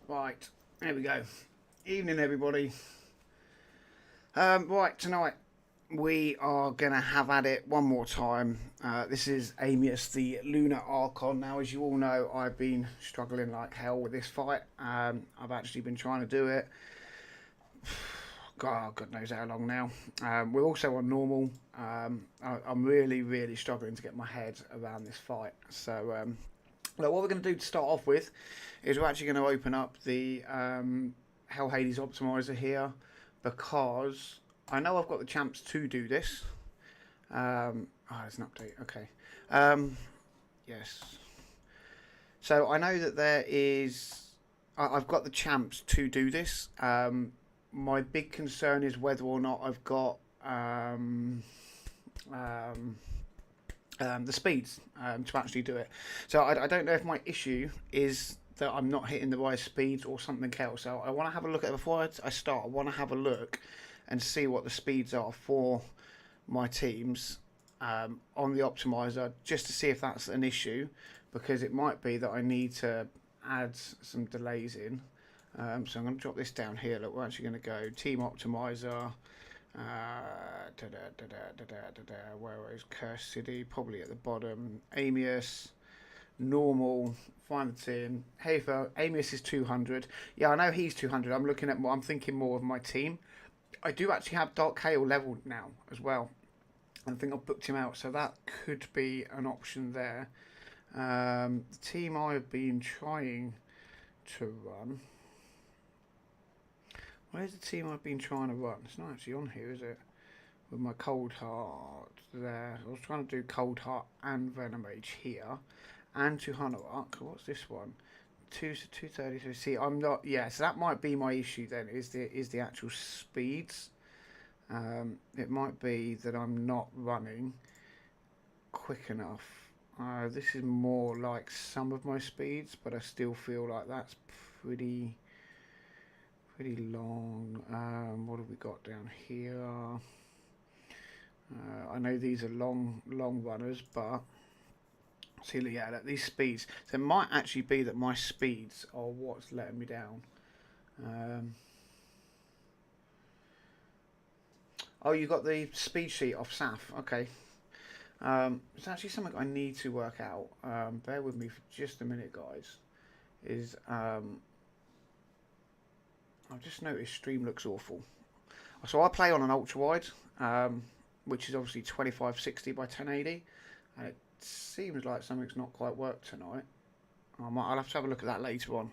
Right, there we go. Evening, everybody. Right, tonight we are going to have at it one more time. This is Amius, the LUNAR ARCHON. Now, as you all know, I've been struggling like hell with this fight. I've actually been trying to do it. God knows how long now. We're also on normal. I'm really struggling to get my head around this fight. So, look, what we're going to do to start off with is we're actually going to open up the Hell Hades optimizer here because I know I've got the champs to do this. There's an update. Okay. Yes. So I know that there is. I've got the champs to do this. My big concern is whether or not I've got the speeds to actually do it. So I don't know if my issue is that I'm not hitting the right speeds or something else. So I want to have a look at it before I start. I want to have a look and see what the speeds are for my teams on the optimizer, just to see if that's an issue, because it might be that I need to add some delays in. So I'm going to drop this down here. Look, we're actually going to go team optimizer. Where is Curse City? Probably at the bottom. Amius, normal. Find the team. Hey, for Amius is 200. Yeah, I know he's 200. I'm looking at more. I'm thinking more of my team. I do actually have Dark Kale leveled now as well. I think I've booked him out, so that could be an option there. The team I've been trying to run. Where's the team I've been trying to run? It's not actually on here, is it? With my Cold Heart there. I was trying to do Cold Heart and Venom Age here. And to Hunarok. What's this one? 233. See, I'm not. Yeah, so that might be my issue then. Is the actual speeds? It might be that I'm not running quick enough. This is more like some of my speeds, but I still feel like that's pretty long. What have we got down here? I know these are long runners, but see, yeah, these speeds. So it might actually be that my speeds are what's letting me down. Oh, you got the speed sheet off SAF. Okay. It's actually something I need to work out. Bear with me for just a minute, guys. I've just noticed stream looks awful. So I play on an ultra wide, which is obviously 2560 by 1080, and it seems like something's not quite worked tonight. I'll have to have a look at that later on.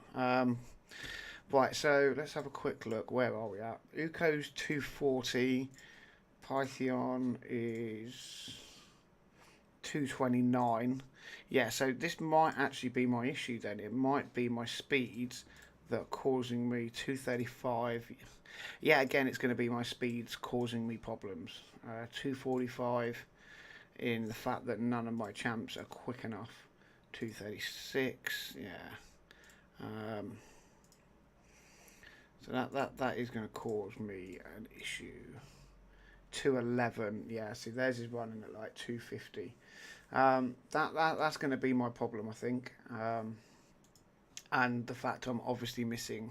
Right, so let's have a quick look. Where are we at? Uko's 240. Python is 229. Yeah, so this might actually be my issue then. It might be my speeds that are causing me 235. Yeah, again, it's going to be my speeds causing me problems. 245 in the fact that none of my champs are quick enough. 236, yeah. So that is going to cause me an issue. 211, yeah. See, theirs is running at like 250. That's going to be my problem, I think. And the fact I'm obviously missing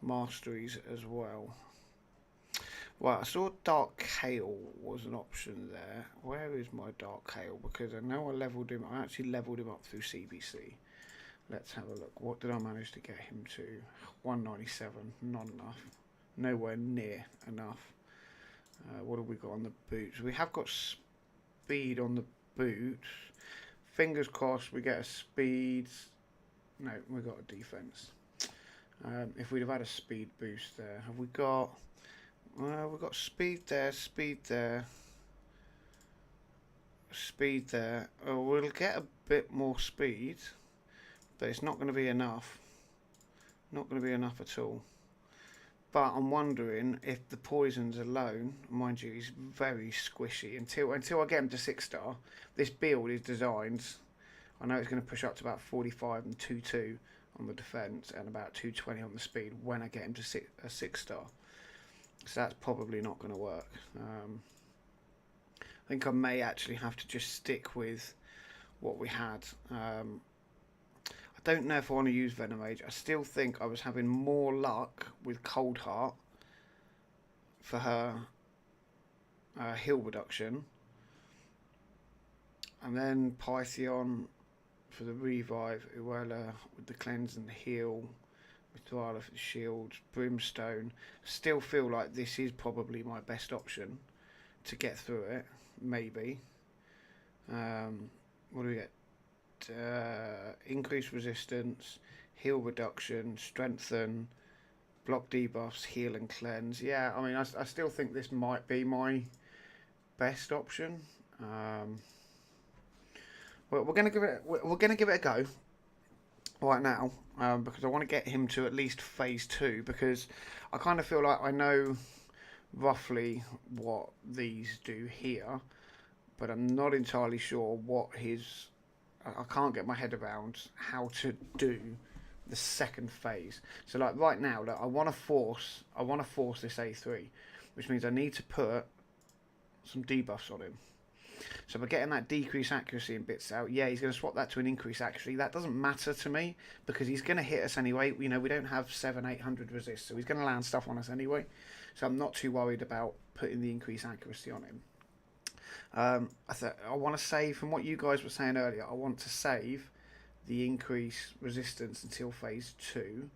masteries as well. Right, I saw Dark Kale was an option there. Where is my Dark Kale? Because I know I leveled him. I actually leveled him up through CBC. Let's have a look. What did I manage to get him to? 197. Not enough. Nowhere near enough. What have we got on the boots? We have got speed on the boots. Fingers crossed we get a speed. No, we got a defense. If we'd have had a speed boost there, have we got? We've got speed there, speed there, speed there. Oh, we'll get a bit more speed, but it's not going to be enough. Not going to be enough at all. But I'm wondering if the poisons alone, mind you, he's very squishy. Until I get him to 6-star, this build is designed. I know it's going to push up to about 45 and 2-2 on the defense and about 220 on the speed when I get him to a 6-star. So that's probably not going to work. I think I may actually have to just stick with what we had. I don't know if I want to use Venom Rage. I still think I was having more luck with Cold Heart for her heal reduction. And then Pythion for the revive, Uella with the cleanse and the heal, Mithra for the shield, Brimstone. Still feel like this is probably my best option to get through it, maybe. What do we get? Increased resistance, heal reduction, strengthen, block debuffs, heal and cleanse. Yeah, I mean, I still think this might be my best option. We're gonna give it a go right now, because I want to get him to at least phase 2, because I kind of feel like I know roughly what these do here, but I'm not entirely sure what his. I can't get my head around how to do the second phase. So like right now, like, I want to force this A3, which means I need to put some debuffs on him. So by getting that decrease accuracy and bits out, yeah, he's going to swap that to an increase accuracy. That doesn't matter to me because he's going to hit us anyway. You know, we don't have 700-800 resist, so he's going to land stuff on us anyway. So I'm not too worried about putting the increase accuracy on him. I want to save, from what you guys were saying earlier, I want to save the increase resistance until phase 2.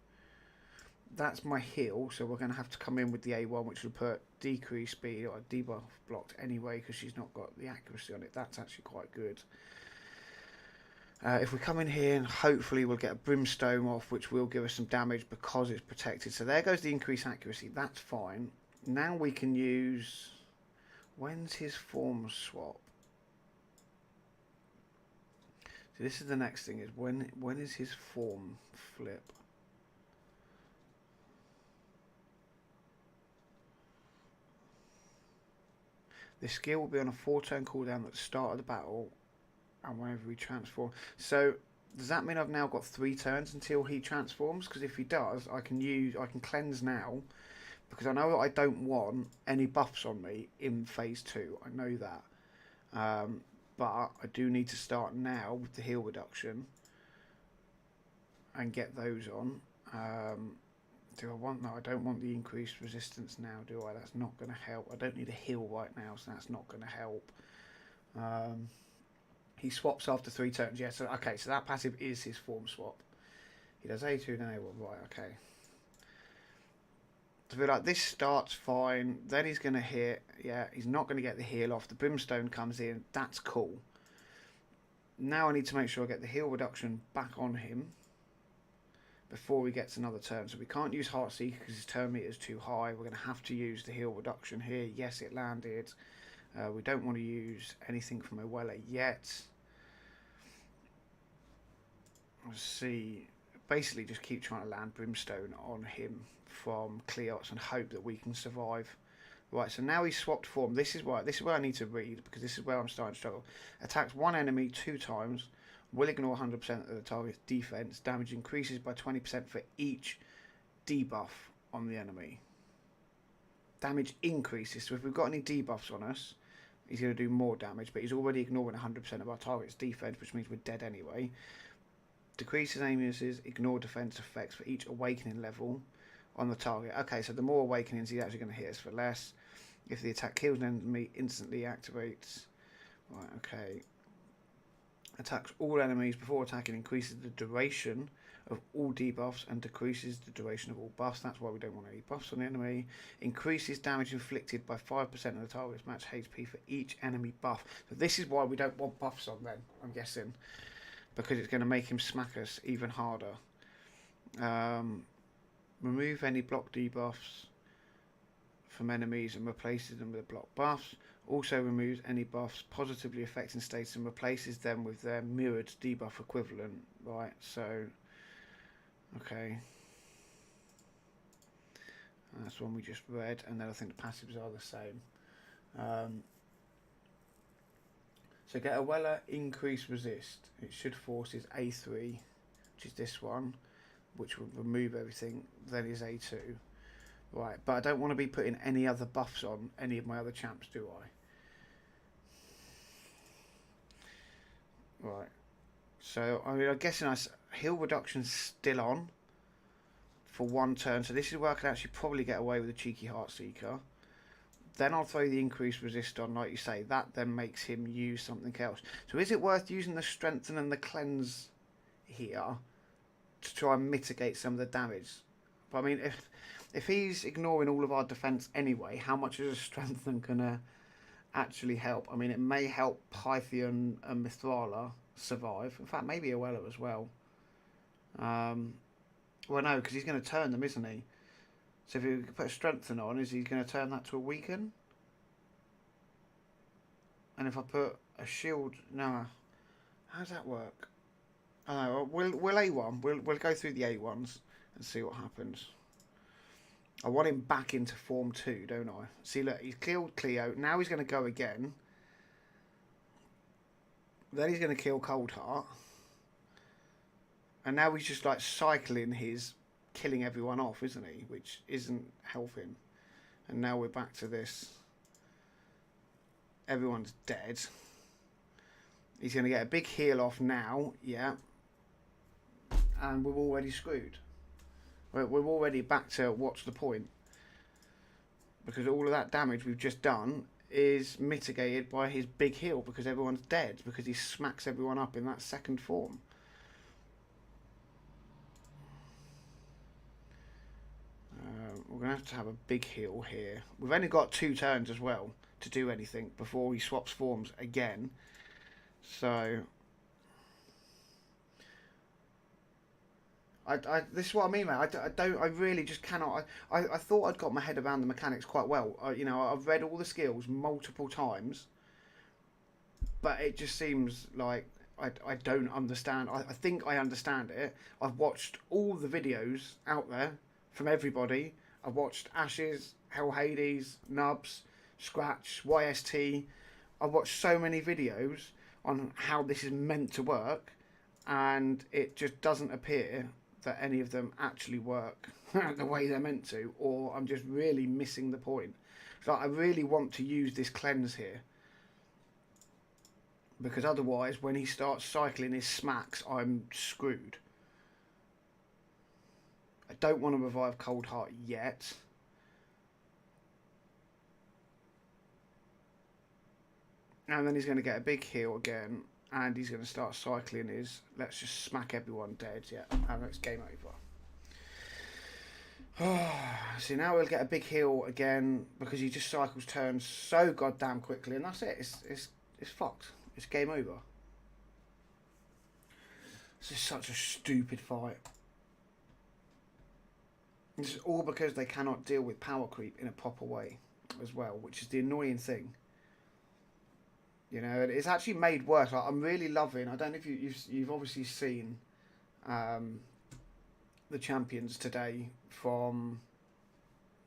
That's my heal, so we're going to have to come in with the A1, which will put decrease speed or debuff blocked anyway, because she's not got the accuracy on it. That's actually quite good. If we come in here, and hopefully we'll get a Brimstone off, which will give us some damage because it's protected. So there goes the increased accuracy. That's fine. Now we can use... When's his form swap? So this is the next thing, is when is his form flip? This skill will be on a 4-turn cooldown at the start of the battle and whenever he transforms. So does that mean I've now got 3 turns until he transforms? Because if he does, I can cleanse now, because I know that I don't want any buffs on me in phase 2. I know that. But I do need to start now with the heal reduction and get those on. Do I want... No, I don't want the increased resistance now, do I? That's not going to help. I don't need a heal right now, so that's not going to help. He swaps after 3 turns. Yeah, so okay, so that passive is his form swap. He does A2 and A1. Right, okay. So I feel like this starts fine, then he's going to hit, yeah, he's not going to get the heal off, the Brimstone comes in, that's cool. Now I need to make sure I get the heal reduction back on him before he gets another turn. So we can't use Heartseeker because his turn meter is too high. We're going to have to use the heal reduction here. Yes, it landed. We don't want to use anything from Uella yet. Let's see. Basically just keep trying to land Brimstone on him from Cleots and hope that we can survive. Right, so now he's swapped form. This is where I need to read, because this is where I'm starting to struggle. Attacks one enemy 2 times, will ignore 100% of the target's defense. Damage increases by 20% for each debuff on the enemy. Damage increases, so if we've got any debuffs on us, he's going to do more damage, but he's already ignoring 100% of our target's defense, which means we're dead anyway. Decreases Amius's ignore defense effects for each awakening level on the target. Okay, so the more awakenings, he's actually going to hit us for less. If the attack kills an enemy, instantly activates. Right, okay. Attacks all enemies before attacking, increases the duration of all debuffs and decreases the duration of all buffs. That's why we don't want any buffs on the enemy. Increases damage inflicted by 5% of the target's match HP for each enemy buff. So this is why we don't want buffs on then, I'm guessing. Because it's going to make him smack us even harder. Remove any block debuffs from enemies and replaces them with block buffs. Also removes any buffs positively affecting status and replaces them with their mirrored debuff equivalent. Right, so... Okay. That's one we just read, and then I think the passives are the same. So get Uella increase resist. It should force his A3, which is this one, which will remove everything. Then his A2. Right, but I don't want to be putting any other buffs on any of my other champs, do I? Right. So I mean, I'm guessing heal reduction's still on for 1 turn. So this is where I can actually probably get away with a cheeky Heartseeker. Then I'll throw the increased resist on, like you say. That then makes him use something else. So is it worth using the strengthen and the cleanse here to try and mitigate some of the damage? But I mean, if he's ignoring all of our defense anyway, how much is a strengthen gonna actually help? I mean, it may help Pythian and Mithrala survive. In fact, maybe Oella as well. Well, no, because he's going to turn them, isn't he? So if you put a strengthen on, is he going to turn that to a weaken? And if I put a shield, no. How does that work? Oh, we'll A1. We'll go through the A1s and see what happens. I want him back into form 2, don't I? See, look, he's killed Cleo. Now he's going to go again. Then he's going to kill Coldheart. And now he's just like cycling his killing everyone off, isn't he? Which isn't helping. And now we're back to this. Everyone's dead. He's going to get a big heal off now, yeah. And we're already screwed. We're already back to what's the point? Because all of that damage we've just done is mitigated by his big heal because everyone's dead. Because he smacks everyone up in that second form. We're going to have a big heal here. We've only got 2 turns as well to do anything before he swaps forms again. So this is what I mean, mate. I really just cannot. I thought I'd got my head around the mechanics quite well. You know, I've read all the skills multiple times, but it just seems like I don't understand. I think I understand it. I've watched all the videos out there from everybody. I've watched Ashes, Hell Hades, Nubs, Scratch, YST. I've watched so many videos on how this is meant to work, and it just doesn't appear that any of them actually work the way they're meant to, or I'm just really missing the point. So I really want to use this cleanse here, because otherwise when he starts cycling his smacks, I'm screwed. I don't want to revive Coldheart yet. And then he's going to get a big heal again. And he's going to start cycling his... Let's just smack everyone dead. Yeah, and it's game over. See, now we'll get a big heal again. Because he just cycles turns so goddamn quickly. And that's it. It's fucked. It's game over. This is such a stupid fight. This is all because they cannot deal with power creep in a proper way as well, which is the annoying thing. You know, it's actually made worse. Like, I'm really loving. I don't know if you've obviously seen the champions today from.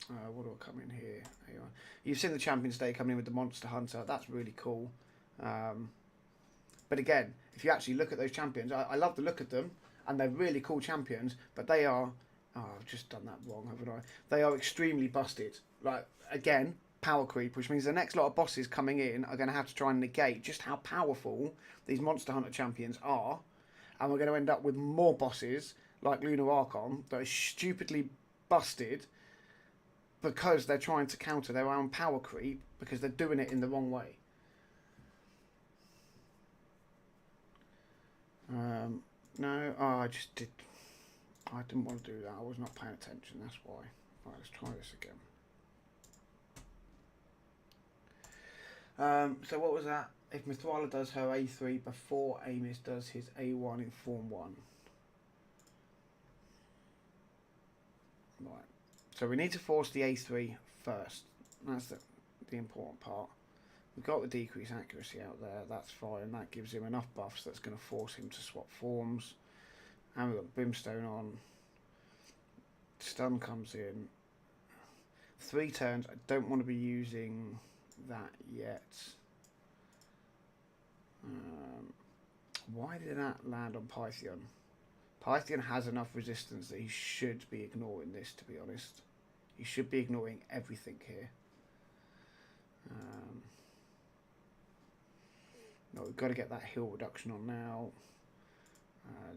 What do I come in here? Here you are. You've seen the champions today coming in with the Monster Hunter. That's really cool. But again, if you actually look at those champions, I love the look of them, and they're really cool champions. But they are. Oh, I've just done that wrong, haven't I? They are extremely busted. Like, again, power creep, which means the next lot of bosses coming in are going to have to try and negate just how powerful these Monster Hunter champions are. And we're going to end up with more bosses, like LUNAR ARCHON, that are stupidly busted because they're trying to counter their own power creep because they're doing it in the wrong way. No, oh, I just did... I didn't want to do that. I was not paying attention. That's why. Right, let's try this again. So what was that? If Mithrala does her A3 before Amius does his A1 in Form 1. Right. So we need to force the A3 first. That's the important part. We've got the decreased accuracy out there. That's fine. That gives him enough buffs that's going to force him to swap forms. And we've got Brimstone on. Stun comes in. 3 turns. I don't want to be using that yet. Why did that land on Pythian? Pythian has enough resistance that he should be ignoring this, to be honest. He should be ignoring everything here. No, we've got to get that heal reduction on now.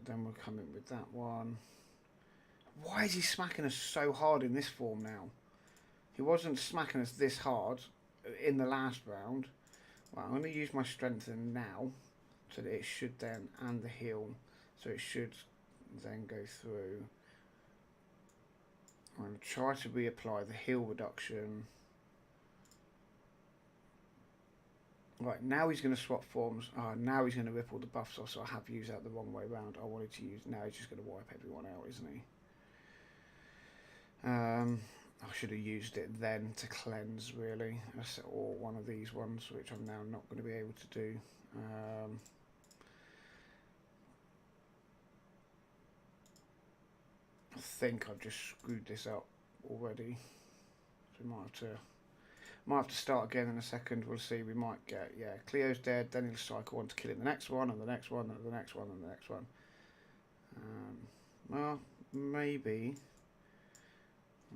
Then we'll come in with that one. Why is he smacking us so hard in this form now? He wasn't smacking us this hard in the last round. Well, I'm going to use my strengthen now, so that it should then, and the heal, so it should then go through. I'm going to try to reapply the heal reduction. Right, now he's going to swap forms. Now he's going to rip all the buffs off, so I have used that the wrong way around. I wanted to use, now he's just going to wipe everyone out, isn't he? I should have used it then to cleanse, really, or one of these ones, which I'm now not going to be able to do. I think I've just screwed this up already, so we might have to start again in a second. We'll see. We might get, yeah, Cleo's dead, then he'll cycle on to killing the next one, and the next one, and the next one, and the next one. Well, maybe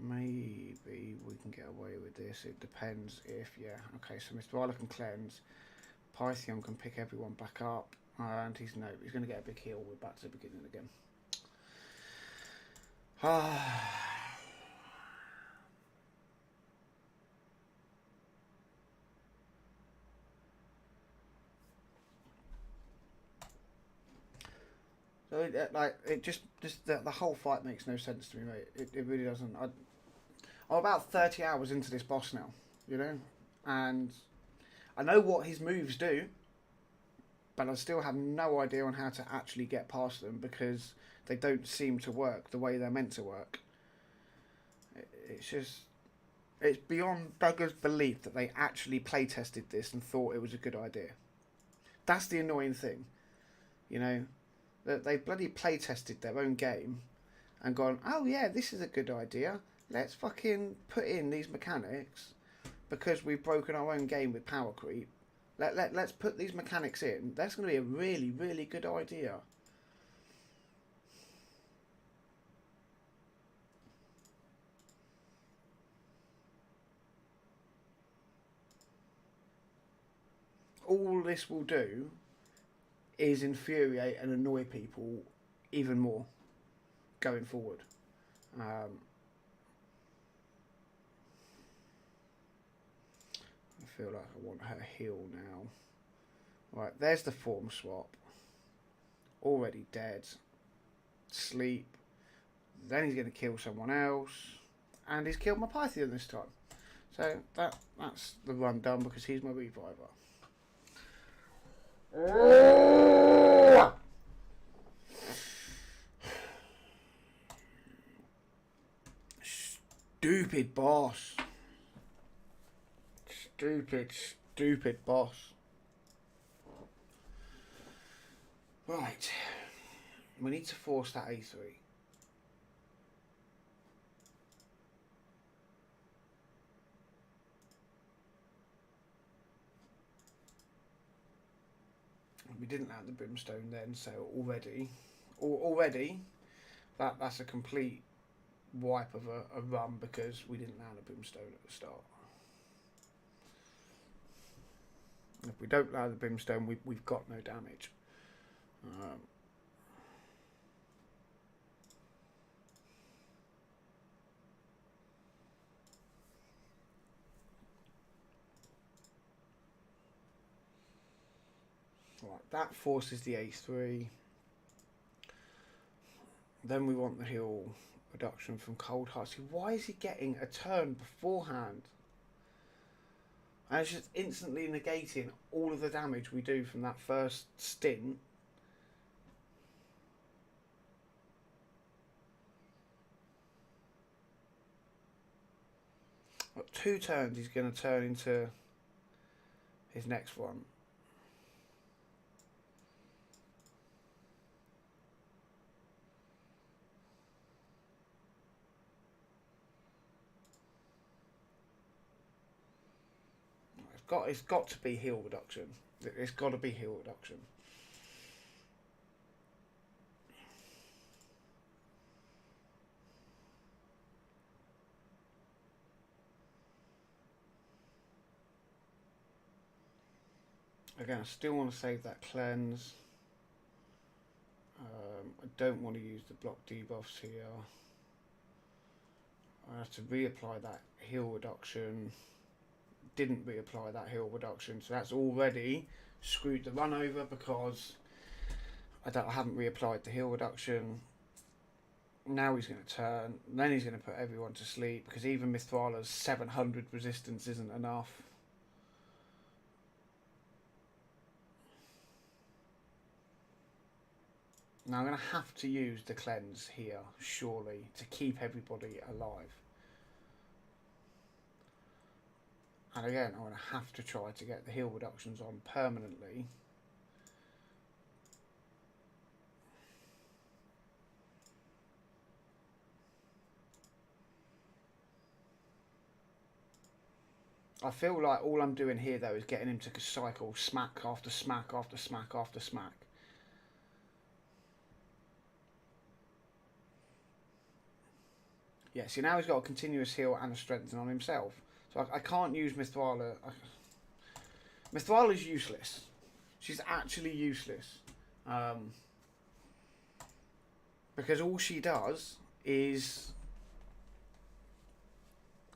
we can get away with this. It depends if, yeah, okay, so Mr. Viola can cleanse, Pythion can pick everyone back up, and he's going to get a big heal. We're back to the beginning again. So the whole fight makes no sense to me, mate. It really doesn't. I'm about 30 hours into this boss now, you know, and I know what his moves do, but I still have no idea on how to actually get past them because they don't seem to work the way they're meant to work. It's beyond beggars' belief that they actually play tested this and thought it was a good idea. That's the annoying thing, you know. That they bloody play tested their own game and gone, oh yeah, this is a good idea. Let's fucking put in these mechanics because we've broken our own game with power creep. Let's put these mechanics in. That's going to be a really, really good idea. All this will do is infuriate and annoy people even more going forward. I feel like I want her heal now. Right, there's the form swap. Already dead. Sleep. Then he's going to kill someone else. And he's killed my Pythion this time. So that's the run done because he's my reviver. Stupid boss. Stupid boss. Right. We need to force that A3. We didn't land the brimstone then, so already that's a complete wipe of a run because we didn't land a brimstone at the start. If we don't land the brimstone, we've got no damage. Right, that forces the A3. Then we want the heal reduction from Cold Heart. See, why is he getting a turn beforehand? And it's just instantly negating all of the damage we do from that first stint. Got 2 turns he's going to turn into his next one. It's got to be heal reduction. It's got to be heal reduction. Again, I still want to save that cleanse. I don't want to use the block debuffs here. I have to reapply that heal reduction. Didn't reapply that heal reduction, so that's already screwed the run over because I haven't reapplied the heal reduction. Now he's going to turn, then he's going to put everyone to sleep because even Mithrala's 700 resistance isn't enough. Now I'm going to have to use the cleanse here, surely, to keep everybody alive. And again, I'm going to have to try to get the heal reductions on permanently. I feel like all I'm doing here, though, is getting him to cycle smack after smack after smack after smack. Yeah, see, now he's got a continuous heal and a strengthen on himself. So I can't use Mithrala. Mithrala's useless. She's actually useless. Because all she does is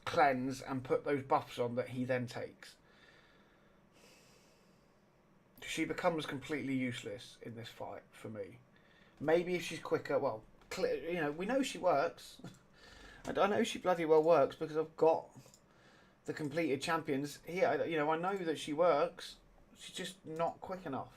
cleanse and put those buffs on that he then takes. She becomes completely useless in this fight for me. Maybe if she's quicker, well, you know, we know she works. I know she bloody well works because I've got the completed champions here. You know, I know that she works. She's just not quick enough.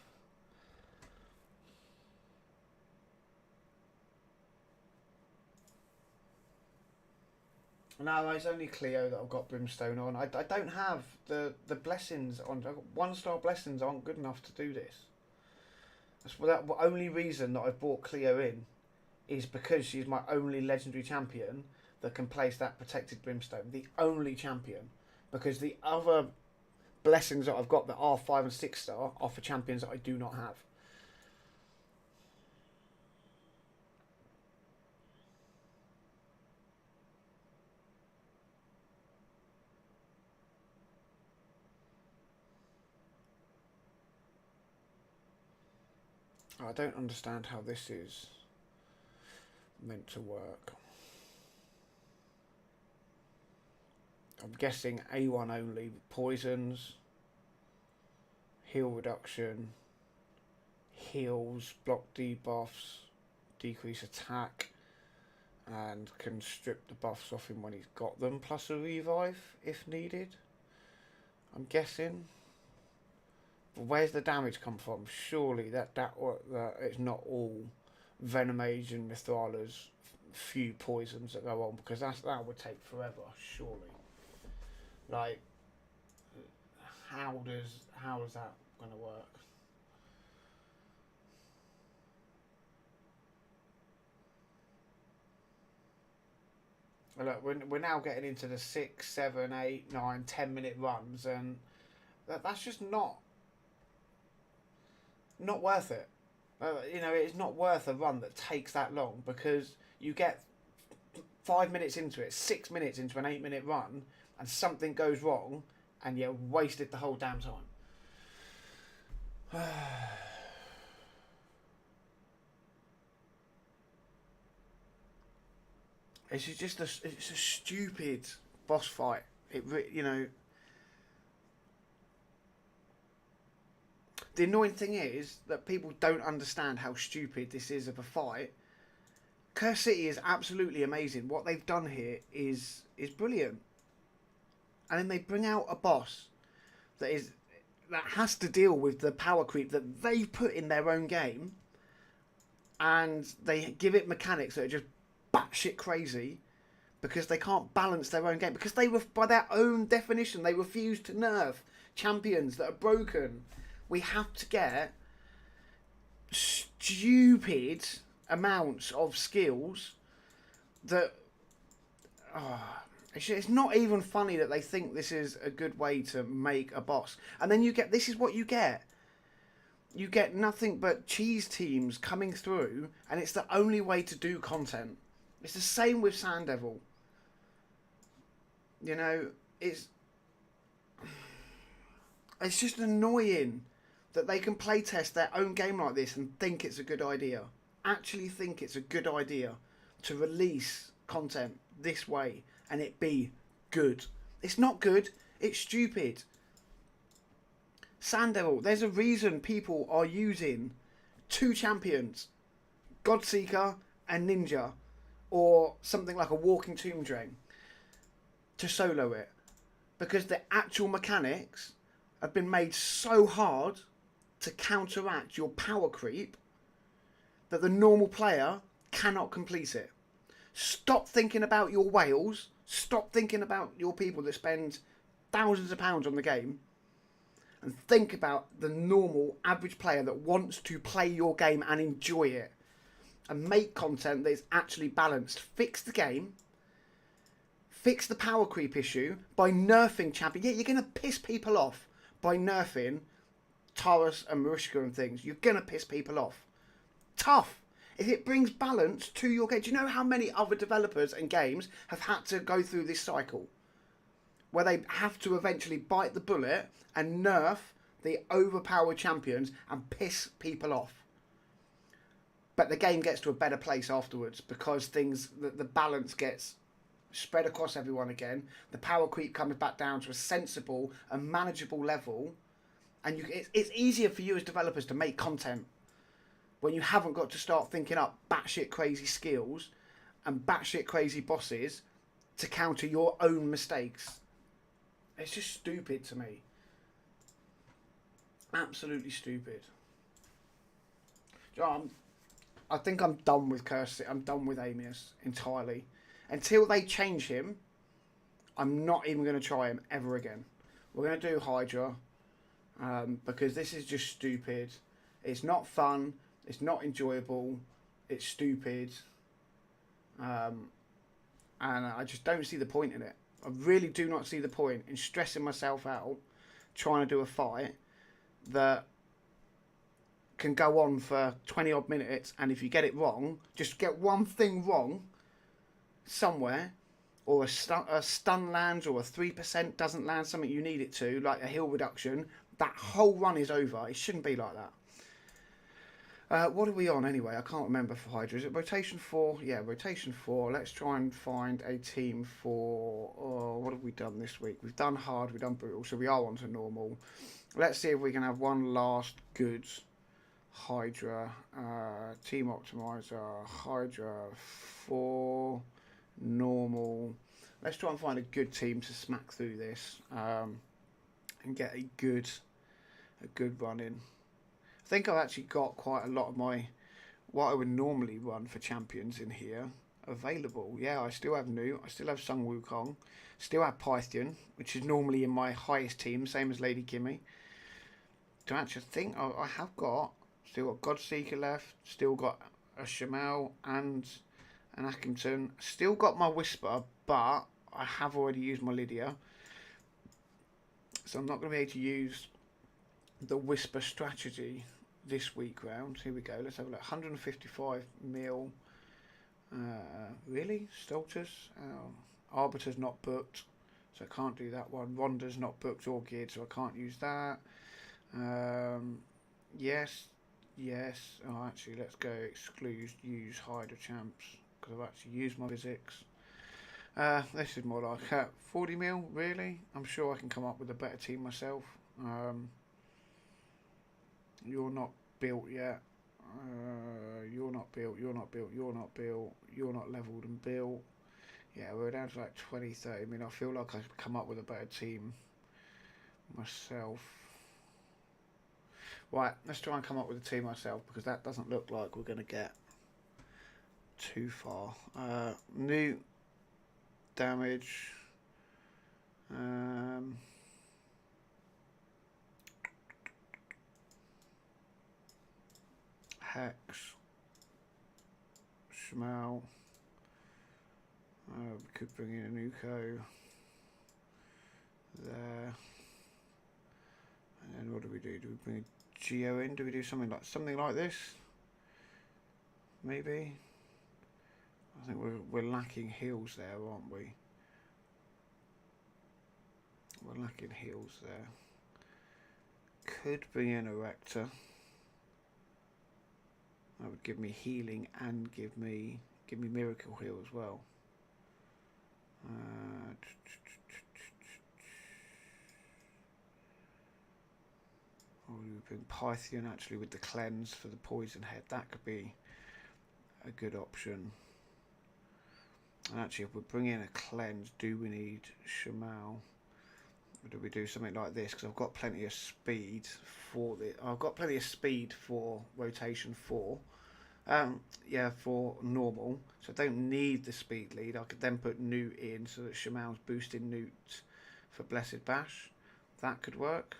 No, it's only Cleo that I've got Brimstone on. I don't have the blessings on. 1-star blessings aren't good enough to do this. That's the only reason that I've brought Cleo in is because she's my only legendary champion that can place that protected Brimstone. The only champion. Because the other blessings that I've got that are 5 and 6 star are for champions that I do not have. I don't understand how this is meant to work. I'm guessing A1 only, poisons, heal reduction, heals, block debuffs, decrease attack, and can strip the buffs off him when he's got them, plus a revive if needed. I'm guessing. But where's the damage come from? Surely that it's not all Venomage and Mithrala's few poisons that go on, because that would take forever, surely. Like, how is that going to work? Look, we're now getting into the 6, 7, 8, 9, 10-minute runs, and that's just not worth it. You know, it's not worth a run that takes that long, because you get 5 minutes into it, 6 minutes into an 8-minute run, and something goes wrong, and you wasted the whole damn time. It's just it's a stupid boss fight. You know. The annoying thing is that people don't understand how stupid this is of a fight. Curse City is absolutely amazing. What they've done here is brilliant. And then they bring out a boss that has to deal with the power creep that they put in their own game, and they give it mechanics that are just batshit crazy because they can't balance their own game, because they were, by their own definition, they refuse to nerf champions that are broken. We have to get stupid amounts of skills that it's not even funny that they think this is a good way to make a boss. And then this is what you get. You get nothing but cheese teams coming through, and it's the only way to do content. It's the same with Sand Devil. You know, it's just annoying that they can playtest their own game like this and think it's a good idea. actually think it's a good idea to release content this way and it be good. It's not good, it's stupid. Sandevil, there's a reason people are using 2 champions, Godseeker and Ninja, or something like a Walking Tomb Drain, to solo it. Because the actual mechanics have been made so hard to counteract your power creep that the normal player cannot complete it. Stop thinking about your whales. Stop thinking about your people that spend thousands of pounds on the game. And think about the normal average player that wants to play your game and enjoy it. And make content that is actually balanced. Fix the game. Fix the power creep issue by nerfing champion. Yeah, you're going to piss people off by nerfing Taurus and Marishka and things. You're going to piss people off. Tough. If it brings balance to your game. Do you know how many other developers and games have had to go through this cycle? Where they have to eventually bite the bullet and nerf the overpowered champions and piss people off. But the game gets to a better place afterwards because the balance gets spread across everyone again. The power creep comes back down to a sensible and manageable level. And it's easier for you as developers to make content when you haven't got to start thinking up batshit crazy skills and batshit crazy bosses to counter your own mistakes. It's just stupid to me. Absolutely stupid. I think I'm done with Kirsty. I'm done with Amius entirely. Until they change him, I'm not even going to try him ever again. We're going to do Hydra because this is just stupid. It's not fun. It's not enjoyable. It's stupid. And I just don't see the point in it. I really do not see the point in stressing myself out trying to do a fight that can go on for 20 odd minutes, and if you get it wrong, just get one thing wrong somewhere, or a stun lands, or a 3% doesn't land something you need it to, like a heal reduction, that whole run is over. It shouldn't be like that. What are we on anyway? I can't remember for Hydra. Is it rotation 4? Yeah, rotation 4. Let's try and find a team for... Oh, what have we done this week? We've done hard, we've done brutal, so we are on to normal. Let's see if we can have one last good Hydra. Team Optimizer. Hydra 4. Normal. Let's try and find a good team to smack through this and get a good run in. I think I've actually got quite a lot of what I would normally run for champions in here available. Yeah, I still have New, I still have Sung Wukong, still have Pythian, which is normally in my highest team, same as Lady Kimmy. Do I actually think I have still got Godseeker left, still got a Shamal and an Ackington, still got my Whisper, but I have already used my Lydia. So I'm not going to be able to use the Whisper strategy this week round. Here we go. Let's have a look. 155 mil. Really? Stolters? Arbiter's not booked, so I can't do that one. Ronda's not booked or geared, so I can't use that. Yes. Oh, actually, let's go exclude use Hydra champs because I've actually used my physics. This is more like 40 mil. Really? I'm sure I can come up with a better team myself. You're not built yet. You're not built. You're not built. You're not built. You're not leveled and built. Yeah, we're down to like 20, 30. I mean, I feel like I could come up with a better team myself. Right, let's try and come up with a team myself because that doesn't look like we're going to get too far. New damage. Hex, Shmal. We could bring in a Nuko there. And then what do we do? Do we bring a Geo in? Do we do something like this? Maybe. I think we're lacking heals there, aren't we? We're lacking heals there. Could bring in a Rector. That would give me healing and give me miracle heal as well. We bring Pythian actually with the cleanse for the poison head. That could be a good option. And actually, if we bring in a cleanse, do we need Shamal? Or do we do something like this? Because I've got plenty of speed for the. I've got plenty of speed for rotation 4. Yeah, for normal. So I don't need the speed lead. I could then put Newt in so that Shamal's boosting Newt for Blessed Bash. That could work,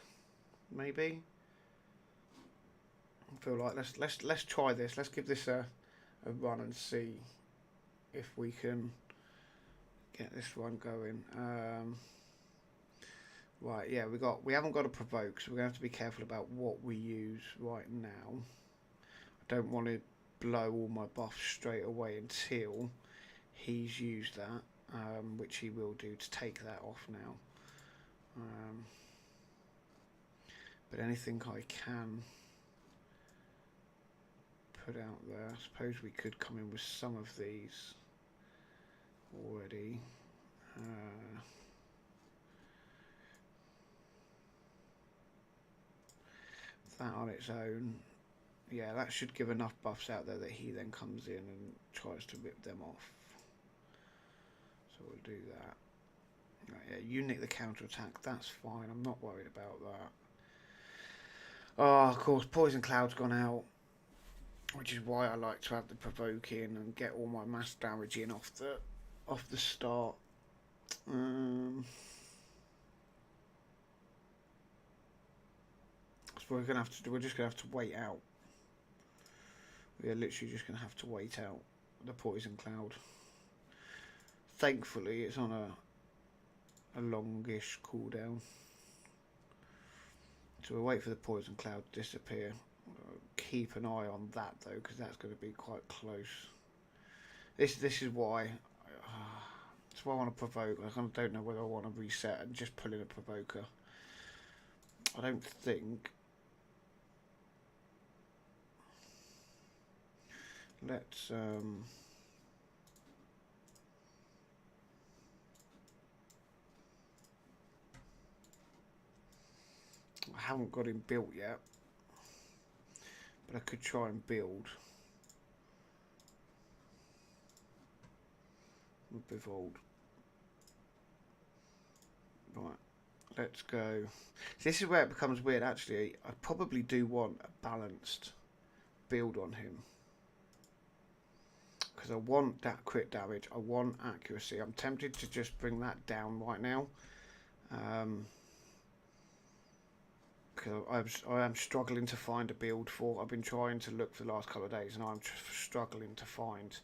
maybe. I feel like let's try this. Let's give this a run and see if we can get this one going. Right, yeah, we haven't got a provoke, so we're gonna have to be careful about what we use right now. I don't want to blow all my buffs straight away until he's used that, which he will do to take that off now. But anything I can put out there, I suppose we could come in with some of these already. That on its own, yeah, that should give enough buffs out there that he then comes in and tries to rip them off. So we'll do that. Right, yeah, you nick the counter attack, that's fine, I'm not worried about that. Oh, of course, Poison Cloud's gone out, which is why I like to have the provoke in and get all my mass damage in off the start. So we're gonna have to. We're just gonna have to wait out. We're literally just gonna have to wait out the Poison Cloud. Thankfully, it's on a longish cooldown. So we'll wait for the Poison Cloud to disappear. Keep an eye on that though, because that's going to be quite close. This is why. That's why I want to provoke. I kind of don't know whether I want to reset and just pull in a provoker. I don't think. Let's I haven't got him built yet, but I could try and build with Bevold. Right, let's go. This is where it becomes weird actually. I probably do want a balanced build on him, because I want that crit damage, I want accuracy. I'm tempted to just bring that down right now, because I am struggling to find a build for. I've been trying to look for the last couple of days and I'm struggling to find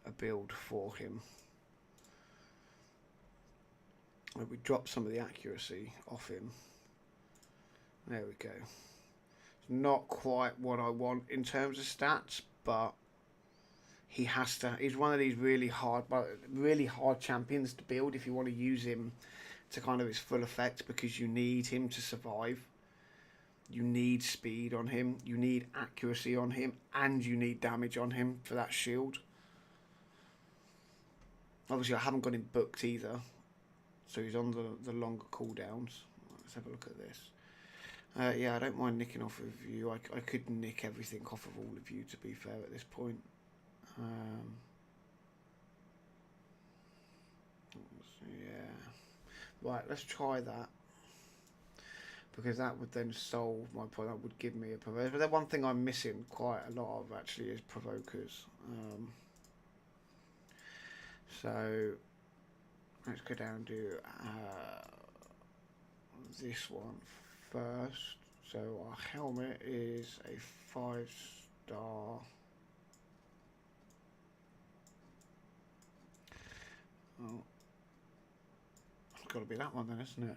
a build for him. We drop some of the accuracy off him. There we go. It's not quite what I want in terms of stats, but he has to. He's one of these really hard champions to build if you want to use him to kind of his full effect, because you need him to survive. You need speed on him, you need accuracy on him, and you need damage on him for that shield. Obviously I haven't got him booked either, so he's on the longer cooldowns. Let's have a look at this. Yeah, I don't mind nicking off of you. I could nick everything off of all of you, to be fair, at this point. Yeah. Right, let's try that, because that would then solve my point. That would give me a provoker. But the one thing I'm missing quite a lot of actually is provokers. So let's go down and do this one first. So our helmet is a 5-star. Oh, it's got to be that one then, isn't it?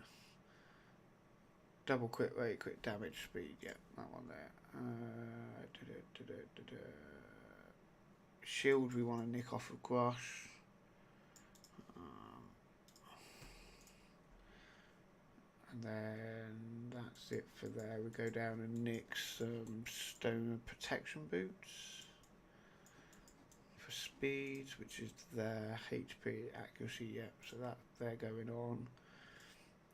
Double crit rate, crit damage, speed. Yeah, that one there. Shield we want to nick off of Grush. And then that's it for there. We go down and nick some stone protection boots. for speeds, which is their HP, accuracy, yep, so that they're going on.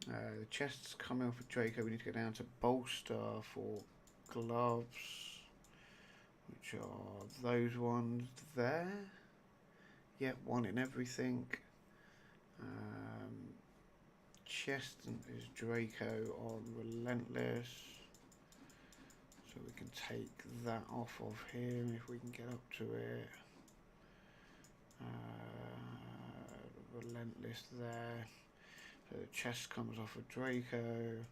The chest's coming off of Draco. We need to go down to bolster for gloves, which are those ones there. Yep, one in everything. Chest is Draco on Relentless, so we can take that off of him if we can get up to it. Relentless there. So the chest comes off of Draco.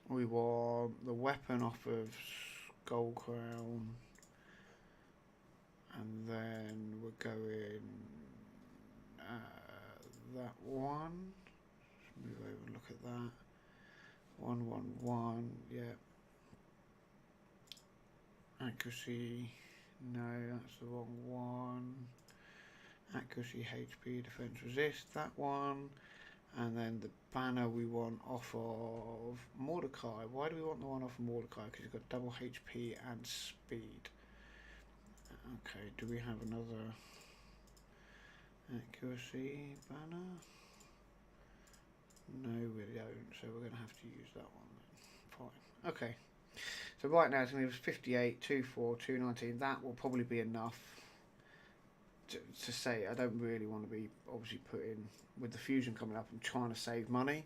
We want the weapon off of Skull Crown. And then we're going that one. Let's move over and look at that. 111, yeah. Accuracy, no, that's the wrong one. Accuracy, HP, defense, resist, that one. And then the banner we want off of Mordecai. Why do we want the one off of Mordecai? Because he's got double HP and speed. Okay, do we have another accuracy banner? No, we don't, so we're going to have to use that one then. Fine. Okay, so right now it's going to be 58, 24, 219. That will probably be enough to say I don't really want to be obviously putting, with the fusion coming up, I'm trying to save money.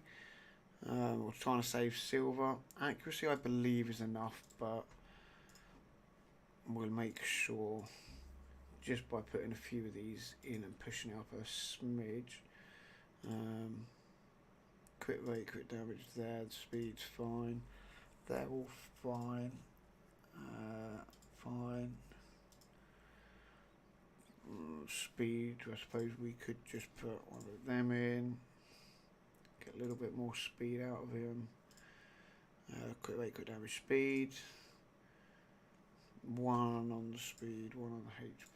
Or trying to save silver. Accuracy I believe is enough, but we'll make sure just by putting a few of these in and pushing it up a smidge. Crit rate, crit damage there, the speed's fine. They're all fine. Fine. Speed, I suppose we could just put one of them in. Get a little bit more speed out of him. Crit rate, crit damage, speed. One on the speed, one on the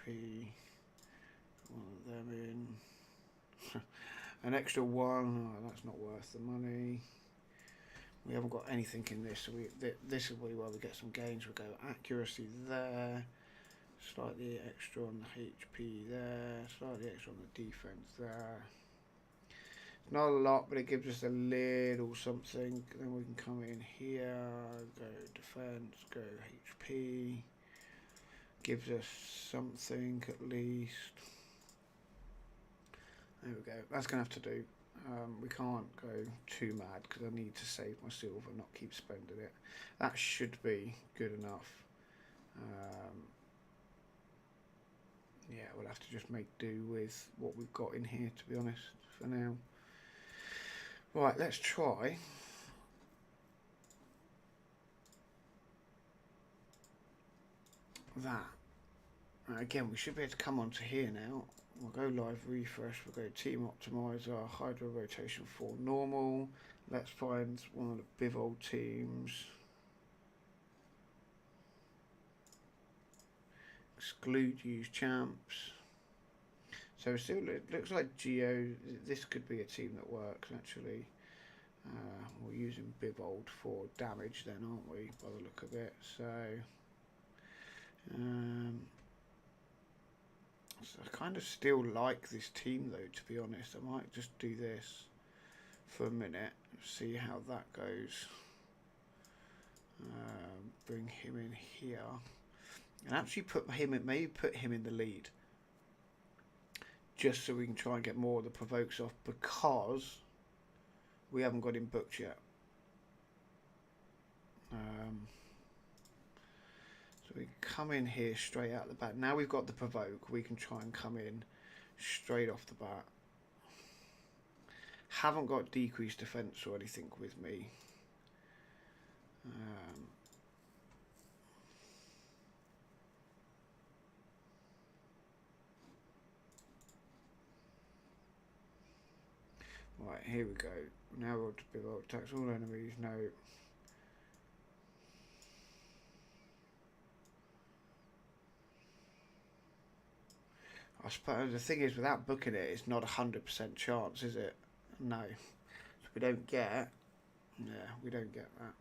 HP. One of them in. An extra one, oh, that's not worth the money. We haven't got anything in this, so this is where we get some gains. We'll go accuracy there, slightly extra on the HP there, slightly extra on the defense there. Not a lot, but it gives us a little something. Then we can come in here, go defense, go HP. Gives us something at least. There we go. That's going to have to do. We can't go too mad because I need to save my silver, not keep spending it. That should be good enough. Yeah, we'll have to just make do with what we've got in here, to be honest, for now. Right, let's try. That. Again, we should be able to come onto here now. We'll go live refresh, we'll go team optimizer, hydro rotation for normal. Let's find one of the Bivold teams. Exclude use champs. So still it looks like Geo, this could be a team that works actually. We're using Bivold for damage then, aren't we, by the look of it. So so I kind of still like this team though, to be honest. I might just do this for a minute, see how that goes. Bring him in here and actually put him in, maybe put him in the lead, just so we can try and get more of the provokes off, because we haven't got him booked yet. So we come in here straight out the bat. Now we've got the provoke, we can try and come in straight off the bat. Haven't got decreased defense or anything with me. Right, here we go. Now we'll be able to attacks all enemies. No. I suppose the thing is, without booking it, it's not 100% chance, is it? No. So we don't get. Yeah, we don't get that.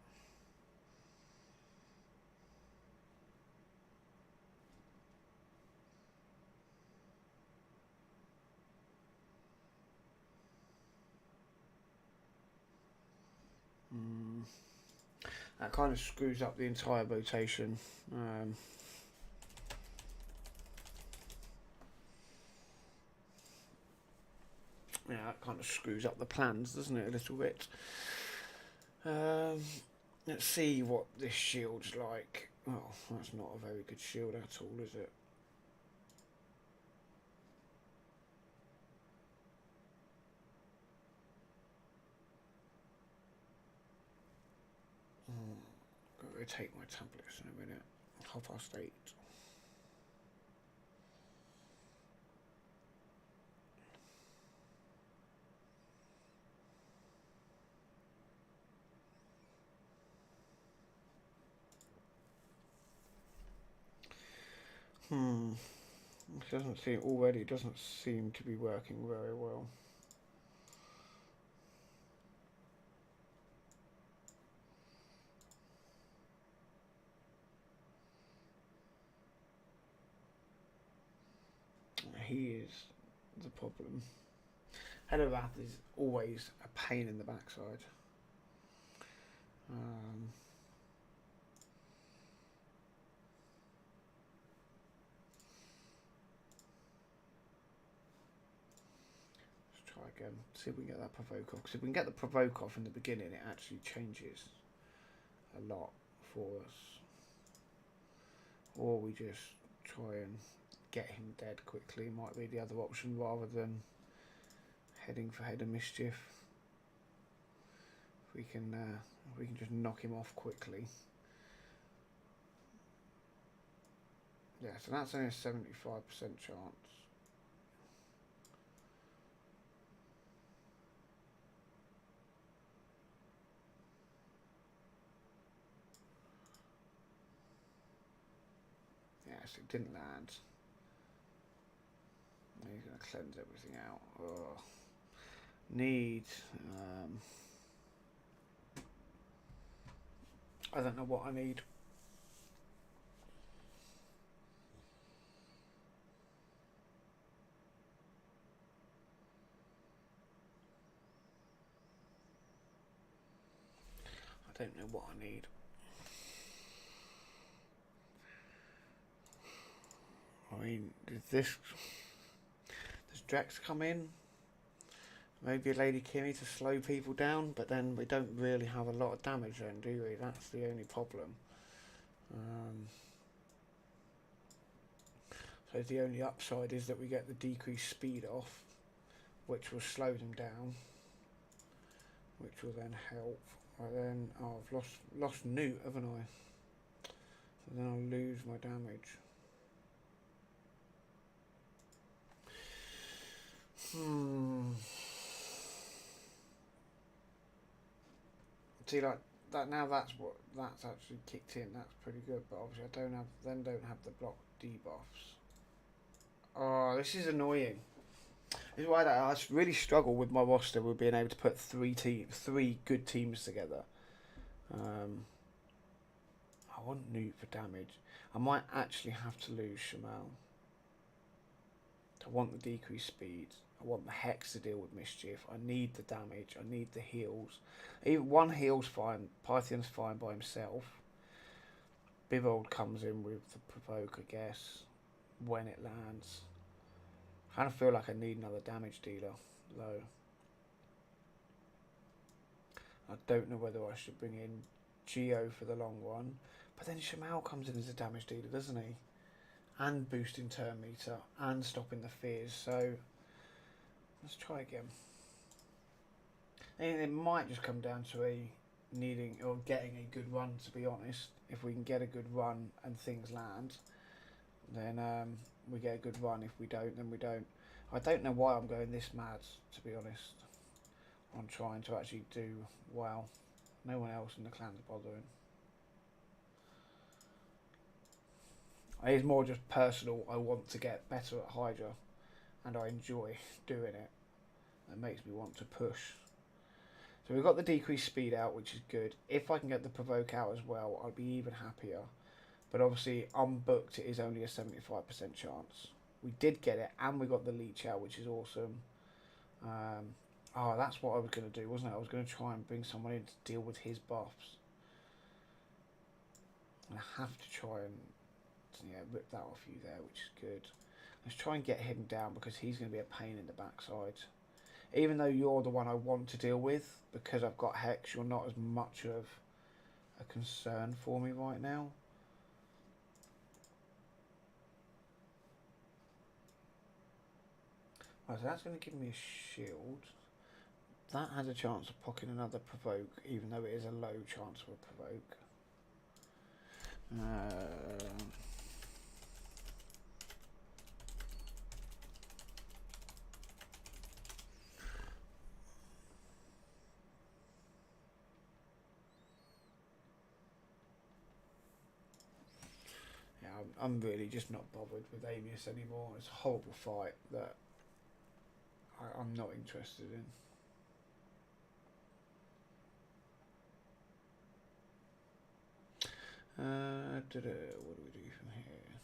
That kind of screws up the entire rotation. Yeah, that kind of screws up the plans, doesn't it, a little bit? Let's see what this shield's like. Oh, that's not a very good shield at all, is it? I'll go take my tablets in a minute. 8:30. It doesn't seem to be working very well. He is the problem. Head-of-Bath is always a pain in the backside. Let's try again. See if we can get that provoke off. Because if we can get the provoke off in the beginning, it actually changes a lot for us. Or we just try and get him dead quickly. Might be the other option rather than heading for Head of Mischief. If we can just knock him off quickly. Yeah, so that's only a 75% chance. Yes, it didn't land. He's going to cleanse everything out. Oh. Need... I don't know what I need. I don't know what I need. I mean, does Drex come in? Maybe a Lady Kimmy to slow people down, but then we don't really have a lot of damage then, do we? That's the only problem. So the only upside is that we get the decreased speed off, which will slow them down, which will then help. Right then, oh, I've lost Newt, haven't I? So then I'll lose my damage. See, like that now. That's actually kicked in. That's pretty good. But obviously, I don't have the block debuffs. Oh, this is annoying. This is why I really struggle with my roster with being able to put three good teams together. I want Newt for damage. I might actually have to lose Shamal. I want the decreased speed. I want the Hex to deal with Mischief. I need the damage. I need the heals. Even one heal's fine. Pythion's fine by himself. Bivold comes in with the provoke, I guess, when it lands. I kind of feel like I need another damage dealer, though. I don't know whether I should bring in Geo for the long one. But then Shamal comes in as a damage dealer, doesn't he? And boosting turn meter and stopping the fears. So let's try again. And it might just come down to needing or getting a good run, to be honest. If we can get a good run and things land, then we get a good run. If we don't, then we don't. I don't know why I'm going this mad, to be honest. I'm trying to actually do well. No one else in the clan's bothering. It's more just personal. I want to get better at Hydra, and I enjoy doing it. That makes me want to push. So we've got the decreased speed out, which is good. If I can get the provoke out as well, I'll be even happier. But obviously, unbooked, it is only a 75% chance. We did get it, and we got the leech out, which is awesome. Oh, that's what I was going to do, wasn't it? I was going to try and bring someone in to deal with his buffs. I have to try and rip that off you there, which is good. Let's try and get him down because he's going to be a pain in the backside. Even though you're the one I want to deal with, because I've got Hex, you're not as much of a concern for me right now. Right, so that's going to give me a shield. That has a chance of pocking another provoke, even though it is a low chance of a provoke. Yeah, I'm really just not bothered with Amius anymore. It's a horrible fight that I'm not interested in. What do we do from here?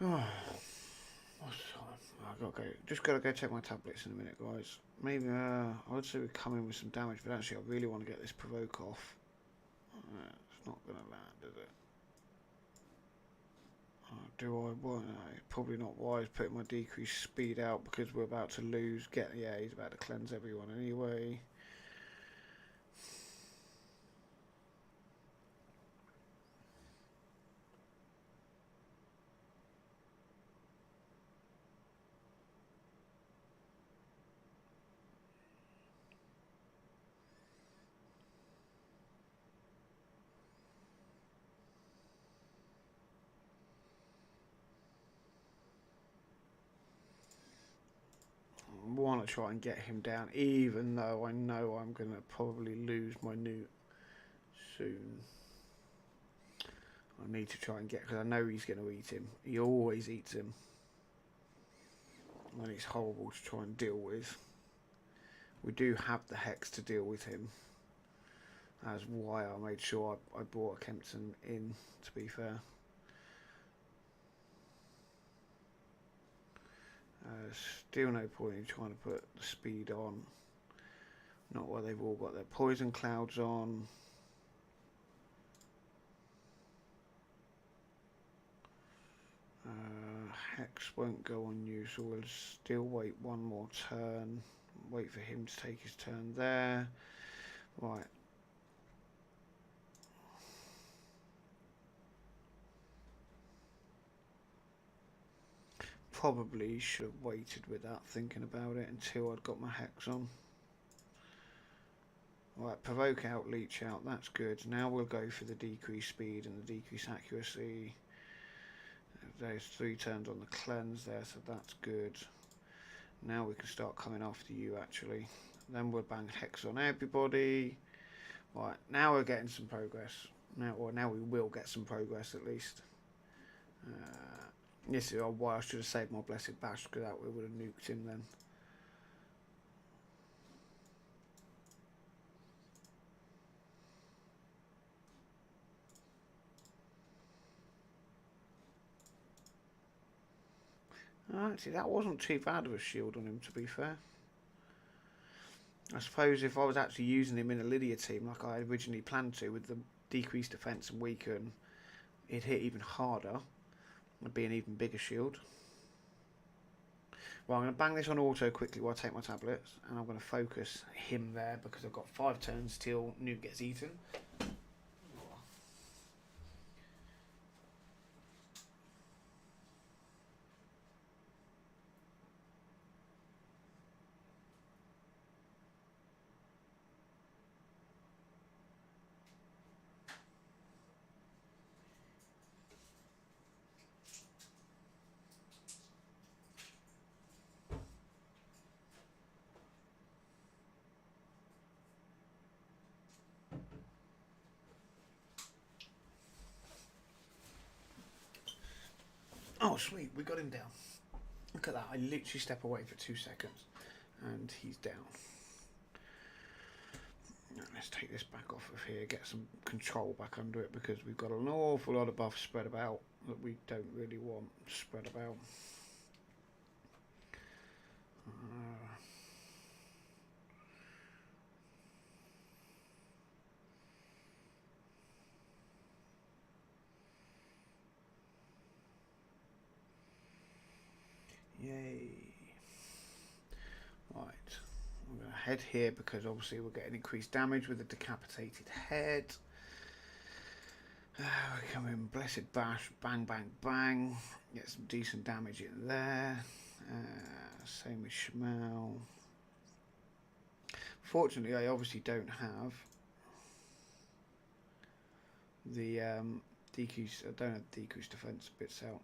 Oh, what's the time? I've got to go. Just got to go check my tablets in a minute, guys. Maybe I would say we come in with some damage, but actually I really want to get this provoke off. It's not going to land, is it? Do I want? No, probably not wise putting my decreased speed out because we're about to lose. Yeah, he's about to cleanse everyone anyway. Want to try and get him down, even though I know I'm going to probably lose my newt soon. I need to try and get, because I know he's going to eat him. He always eats him, and it's horrible to try and deal with. We do have the Hex to deal with him. That's why I made sure I brought a Kempton in, to be fair. Still no point in trying to put the speed on. Not while they've all got their poison clouds on. Hex won't go on you, so we'll still wait one more turn. Wait for him to take his turn there. Right. Probably should have waited without thinking about it until I'd got my Hex on. Right, provoke out, leech out, that's good. Now we'll go for the decreased speed and the decreased accuracy. There's 3 turns on the cleanse there, so that's good. Now we can start coming after you actually. Then we'll bang Hex on everybody. Right, now we're getting some progress. Now we will get some progress at least. This is why I should have saved my Blessed Bash, because that way would have nuked him then. Actually, that wasn't too bad of a shield on him, to be fair. I suppose if I was actually using him in a Lydia team like I originally planned to, with the decreased defense and weaken, it'd hit even harder. It'd be an even bigger shield. Well, I'm going to bang this on auto quickly while I take my tablets, and I'm going to focus him there because I've got 5 turns till Newt gets eaten. Oh, sweet, we got him down. Look at that, I literally step away for 2 seconds, and he's down. Now, let's take this back off of here, get some control back under it, because we've got an awful lot of buffs spread about that we don't really want spread about. head here because obviously we're getting increased damage with a decapitated head. We come in, Blessed Bash, bang, bang, bang. Get some decent damage in there. Same with Shmuel. Fortunately, I obviously don't have the decrease. I don't have decreased defense bits out.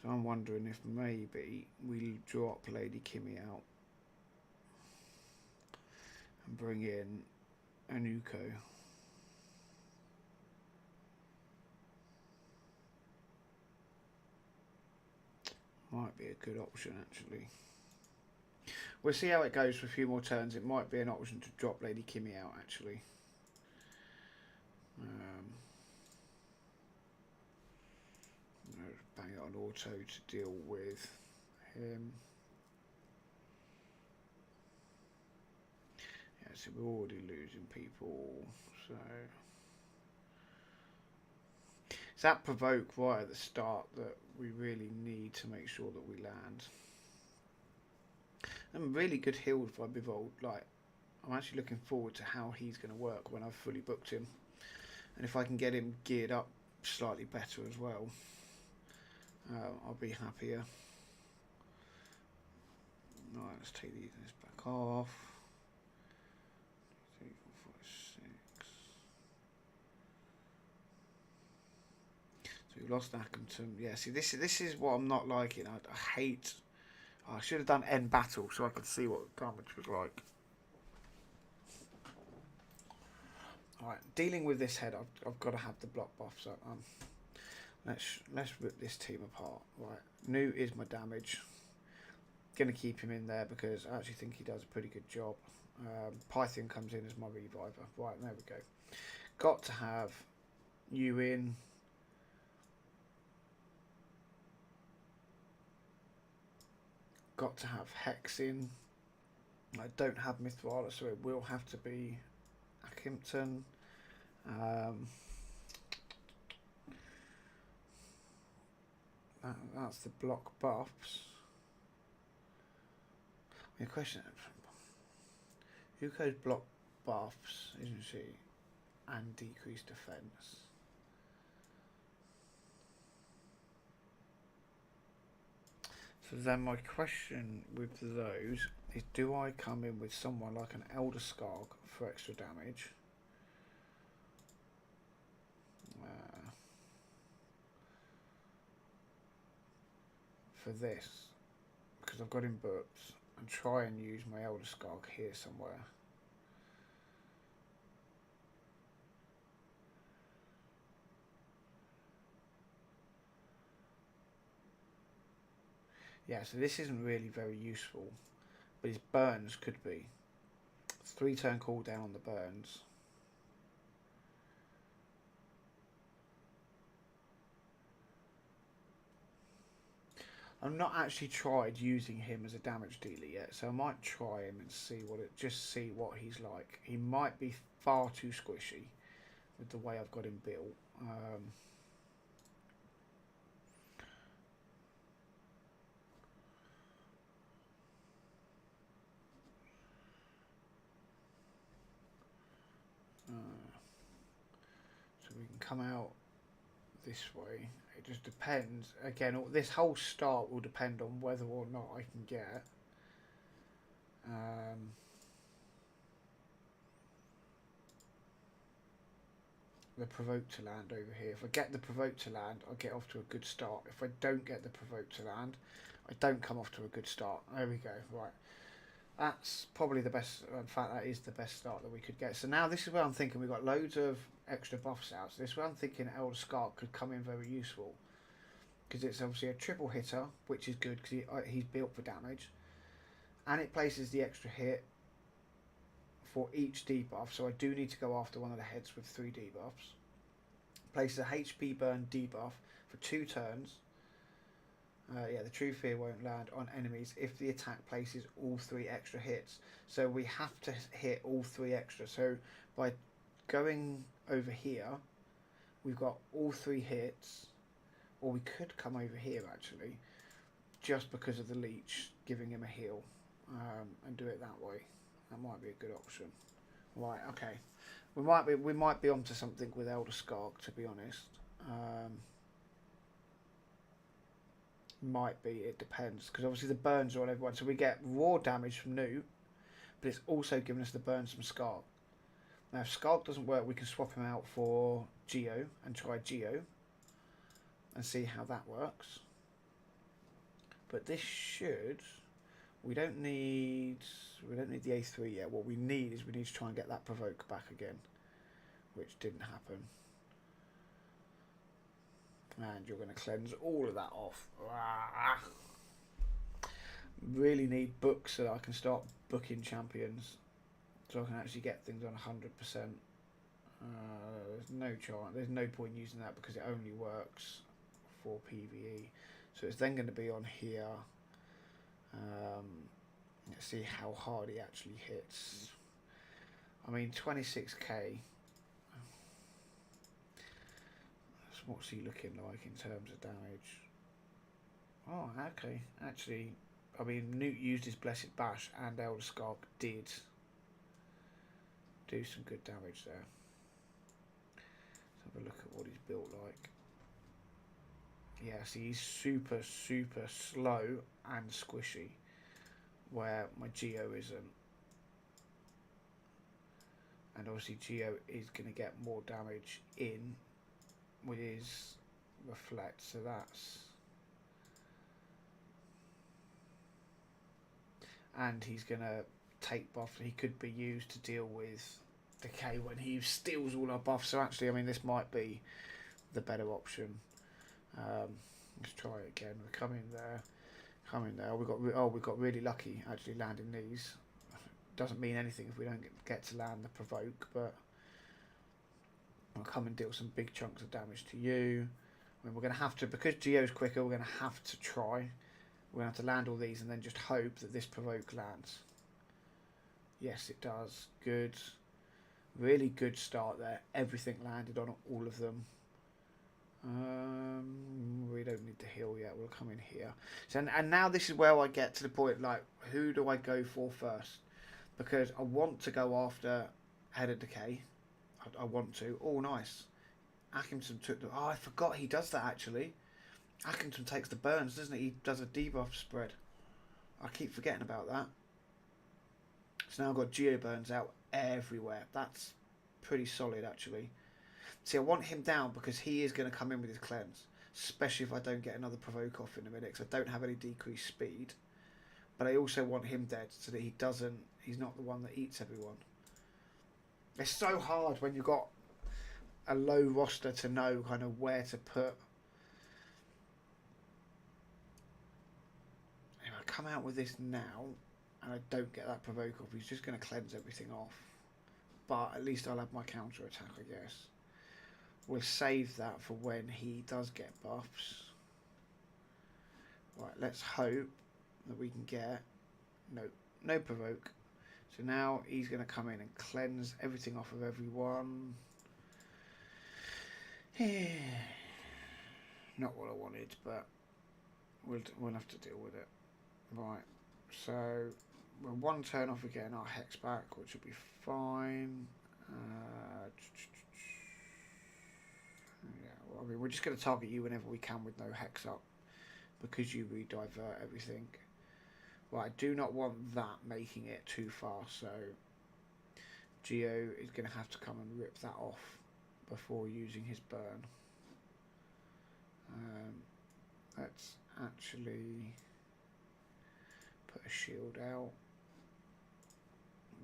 So I'm wondering if maybe we'll drop Lady Kimmy out and bring in Anuko. Might be a good option actually. We'll see how it goes for a few more turns. It might be an option to drop Lady Kimmy out actually. Bang it on auto to deal with him. Yeah, so we're already losing people. So it's that provoke right at the start that we really need to make sure that we land. I'm really good healed by Bivold. Like, I'm actually looking forward to how he's going to work when I've fully booked him, and if I can get him geared up slightly better as well, I'll be happier. Right, let's take this back off. 3, 4, 5, 6. So we lost Ackerton. Yeah, see, this is what I'm not liking. I hate. I should have done end battle so I could see what damage was like. Alright, dealing with this head, I've got to have the block buff. So let's rip this team apart. Right, New is my damage. Gonna keep him in there because I actually think he does a pretty good job. Python comes in as my reviver. Right, there we go. Got to have you in. Got to have Hex in. I don't have Mithralis, so it will have to be Ackerton. That's the block buffs. The question: who goes block buffs, isn't she, and decreased defense? So then my question with those is, do I come in with someone like an Elder Skarg for extra damage? For this, because I've got him booked, and try and use my Elder Skarg here somewhere. Yeah, so this isn't really very useful, but his burns could be. It's 3-turn cooldown on the burns. I've not actually tried using him as a damage dealer yet, so I might try him and see what he's like. He might be far too squishy with the way I've got him built. So we can come out this way. It just depends. Again, this whole start will depend on whether or not I can get the provoke to land over here. If I get the provoke to land, I'll get off to a good start. If I don't get the provoke to land, I don't come off to a good start. There we go. Right. That's probably the best. In fact, that is the best start that we could get. So now this is where I'm thinking we've got loads of extra buffs out. So this is where I'm thinking Elder Skarg could come in very useful, because it's obviously a triple hitter, which is good because he's built for damage, and it places the extra hit for each debuff. So I do need to go after one of the heads with 3 debuffs. Places a HP burn debuff for 2 turns. Yeah, the True Fear won't land on enemies if the attack places all 3 extra hits. So we have to hit all 3 extra. So by going over here, we've got all 3 hits. Or we could come over here actually, just because of the leech giving him a heal. and do it that way. That might be a good option. Right, okay. We might be onto something with Elder Skark, to be honest. Might be, it depends, because obviously the burns are on everyone, so we get raw damage from Newt, but it's also giving us the burns from Skark. Now if Skark doesn't work, we can swap him out for Geo and try Geo and see how that works. But this should, we don't need the A3 yet. What we need is we need to try and get that provoke back again, which didn't happen. And you're going to cleanse all of that off. Really need books so that I can start booking champions, so I can actually get things on 100%. There's no chance. There's no point using that because it only works for PvE. So it's then going to be on here. Let's see how hard he actually hits. I mean, 26k. What's he looking like in terms of damage? Oh, okay. Actually, I mean, Newt used his Blessed Bash and Elder Skark did do some good damage there. Let's have a look at what he's built like. Yeah, see, he's super, super slow and squishy, where my Geo isn't. And obviously Geo is going to get more damage in with his reflect, so that's, and he's gonna take buff. He could be used to deal with decay when he steals all our buffs. So actually, I mean, this might be the better option. Let's try it again. We're coming there. We got really lucky actually landing these. Doesn't mean anything if we don't get to land the provoke, but I'll come and deal some big chunks of damage to you. I mean, we're going to have to, because Geo's quicker, we're going to have to try. We're going to have to land all these and then just hope that this provoke lands. Yes, it does. Good. Really good start there. Everything landed on all of them. We don't need to heal yet. We'll come in here. So, and now this is where I get to the point, like, who do I go for first? Because I want to go after Head of Decay. I want to. Oh, nice. Atkinson took the... Oh, I forgot he does that, actually. Atkinson takes the burns, doesn't he? He does a debuff spread. I keep forgetting about that. So now I've got Geo burns out everywhere. That's pretty solid, actually. See, I want him down because he is going to come in with his cleanse. Especially if I don't get another provoke off in a minute, because I don't have any decreased speed. But I also want him dead so that he doesn't... He's not the one that eats everyone. It's so hard when you've got a low roster to know kind of where to put. If I come out with this now and I don't get that provoke off, he's just going to cleanse everything off. But at least I'll have my counter attack, I guess. We'll save that for when he does get buffs. Right, let's hope that we can get... No provoke. So now he's going to come in and cleanse everything off of everyone. Not what I wanted, but we'll have to deal with it. Right, so we're one turn off again our hex back, which will be fine. Yeah, well, I mean, we're just going to target you whenever we can with no hex up, because you re-divert everything. Right, I do not want that making it too far, so Geo is going to have to come and rip that off before using his burn. Let's actually put a shield out.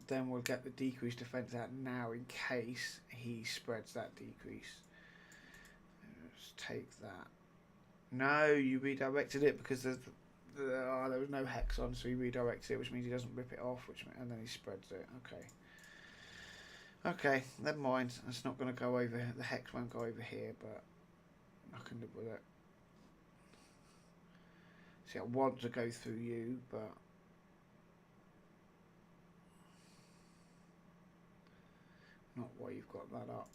Then we'll get the decreased defense out now in case he spreads that decrease. Let's take that. No, you redirected it because there was no hex on, so he redirects it, which means he doesn't rip it off, and then he spreads it. Okay, never mind. It's not going to go over. The hex won't go over here, but I can live with it. See, I want to go through you, but not while you've got that up.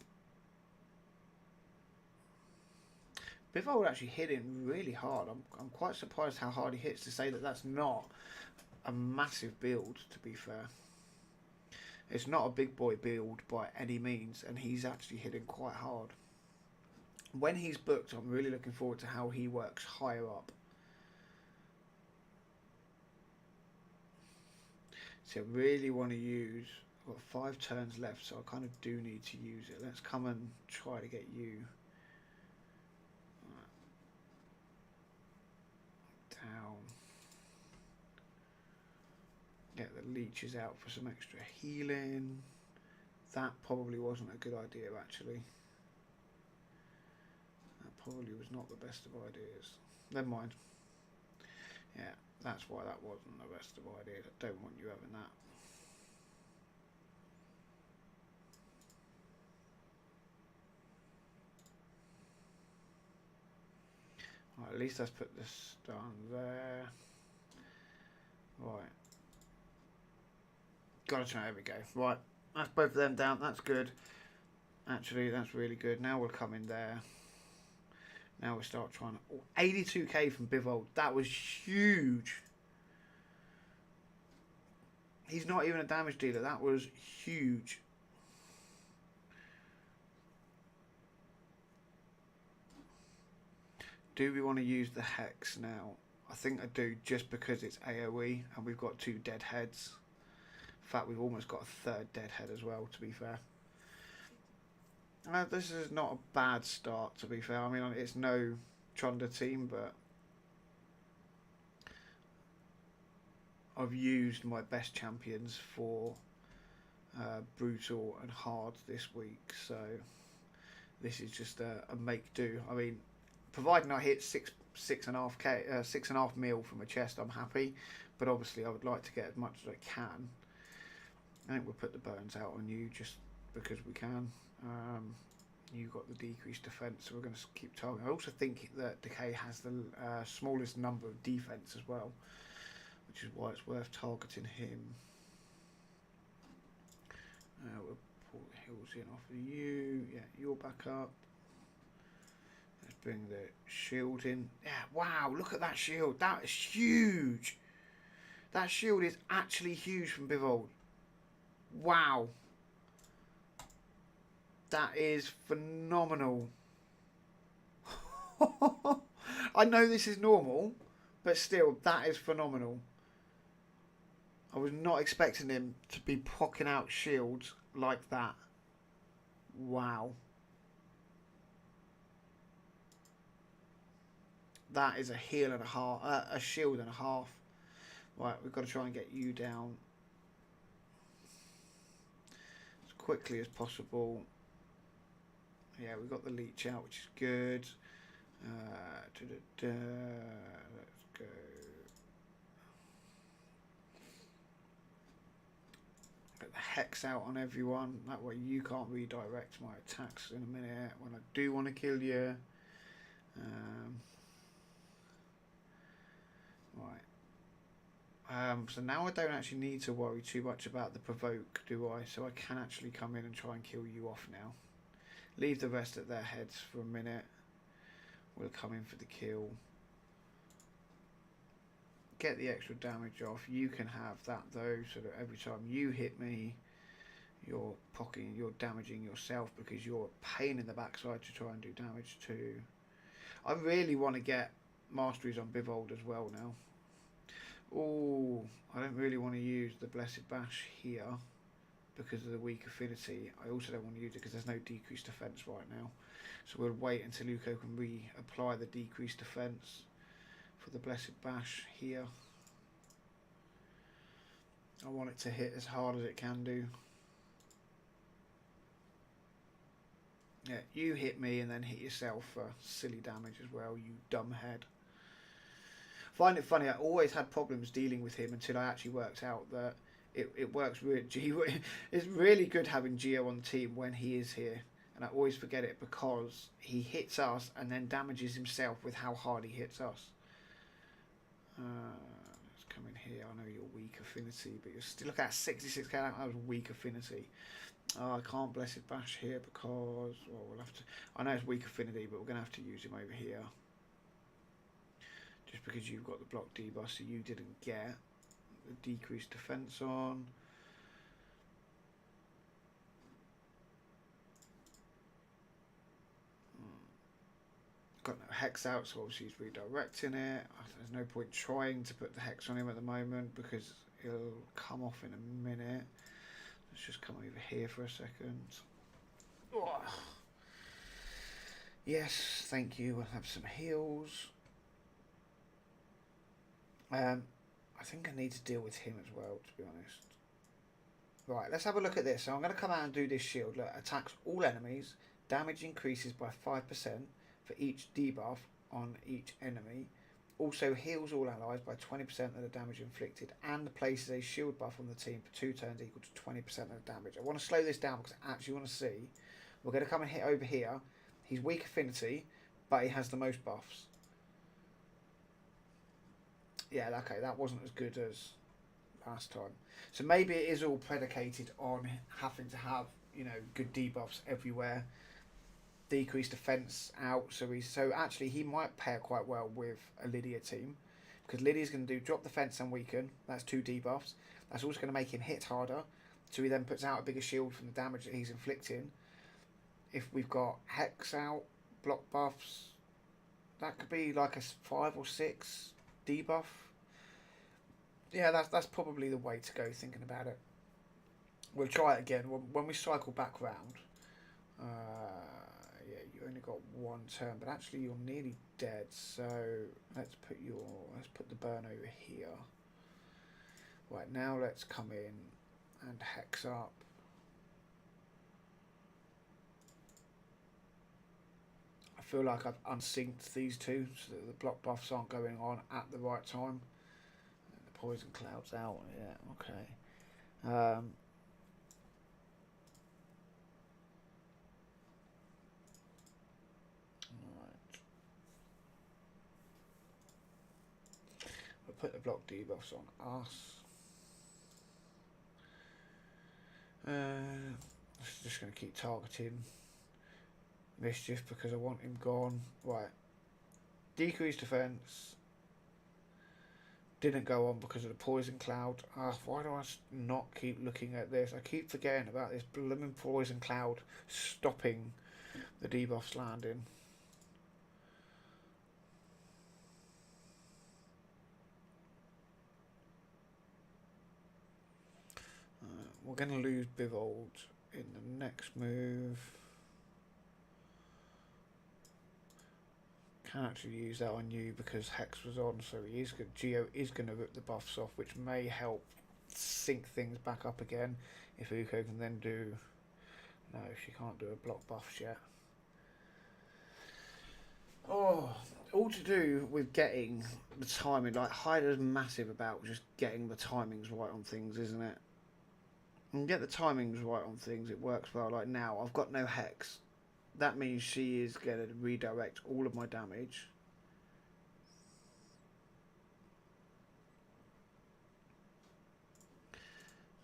Bivol actually hit him really hard. I'm quite surprised how hard he hits, to say that that's not a massive build, to be fair. It's not a big boy build by any means, and he's actually hitting quite hard. When he's booked, I'm really looking forward to how he works higher up. So I really want to use... I've got 5 turns left, so I kind of do need to use it. Let's come and try to get you... down. Get the leeches out for some extra healing. That probably wasn't a good idea, actually. That probably was not the best of ideas. Never mind. Yeah, that's why that wasn't the best of ideas. I don't want you having that. Right, at least let's put this down there. Right. Gotta try, there we go. Right, that's both of them down, that's good. Actually, that's really good. Now we'll come in there. Now we'll start trying to... Oh, 82k from Bivold, that was huge. He's not even a damage dealer, that was huge. Do we want to use the Hex now? I think I do, just because it's AoE and we've got 2 dead heads. In fact, we've almost got a 3rd dead head as well, to be fair. This is not a bad start, to be fair. I mean, it's no Trunda team, but I've used my best champions for brutal and hard this week, so this is just a make do. I mean, providing I hit 6.5 mil from a chest, I'm happy. But obviously, I would like to get as much as I can. I think we'll put the burns out on you just because we can. You got the decreased defense, so we're going to keep targeting. I also think that Decay has the smallest number of defense as well, which is why it's worth targeting him. We'll pull the heals in off of you. Yeah, you're back up. Let's bring the shield in. Yeah, wow, look at that shield. That is huge. That shield is actually huge from Bivold. Wow. That is phenomenal. I know this is normal, but still, that is phenomenal. I was not expecting him to be pocking out shields like that. Wow. That is a heal and a half, a shield and a half. Right, we've got to try and get you down as quickly as possible. Yeah, we've got the leech out, which is good. Let's go. Get the hex out on everyone. That way you can't redirect my attacks in a minute when I do want to kill you. Right. So now I don't actually need to worry too much about the provoke, do I? So I can actually come in and try and kill you off now. Leave the rest at their heads for a minute. We'll come in for the kill. Get the extra damage off. You can have that though, so that every time you hit me, you're damaging yourself because you're a pain in the backside to try and do damage too. I really want to get masteries on Bivold as well now. Oh, I don't really want to use the Blessed Bash here because of the weak affinity. I also don't want to use it because there's no decreased defense right now. So we'll wait until Luco can reapply the decreased defense for the Blessed Bash here. I want it to hit as hard as it can do. Yeah, you hit me and then hit yourself for silly damage as well, you dumb head. Find it funny, I always had problems dealing with him until I actually worked out that it works really. It's really good having Geo on the team when he is here, and I always forget it because he hits us and then damages himself with how hard he hits us. Let's come in here. I know you're weak affinity, but you're still look at 66k. That was weak affinity. I can't Blessed Bash here because we'll have to. I know it's weak affinity, but we're gonna have to use him over here. Just because you've got the block debuff, so you didn't get the decreased defense on. Got no hex out, so obviously he's redirecting it. There's no point trying to put the hex on him at the moment because it'll come off in a minute. Let's just come over here for a second. Oh. Yes, thank you. We'll have some heals. I think I need to deal with him as well, to be honest. Right, let's have a look at this. So I'm going to come out and do this shield. Look, attacks all enemies. Damage increases by 5% for each debuff on each enemy. Also heals all allies by 20% of the damage inflicted, and places a shield buff on the team for 2 turns equal to 20% of the damage. I want to slow this down because I actually want to see. We're going to come and hit over here. He's weak affinity, but he has the most buffs. Yeah, okay, that wasn't as good as last time. So maybe it is all predicated on having to have, you know, good debuffs everywhere. Decreased defense out, so actually he might pair quite well with a Lydia team, because Lydia's going to do drop defense and weaken. That's 2 debuffs. That's also going to make him hit harder, so he then puts out a bigger shield from the damage that he's inflicting. If we've got hex out, block buffs, that could be like a 5 or 6 debuff. Yeah, that's probably the way to go, thinking about it. We'll try it again when we cycle back round. Yeah, you only got 1 turn, but actually you're nearly dead. So let's put the burn over here. Right, now let's come in and hex up. I feel like I've unsynced these two so that the block buffs aren't going on at the right time. And the poison cloud's out. Yeah, okay. Put the block debuffs on us. Just going to keep targeting Mischief because I want him gone. Right. Decreased defense. Didn't go on because of the poison cloud. Why do I not keep looking at this? I keep forgetting about this blooming poison cloud stopping the debuffs landing. We're going to lose Bivold in the next move. Can't actually use that on you because Hex was on, so Geo is going to rip the buffs off, which may help sync things back up again. If Uko can then do... No, she can't do a block buffs yet. Oh, all to do with getting the timing. Like, Hyda's massive about just getting the timings right on things, isn't it? And get the timings right on things, it works well. Like now, I've got no Hex. That means she is going to redirect all of my damage.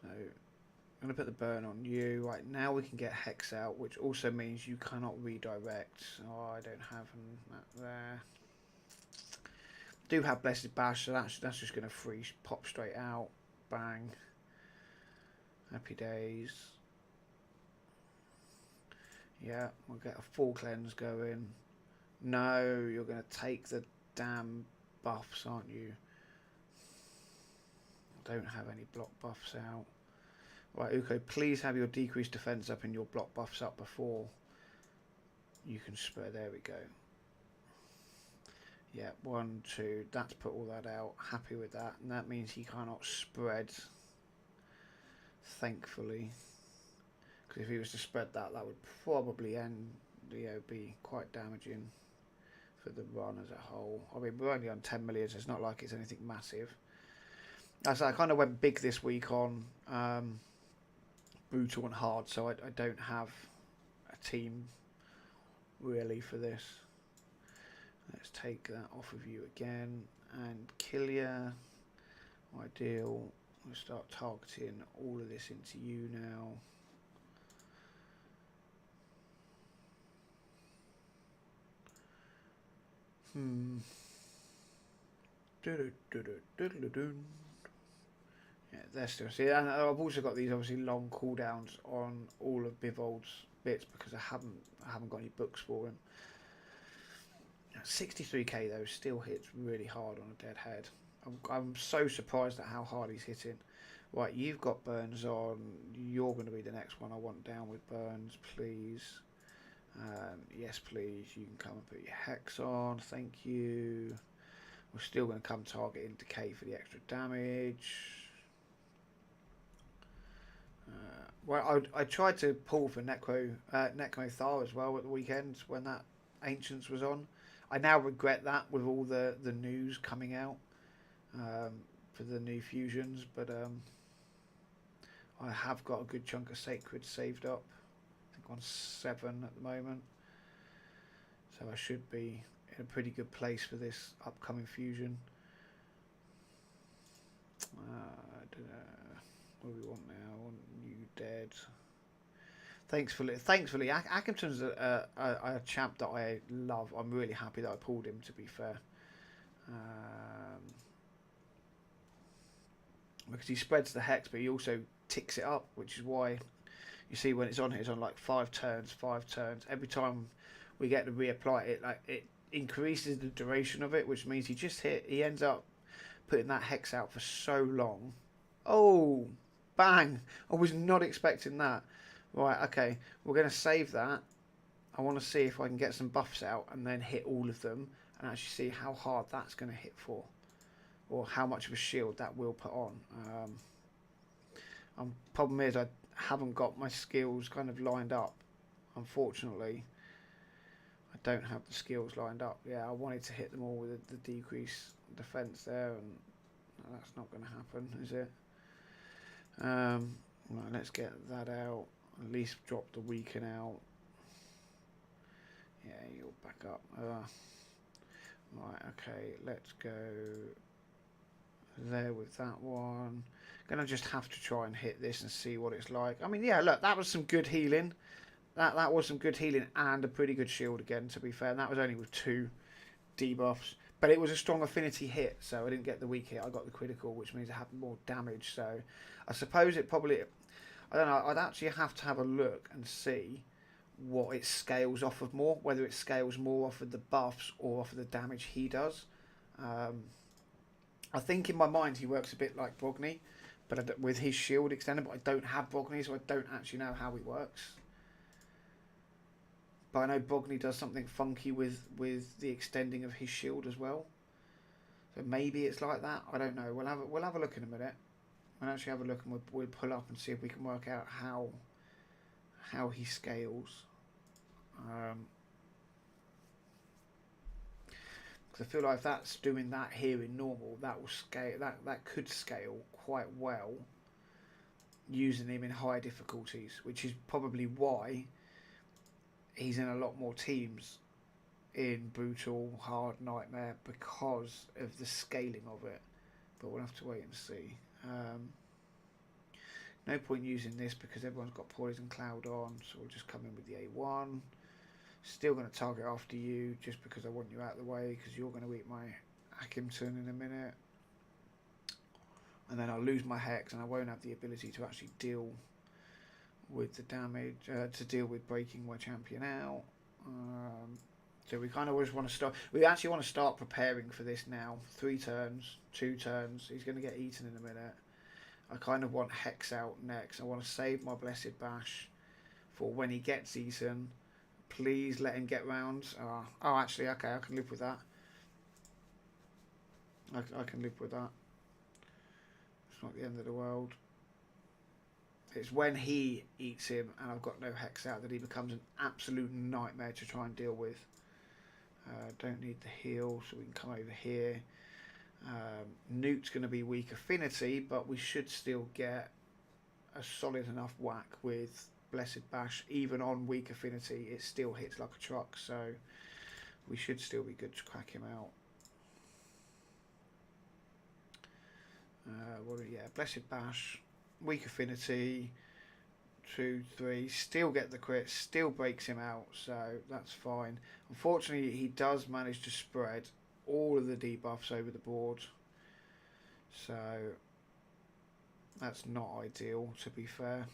So, I'm going to put the burn on you. Right, now we can get Hex out, which also means you cannot redirect. Oh, I don't have that there. Do have Blessed Bash, so that's just going to freeze, pop straight out. Bang. Happy days. Yeah, we'll get a full cleanse going. No, you're going to take the damn buffs, aren't you? I don't have any block buffs out. Right, Uko, please have your decreased defense up and your block buffs up before you can spread. There we go. Yeah, 1, 2. That's put all that out. Happy with that. And that means he cannot spread. Thankfully. Because if he was to spread that, that would probably be quite damaging for the run as a whole. I mean, we're only on 10 million, so it's not like it's anything massive. As I kind of went big this week on brutal and hard, so I don't have a team really for this. Let's take that off of you again and kill you. Ideal. We'll start targeting all of this into you now. Yeah, they're still. See, and I've also got these obviously long cooldowns on all of Bivold's bits because I haven't got any books for him. 63k though still hits really hard on a dead head. I'm so surprised at how hard he's hitting. Right, you've got Burns on. You're going to be the next one I want down with Burns, please. Yes, please. You can come and put your hex on. Thank you. We're still going to come target in decay for the extra damage. Well, I tried to pull for Necrothar as well at the weekend when that Ancients was on. I now regret that with all the news coming out for the new fusions, but I have got a good chunk of Sacred saved up. I think on 7 at the moment, so I should be in a pretty good place for this upcoming fusion. I don't know what do we want now. I want you dead. Thankfully, Atkinson's a champ that I love. I'm really happy that I pulled him, to be fair. Because he spreads the hex, but he also ticks it up, which is why you see when it's on like 5 turns. Every time we get to reapply it, like it increases the duration of it, which means he ends up putting that hex out for so long. Oh, bang! I was not expecting that. Right, okay, we're going to save that. I want to see if I can get some buffs out and then hit all of them and actually see how hard that's going to hit for, or how much of a shield that will put on. Problem is I haven't got my skills kind of lined up. Unfortunately, I don't have the skills lined up. Yeah, I wanted to hit them all with the decrease defense there, and that's not going to happen, is it? Right, let's get that out. At least drop the weaken out. Yeah, you'll back up. Right, okay, let's go there with that one. Gonna just have to try and hit this and see what it's like. I mean, yeah, look, that was some good healing. That was some good healing and a pretty good shield again, to be fair. And that was only with 2 debuffs. But it was a strong affinity hit, so I didn't get the weak hit. I got the critical, which means I had more damage. So I suppose it probably... I don't know, I'd actually have to have a look and see what it scales off of more. Whether it scales more off of the buffs or off of the damage he does. I think in my mind he works a bit like Brogni, but with his shield extended. But I don't have Brogni, so I don't actually know how he works. But I know Brogni does something funky with the extending of his shield as well. So maybe it's like that. I don't know. We'll have a look in a minute. We'll actually have a look and we'll pull up and see if we can work out how he scales. Because I feel like if that's doing that here in normal, that will scale. That could scale quite well using him in high difficulties, which is probably why he's in a lot more teams in brutal, hard, nightmare, because of the scaling of it. But we'll have to wait and see. No point using this because everyone's got Poison Cloud on, so we'll just come in with the A1. Still going to target after you just because I want you out of the way, because you're going to eat my Atkinson in a minute. And then I'll lose my Hex and I won't have the ability to actually deal with the damage, to deal with breaking my champion out. So we kind of always want to start. We actually want to start preparing for this now. 3 turns, 2 turns. He's going to get eaten in a minute. I kind of want Hex out next. I want to save my Blessed Bash for when he gets eaten. Please let him get rounds. Oh, actually, okay, I can live with that. I can live with that. It's not the end of the world. It's when he eats him and I've got no Hex out that he becomes an absolute nightmare to try and deal with. Don't need the heal, so we can come over here. Newt's going to be weak affinity, but we should still get a solid enough whack with Blessed Bash. Even on weak affinity, it still hits like a truck, so we should still be good to crack him out. Yeah, Blessed Bash, weak affinity, 2, 3, still get the crit, still breaks him out, so that's fine. Unfortunately, he does manage to spread all of the debuffs over the board, so That's not ideal, to be fair.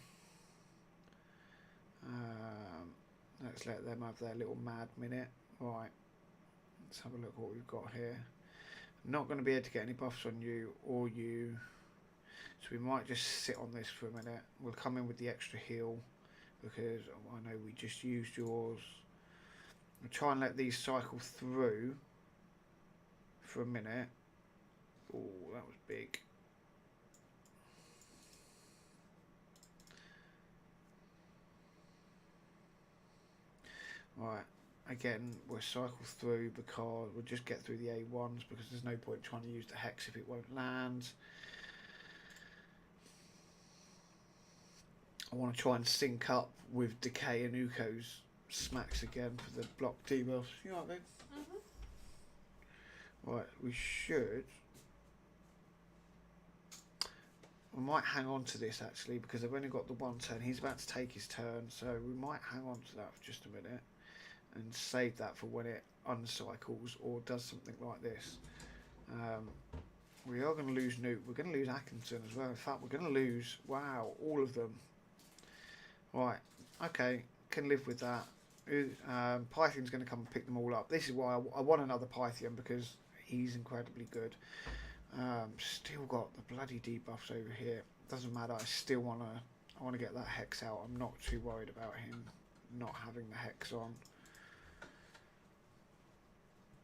Let's let them have their little mad minute. Right, let's have a look what we've got here. Not going to be able to get any buffs on you or you, so we might just sit on this for a minute. We'll come in with the extra heal because I know we just used yours. We'll try and let these cycle through for a minute. Oh, that was big. Right, again, we'll cycle through because we'll just get through the A1s because there's no point trying to use the Hex if it won't land. I want to try and sync up with Decay and Uko's smacks again for the block debuffs. You know what I mean? Right, we should. We might hang on to this actually because they've only got the one turn. He's about to take his turn, so we might hang on to that for just a minute and save that for when it uncycles or does something like this. We are going to lose Nuke. We're going to lose Atkinson as well. In fact, we're going to lose, wow, all of them. Right, okay, can live with that. Python's going to come and pick them all up. This is why I want another Python because he's incredibly good. Still got the bloody debuffs over here. Doesn't matter. I still want to get that Hex out. I'm not too worried about him not having the Hex on.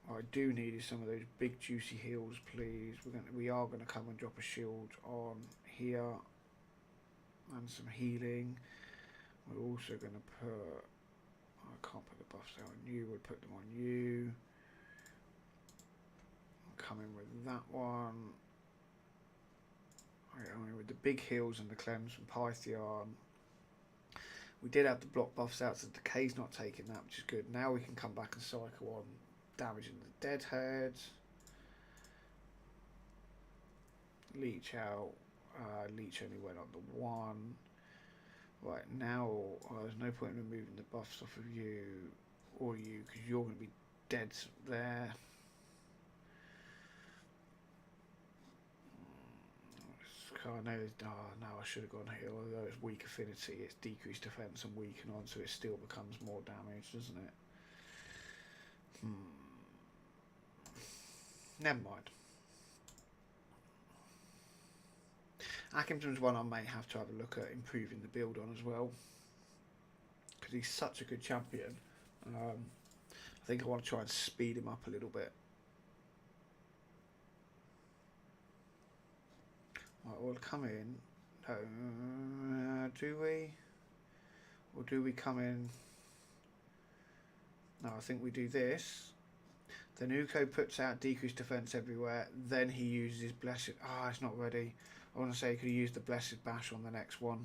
What I do need is some of those big juicy heals, please. We are going to come and drop a shield on here and some healing. We're also going to put. I can't put the buffs out on you. We'll put them on you. Come in with that one. I mean, with the big heals and the cleanse from Python. We did have the block buffs out, so the Decay's not taking that, which is good. Now we can come back and cycle on damaging the Deadheads. Leech out. Leech only went on the one. Right, now there's no point in removing the buffs off of you or you because you're going to be dead there. I know no, I should have gone here, although it's weak affinity, it's decreased defense and weaken on, so it still becomes more damage, doesn't it? Never mind. Atkinson's one I may have to have a look at improving the build on as well, because he's such a good champion. I think I want to try and speed him up a little bit. Right, we'll come in. Do we? Or do we come in? No, I think we do this. Then Uko puts out decreased defense everywhere. Then he uses his blessed. It's not ready. I want to say he could use the blessed bash on the next one.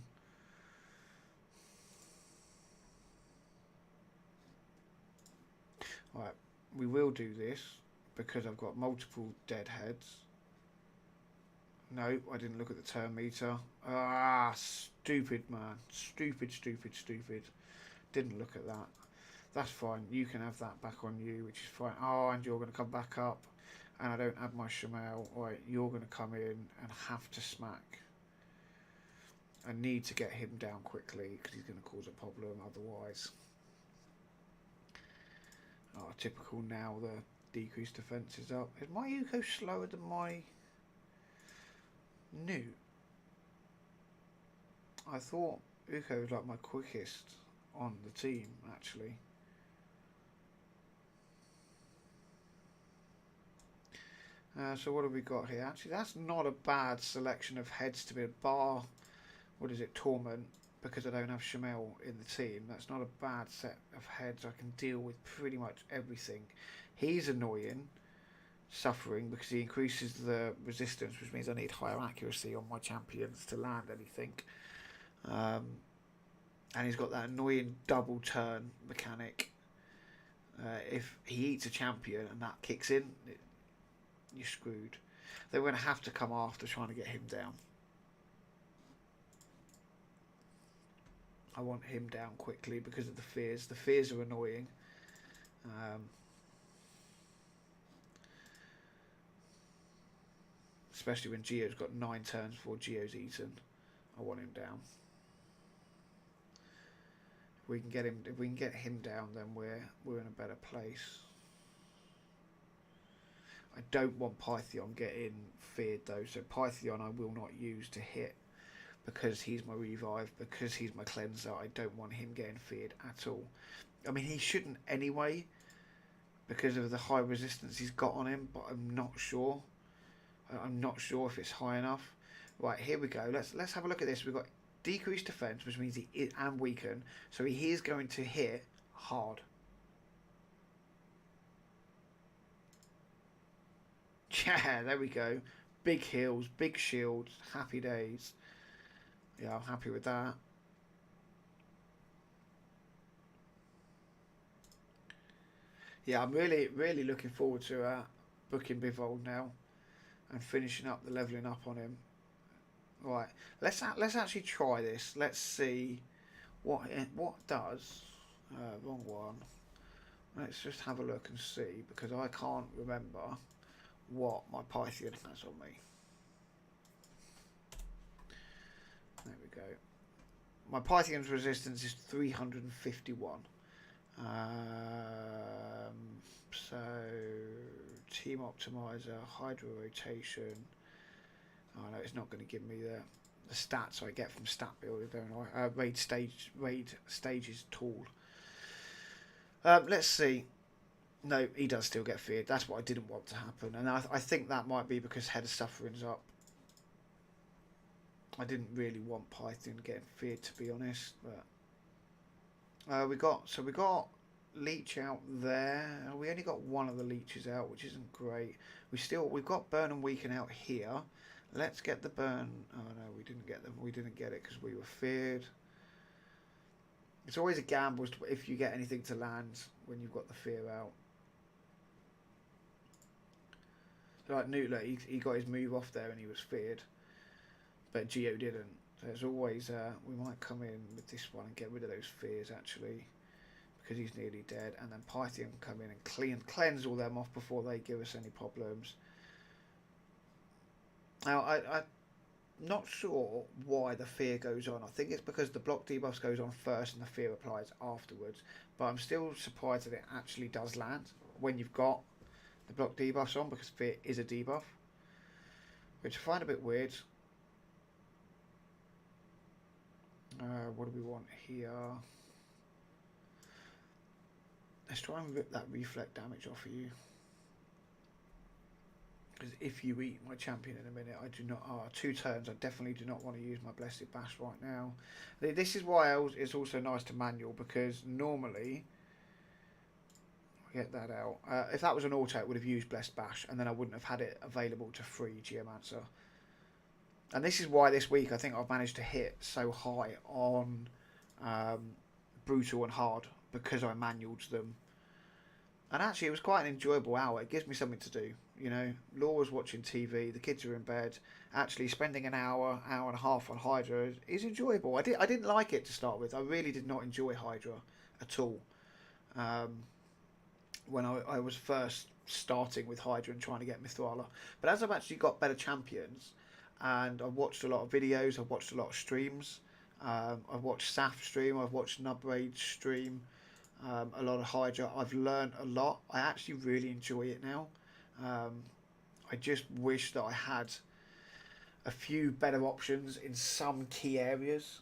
Right, we will do this because I've got multiple deadheads. No, I didn't look at the turn meter. Stupid, man. Stupid. Didn't look at that. That's fine. You can have that back on you, which is fine. And you're going to come back up. And I don't have my Shamel. Right, you're going to come in and have to smack. I need to get him down quickly because he's going to cause a problem otherwise. Typical now, the decreased defense is up. Is my Uko slower than my New? I thought Uko was like my quickest on the team, actually. So what have we got here? Actually, that's not a bad selection of heads to be a bar. What is it? Torment, because I don't have Shamel in the team. That's not a bad set of heads. I can deal with pretty much everything. He's annoying, suffering, because he increases the resistance, which means I need higher accuracy on my champions to land anything. And he's got that annoying double turn mechanic. If he eats a champion and that kicks in, you're screwed. They're going to have to come after trying to get him down. I want him down quickly because of the fears. The fears are annoying. especially when Geo's got 9 turns before Geo's eaten. I want him down. If we can get him down, then we're in a better place. I don't want Pythion getting feared though, so Pythion I will not use to hit because he's my revive, because he's my cleanser. I don't want him getting feared at all. I mean, he shouldn't anyway because of the high resistance he's got on him, but I'm not sure. I'm not sure if it's high enough. Right, here we go. Let's have a look at this. We've got decreased defense, which means he is, and weaken, so he is going to hit hard. Yeah, there we go. Big heals, big shields, happy days. Yeah, I'm happy with that. Yeah, I'm really looking forward to booking Bivold now and finishing up the leveling up on him. Right, let's actually try this. Let's see what does. Wrong one. Let's just have a look and see, because I can't remember what my Pythian has on me. There we go. My Pythian's resistance is 351. So team optimizer, hydro rotation. Oh no, it's not going to give me the stats I get from stat builder, don't I? Raid stages tool. Let's see. No, he does still get feared. That's what I didn't want to happen, and I think that might be because Head of Suffering's up. I didn't really want Python getting feared, to be honest, but we got Leech out there. We only got one of the Leeches out, which isn't great. We've got Burn and Weaken out here. Let's get the Burn. Oh no, we didn't get them. We didn't get it because we were feared. It's always a gamble if you get anything to land when you've got the fear out. So like Nootler, he got his move off there and he was feared, but Geo didn't. So it's always we might come in with this one and get rid of those fears actually, because he's nearly dead, and then Pythian can come in and cleanse all them off before they give us any problems. Now I'm not sure why the fear goes on. I think it's because the block debuff goes on first and the fear applies afterwards, but I'm still surprised that it actually does land when you've got the block debuffs on, because fear is a debuff, which I find a bit weird. What do we want here? Let's try and rip that reflect damage off of you, because if you eat my champion in a minute, I do not. 2 turns. I definitely do not want to use my Blessed Bash right now. This is why it's also nice to manual, because normally get that out. If that was an auto, it would have used Blessed Bash, and then I wouldn't have had it available to free Geomancer. And this is why this week I think I've managed to hit so high on brutal and hard, because I manualed them. And actually, it was quite an enjoyable hour. It gives me something to do. You know, Laura's watching TV, the kids are in bed. Actually, spending an hour and a half on Hydra is enjoyable. I didn't like it to start with. I really did not enjoy Hydra at all. When I was first starting with Hydra and trying to get Mithrala. But as I've actually got better champions, and I've watched a lot of videos, I've watched a lot of streams. I've watched Saf stream, I've watched Nubraid stream. A lot of Hydra. I've learned a lot. I actually really enjoy it now. I just wish that I had a few better options in some key areas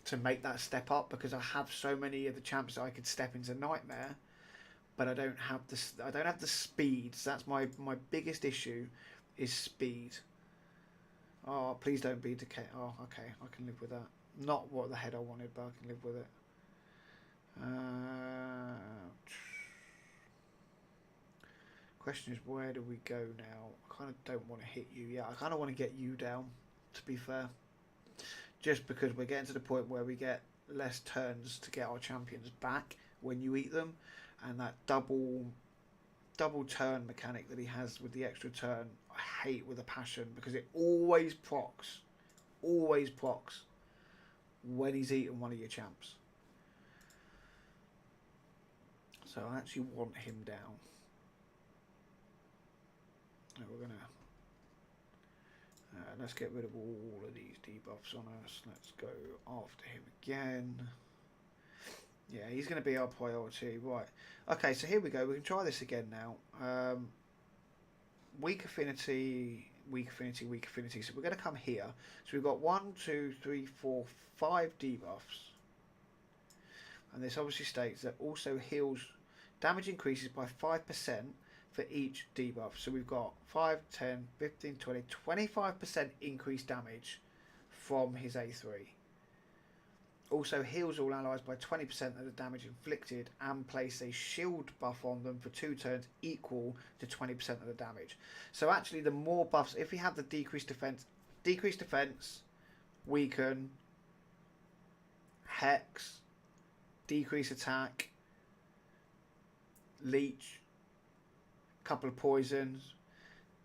to make that step up, because I have so many of the champs that I could step into Nightmare, but I don't have the speed. So that's my biggest issue, is speed. Oh, please don't be decay. Oh, okay, I can live with that. Not what the head I wanted, but I can live with it. Question is, where do we go now? I kind of don't want to hit you. Yeah, I kind of want to get you down, to be fair. Just because we're getting to the point where we get less turns to get our champions back when you eat them. And that double turn mechanic that he has with the extra turn, I hate with a passion, because it always procs when he's eaten one of your champs. So I actually want him down. No, we're gonna let's get rid of all of these debuffs on us. Let's go after him again. Yeah, he's going to be our priority. Right. Okay, so here we go. We can try this again now. Weak affinity, weak affinity, weak affinity. So we're going to come here. So we've got 1, 2, 3, 4, 5 debuffs. And this obviously states that also heals, damage increases by 5% for each debuff. So we've got 5, 10, 15, 20, 25% increased damage from his A3. Also heals all allies by 20% of the damage inflicted and place a shield buff on them for 2 turns equal to 20% of the damage. So actually the more buffs, if we have the decreased defense, weaken, hex, decrease attack, leech, couple of poisons.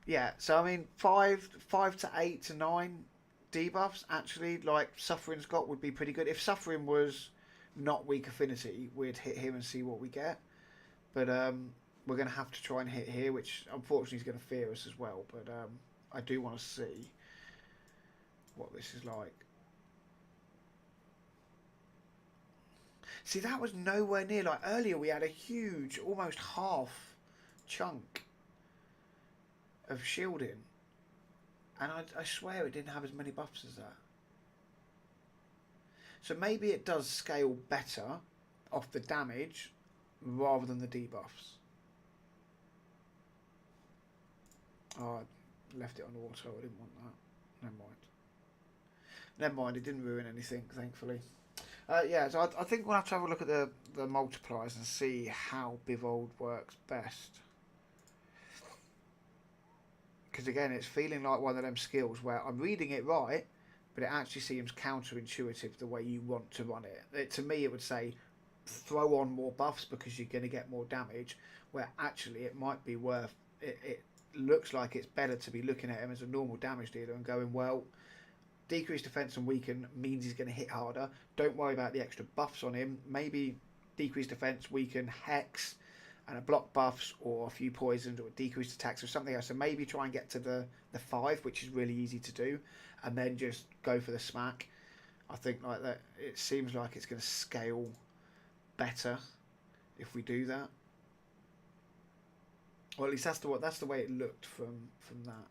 Yeah, so I mean 5 to 8 to 9 debuffs actually, like Suffering's got, would be pretty good. If Suffering was not weak affinity, we'd hit him and see what we get. But we're going to have to try and hit here, which unfortunately is going to fear us as well. But I do want to see what this is like. See, that was nowhere near. Like earlier we had a huge, almost half chunk of shielding. And I swear it didn't have as many buffs as that. So maybe it does scale better off the damage rather than the debuffs. Oh, I left it on auto. I didn't want that. Never mind. Never mind. It didn't ruin anything, thankfully. Yeah, so I think we'll have to have a look at the multipliers and see how Bivold works best. Because again, it's feeling like one of them skills where I'm reading it right, but it actually seems counterintuitive the way you want to run it. To me, it would say throw on more buffs because you're going to get more damage, where actually it might be worth it. It looks like it's better to be looking at him as a normal damage dealer and going, well, decreased defense and weaken means he's going to hit harder. Don't worry about the extra buffs on him. Maybe decreased defense, weaken, hex, and a block buffs or a few poisons or decreased attacks or something else. So maybe try and get to the 5, which is really easy to do, and then just go for the smack. I think like that. It seems like it's going to scale better if we do that. Or at least that's the way it looked from that.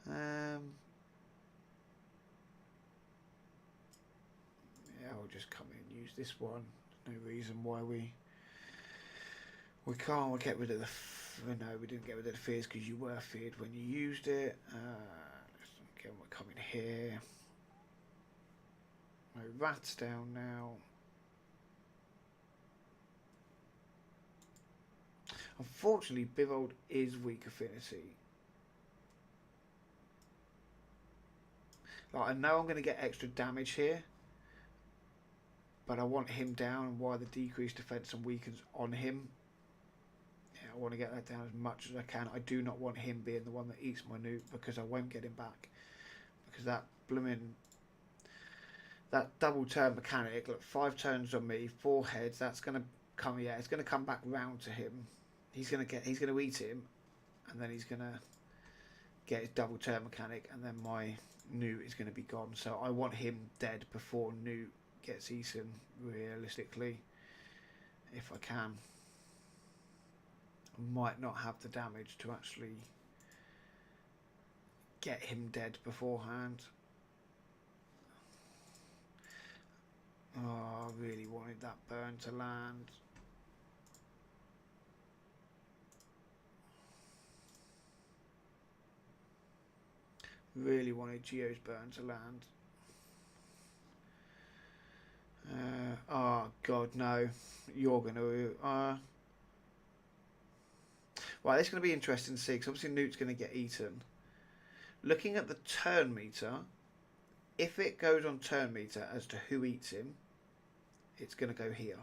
Yeah, I'll just come in and use this one. No reason why we can't get rid of the... No, we didn't get rid of the fears because you were feared when you used it. Again, we're coming here. No rats down now. Unfortunately, Bivold is weak affinity. Like, I know I'm going to get extra damage here, but I want him down, and why the decreased defense and weakens on him. Yeah, I want to get that down as much as I can. I do not want him being the one that eats my nuke because I won't get him back. Because that blooming... that double turn mechanic, look, 5 turns on me, 4 heads, that's going to come, yeah, it's going to come back round to him. He's going to eat him, and then he's going to get his double turn mechanic, and then my nuke is going to be gone. So I want him dead before nuke gets eaten, realistically, if I can. I might not have the damage to actually get him dead beforehand. Oh, I really wanted that burn to land. Really wanted Geo's burn to land. Oh god, no. You're going to... Right, this is going to be interesting to see, because obviously Newt's going to get eaten. Looking at the turn meter, if it goes on turn meter as to who eats him, it's going to go here.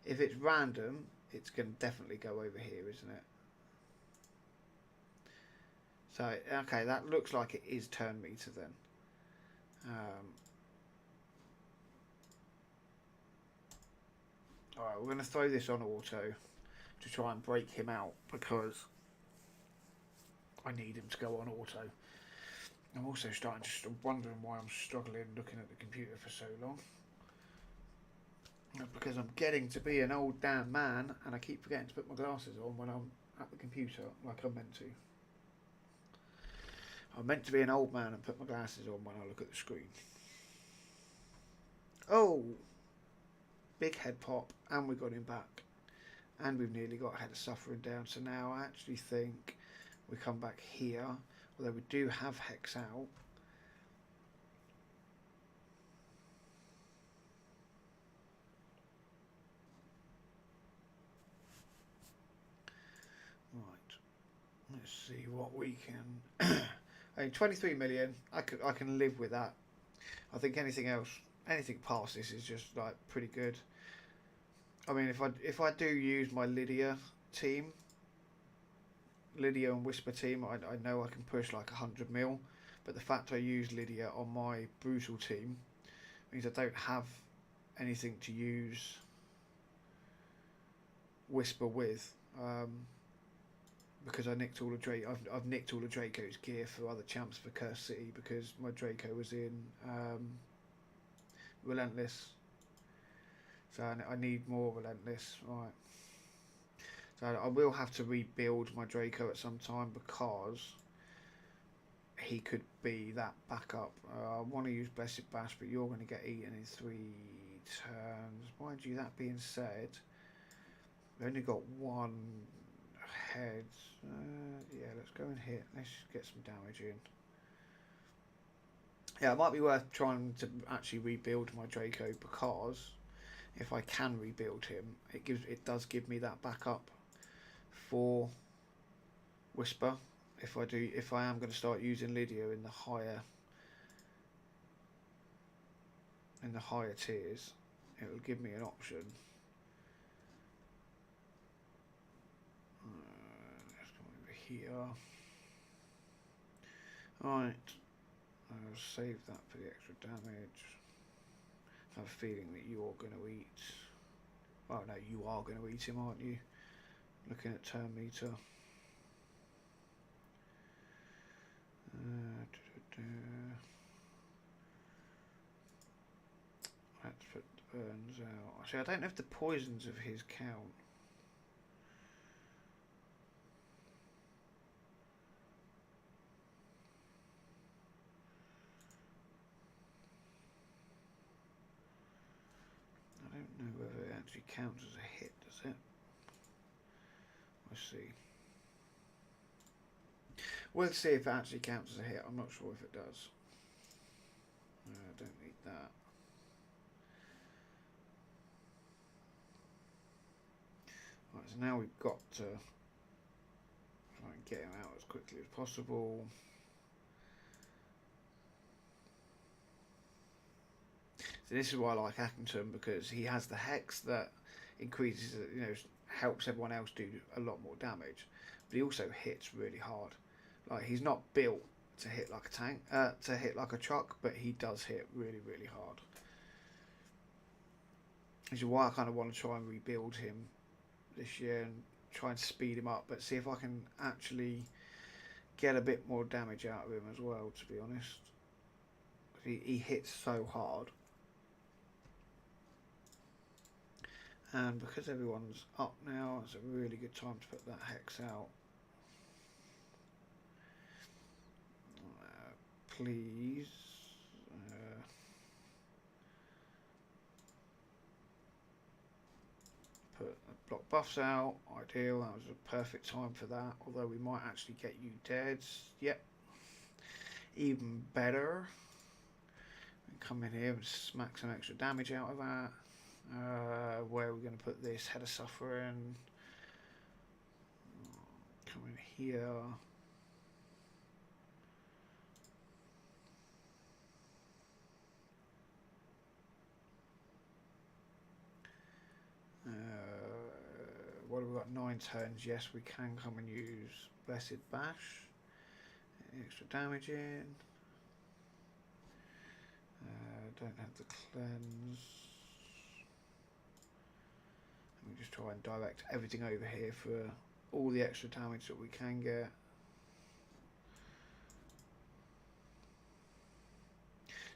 If it's random, it's going to definitely go over here, isn't it? So, okay, that looks like it is turn meter then. Alright, we're going to throw this on auto to try and break him out, because I need him to go on auto. I'm also starting to wondering why I'm struggling looking at the computer for so long. Because I'm getting to be an old damn man, and I keep forgetting to put my glasses on when I'm at the computer, like I'm meant to. I'm meant to be an old man and put my glasses on when I look at the screen. Oh! Big head pop, and we got him back. And we've nearly got Head of Suffering down, so now I actually think we come back here, although we do have Hex out. Let's see what we can. I mean, 23 million. I can live with that. I think anything else, anything past this is just like pretty good. I mean, if I do use my Lydia team, Lydia and Whisper team, I know I can push like 100 mil. But the fact I use Lydia on my brutal team means I don't have anything to use Whisper with. Because I nicked all the I've nicked all the Draco's gear for other champs for Curse City because my Draco was in Relentless, so I need more Relentless. Right, so I will have to rebuild my Draco at some time because he could be that backup. I want to use Blessed Bash, but you're going to get eaten in 3 turns. Mind you, that being said, we only got 1 head. Yeah, let's go and hit. Let's get some damage in. Yeah, it might be worth trying to actually rebuild my Draco because if I can rebuild him, it does give me that backup for Whisper. If I am going to start using Lydia in the higher tiers, it will give me an option. Here. Right, I'll save that for the extra damage. I have a feeling that you're going to eat. Oh no, you are going to eat him, aren't you? Looking at turn meter. Let's put the burns out. See, I don't know if the poisons of his count. I don't know whether it actually counts as a hit, does it? Let's see. We'll see if it actually counts as a hit. I'm not sure if it does. I don't need that. Right, so now we've got to try and get him out as quickly as possible. So this is why I like ARCHON because he has the hex that increases, helps everyone else do a lot more damage, but he also hits really hard. Like he's not built to hit like a tank, to hit like a truck, but he does hit really, really hard. Which is why I kind of want to try and rebuild him this year and try and speed him up, but see if I can actually get a bit more damage out of him as well, to be honest. He hits so hard. And because everyone's up now, it's a really good time to put that hex out. Please. Put block buffs out. Ideal. That was a perfect time for that. Although we might actually get you dead. Yep. Even better. Come in here and smack some extra damage out of that. Where are we going to put this? Head of Suffering. Come in here. What have we got? 9 turns. Yes, we can come and use Blessed Bash. Extra damage in. Don't have the cleanse. We just try and direct everything over here for all the extra damage that we can get.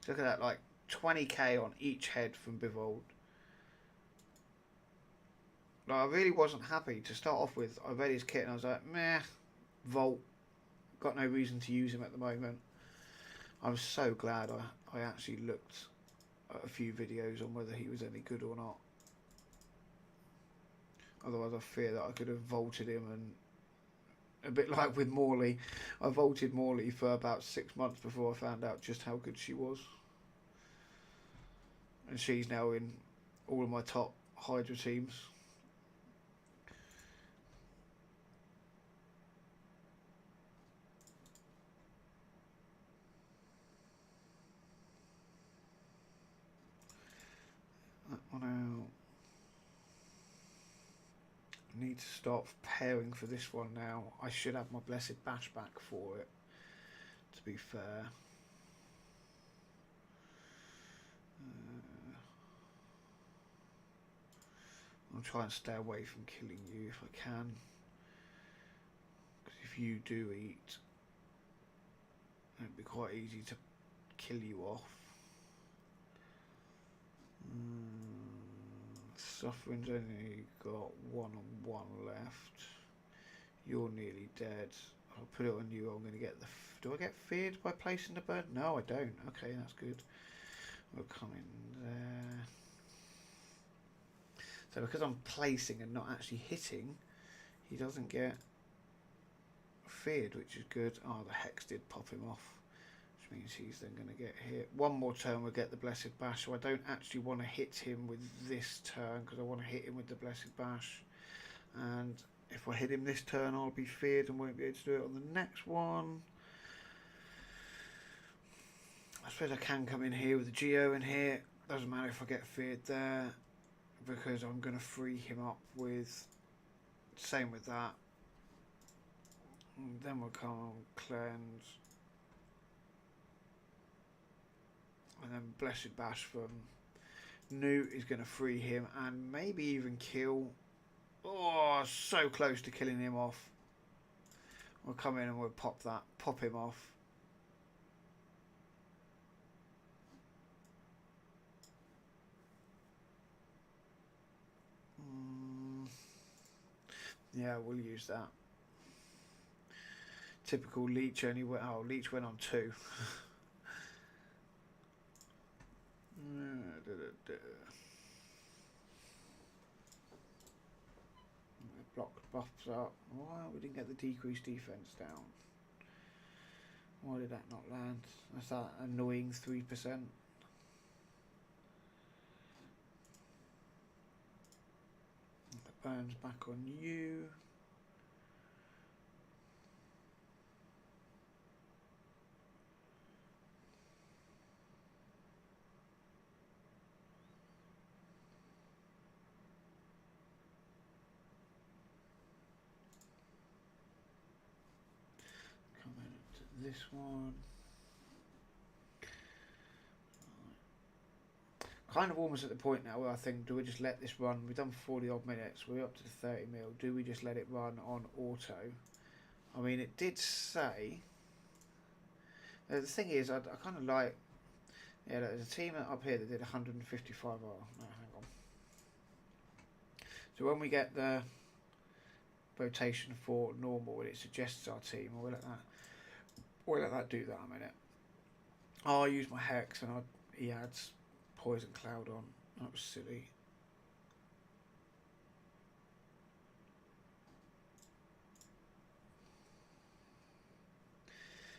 Look at that, like 20k on each head from Bivold. Like, I really wasn't happy to start off with. I read his kit and I was like, meh, Volt. Got no reason to use him at the moment. I was so glad I actually looked at a few videos on whether he was any good or not. Otherwise I fear that I could have vaulted him, and a bit like with Morley, I vaulted Morley for about 6 months before I found out just how good she was. And she's now in all of my top Hydra teams. That one out. I need to start preparing for this one now. I should have my Blessed Bash back for it, to be fair. I'll try and stay away from killing you if I can. Because if you do eat, it'd be quite easy to kill you off. Suffering's only got 1-on-1 left. You're nearly dead. I'll put it on you. I'm going to get the... Do I get feared by placing the bird? No, I don't. Okay, that's good. We'll come in there. So because I'm placing and not actually hitting, he doesn't get feared, which is good. Oh, the Hex did pop him off, which means he's then going to get hit. One more turn we'll get the Blessed Bash, so I don't actually want to hit him with this turn because I want to hit him with the Blessed Bash. And if I hit him this turn, I'll be feared and won't be able to do it on the next one. I suppose I can come in here with the Geo in here. Doesn't matter if I get feared there, because I'm going to free him up with... Same with that. And then we'll come on Cleanse. And then Blessed Bash from Newt is going to free him and maybe even kill. Oh, so close to killing him off. We'll come in and we'll pop him off. Yeah, we'll use that. Typical Leech only went... Oh, Leech went on 2. Blocked buffs up. Why we didn't get the decreased defense down? Why did that not land? That's that annoying 3%. The burn's back on you. Come into this one. Kind of almost at the point now where I think, do we just let this run? We've done 40 odd minutes, we're up to the 30 mil. Do we just let it run on auto? I mean, it did say... the thing is, I kind of like... Yeah, there's a team up here that did 155. Oh, no, hang on. So when we get the rotation for normal, it suggests our team. We'll let that do that a minute. I'll use my Hex and he adds Poison Cloud on. That was silly.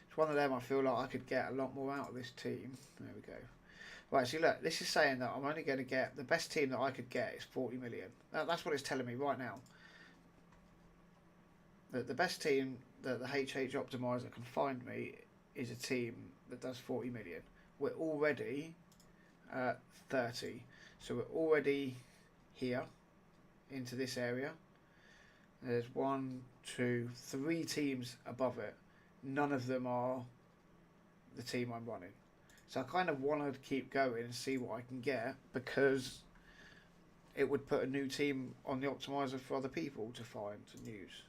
It's one of them I feel like I could get a lot more out of this team. There we go. Right, see look, this is saying that I'm only going to get... The best team that I could get is 40 million. That's what it's telling me right now. The best team that the HH Optimizer can find me is a team that does 40 million. We're already... 30, so we're already here into this area. There's 1, 2, 3 teams above it. None of them are the team I'm running, so I kind of want to keep going and see what I can get, because it would put a new team on the optimizer for other people to find and use.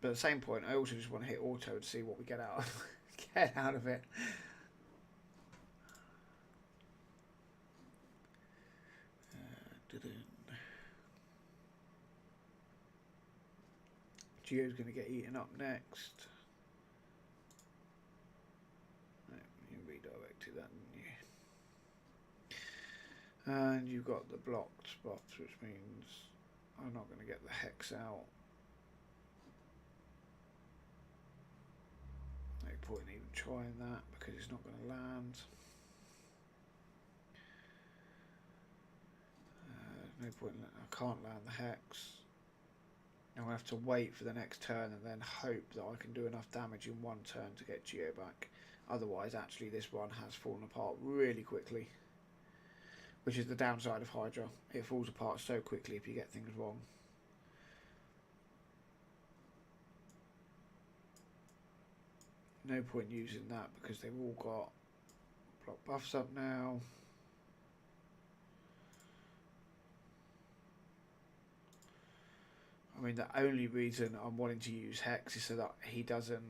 But at the same point, I also just want to hit auto to see what we get out of, get out of it. Geo's going to get eaten up next. No, you redirected that, didn't you? And you've got the blocked spots, which means I'm not going to get the hex out. No point in even trying that because it's not going to land. No point in, I can't land the hex. I'm going to have to wait for the next turn and then hope that I can do enough damage in one turn to get Geo back. Otherwise, actually, this one has fallen apart really quickly. Which is the downside of Hydra. It falls apart so quickly if you get things wrong. No point using that because they've all got block buffs up now. I mean, the only reason I'm wanting to use Hex is so that he doesn't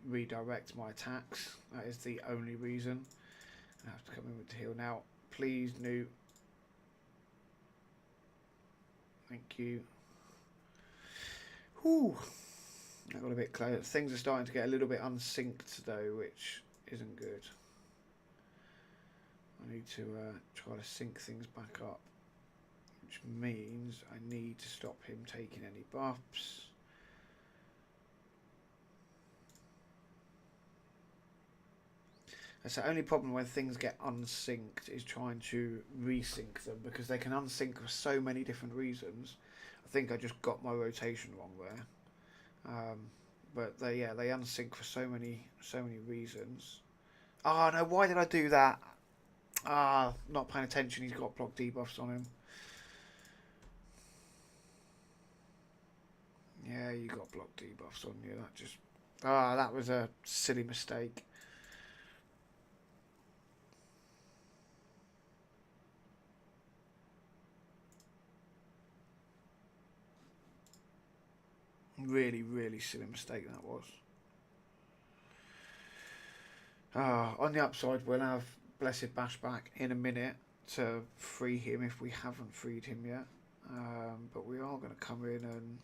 redirect my attacks. That is the only reason. I have to come in with the heal now. Please, Newt. Thank you. Whew. I got a bit close. Things are starting to get a little bit unsynced though, which isn't good. I need to try to sync things back up. Which means I need to stop him taking any buffs. That's the only problem when things get unsynced is trying to resync them because they can unsync for so many different reasons. I think I just got my rotation wrong there. But they unsync for so many reasons. Oh no, why did I do that? Not paying attention, he's got block debuffs on him. Yeah, you got block debuffs on you. That just... that was a silly mistake. Really, really silly mistake that was. On the upside, we'll have Blessed Bash back in a minute to free him if we haven't freed him yet. But we are going to come in and...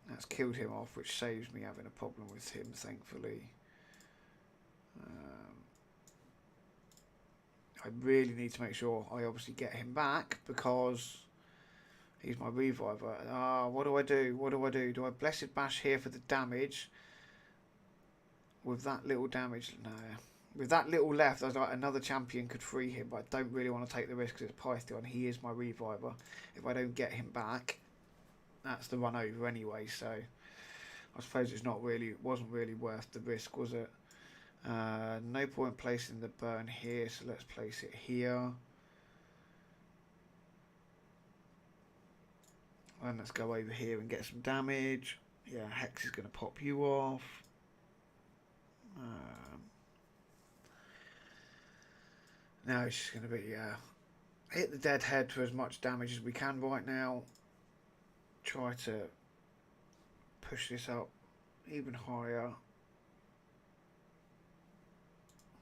That's killed him off, which saves me having a problem with him, thankfully. I really need to make sure I obviously get him back because he's my reviver. What do I do? What do I do? Do I Blessed Bash here for the damage? With that little damage? No. With that little left, I was like, another champion could free him, but I don't really want to take the risk because it's Python. He is my reviver. If I don't get him back, that's the run over anyway, so I suppose it's not really, wasn't really worth the risk, was it? No point placing the burn here, so let's place it here. And let's go over here and get some damage. Yeah, Hex is going to pop you off. Now it's just going to be hit the dead head for as much damage as we can right now. Try to push this up even higher.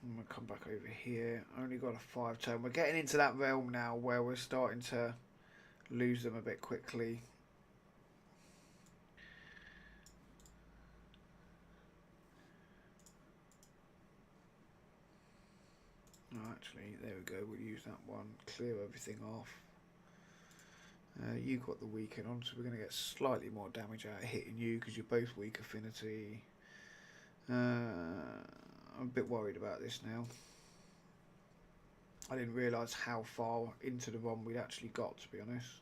I'm going to come back over here. Only got a 5 turn. We're getting into that realm now where we're starting to lose them a bit quickly. Oh, actually, there we go. We'll use that one. Clear everything off. You got the weaken on, so we're going to get slightly more damage out of hitting you because you're both weak affinity. I'm a bit worried about this now. I didn't realise how far into the run we'd actually got, to be honest.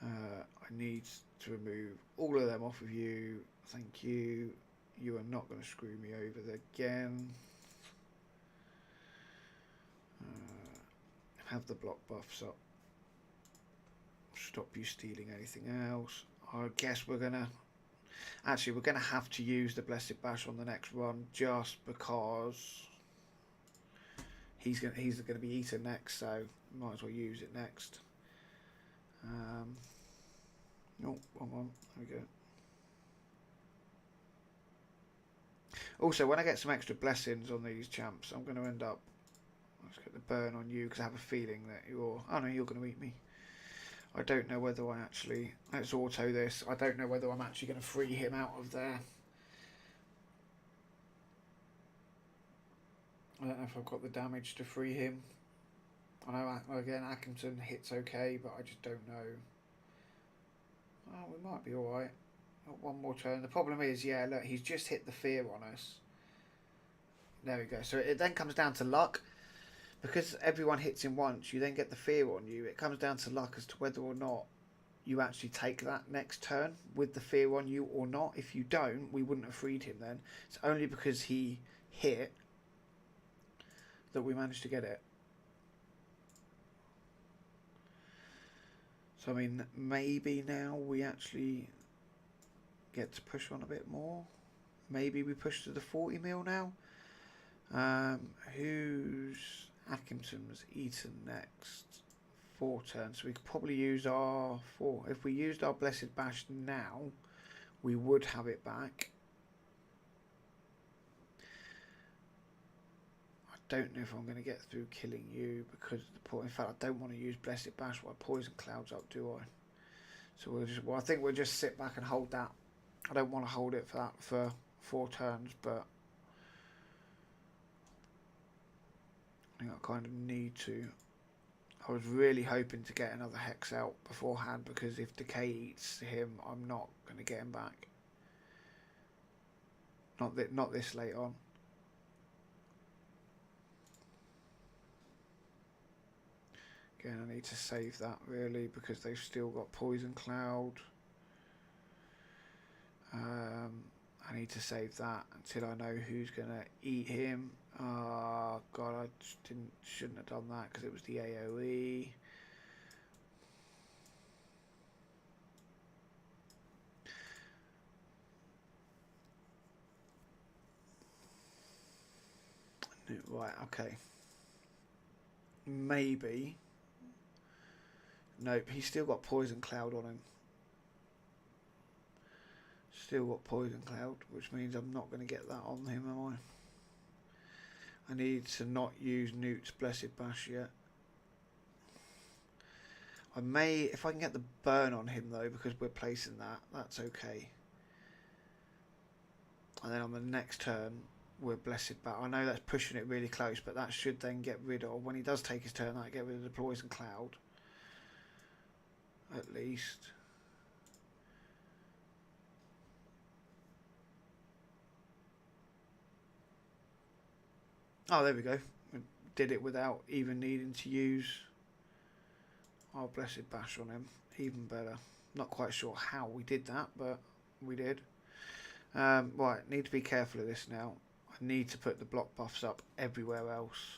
I need to remove all of them off of you. Thank you. You are not going to screw me over again. Have the block buffs up. Stop you stealing anything else. I guess we're gonna... Actually, we're gonna have to use the Blessed Bash on the next run just because he's gonna be eaten next, so might as well use it next. Oh, wrong one. There we go. Also, when I get some extra blessings on these champs, I'm going to end up... Let's get the burn on you, because I have a feeling that you're... Oh no, you're going to eat me. I don't know whether I actually... Let's auto this. I don't know whether I'm actually going to free him out of there. I don't know if I've got the damage to free him. I know, again, Atkinson hits okay, but I just don't know. Oh, we might be alright. One more turn. The problem is, yeah, look, he's just hit the fear on us. There we go. So it then comes down to luck. Because everyone hits him once, you then get the fear on you. It comes down to luck as to whether or not you actually take that next turn with the fear on you or not. If you don't, we wouldn't have freed him then. It's only because he hit that we managed to get it. So, I mean, maybe now we actually get to push on a bit more. Maybe we push to the 40 mil now. Who's Atkinson's eaten next? 4 turns. So we could probably use our 4. If we used our Blessed Bash now, we would have it back. I don't know if I'm going to get through killing you because of the point. In fact, I don't want to use Blessed Bash while Poison Cloud's up, do I? So we'll just. Well, I think we'll just sit back and hold that. I don't want to hold it for that for 4 turns, but I think I kind of need to. I was really hoping to get another Hex out beforehand because if Decay eats him, I'm not going to get him back. Not this late on. Again, I need to save that really because they've still got Poison Cloud. I need to save that until I know who's going to eat him. Oh god, I just shouldn't have done that because it was the AoE. Right, okay. Maybe. Nope, he's still got Poison Cloud on him. Still got Poison Cloud, which means I'm not going to get that on him, am I? I need to not use Newt's Blessed Bash yet. I may, if I can get the burn on him though, because we're placing that, that's okay. And then on the next turn, we're Blessed Bash. I know that's pushing it really close, but that should then get rid of, when he does take his turn, that get rid of the Poison Cloud. At least. Oh, there we go. We did it without even needing to use our Blessed Bash on him. Even better. Not quite sure how we did that, but we did. Right, need to be careful of this now. I need to put the block buffs up everywhere else.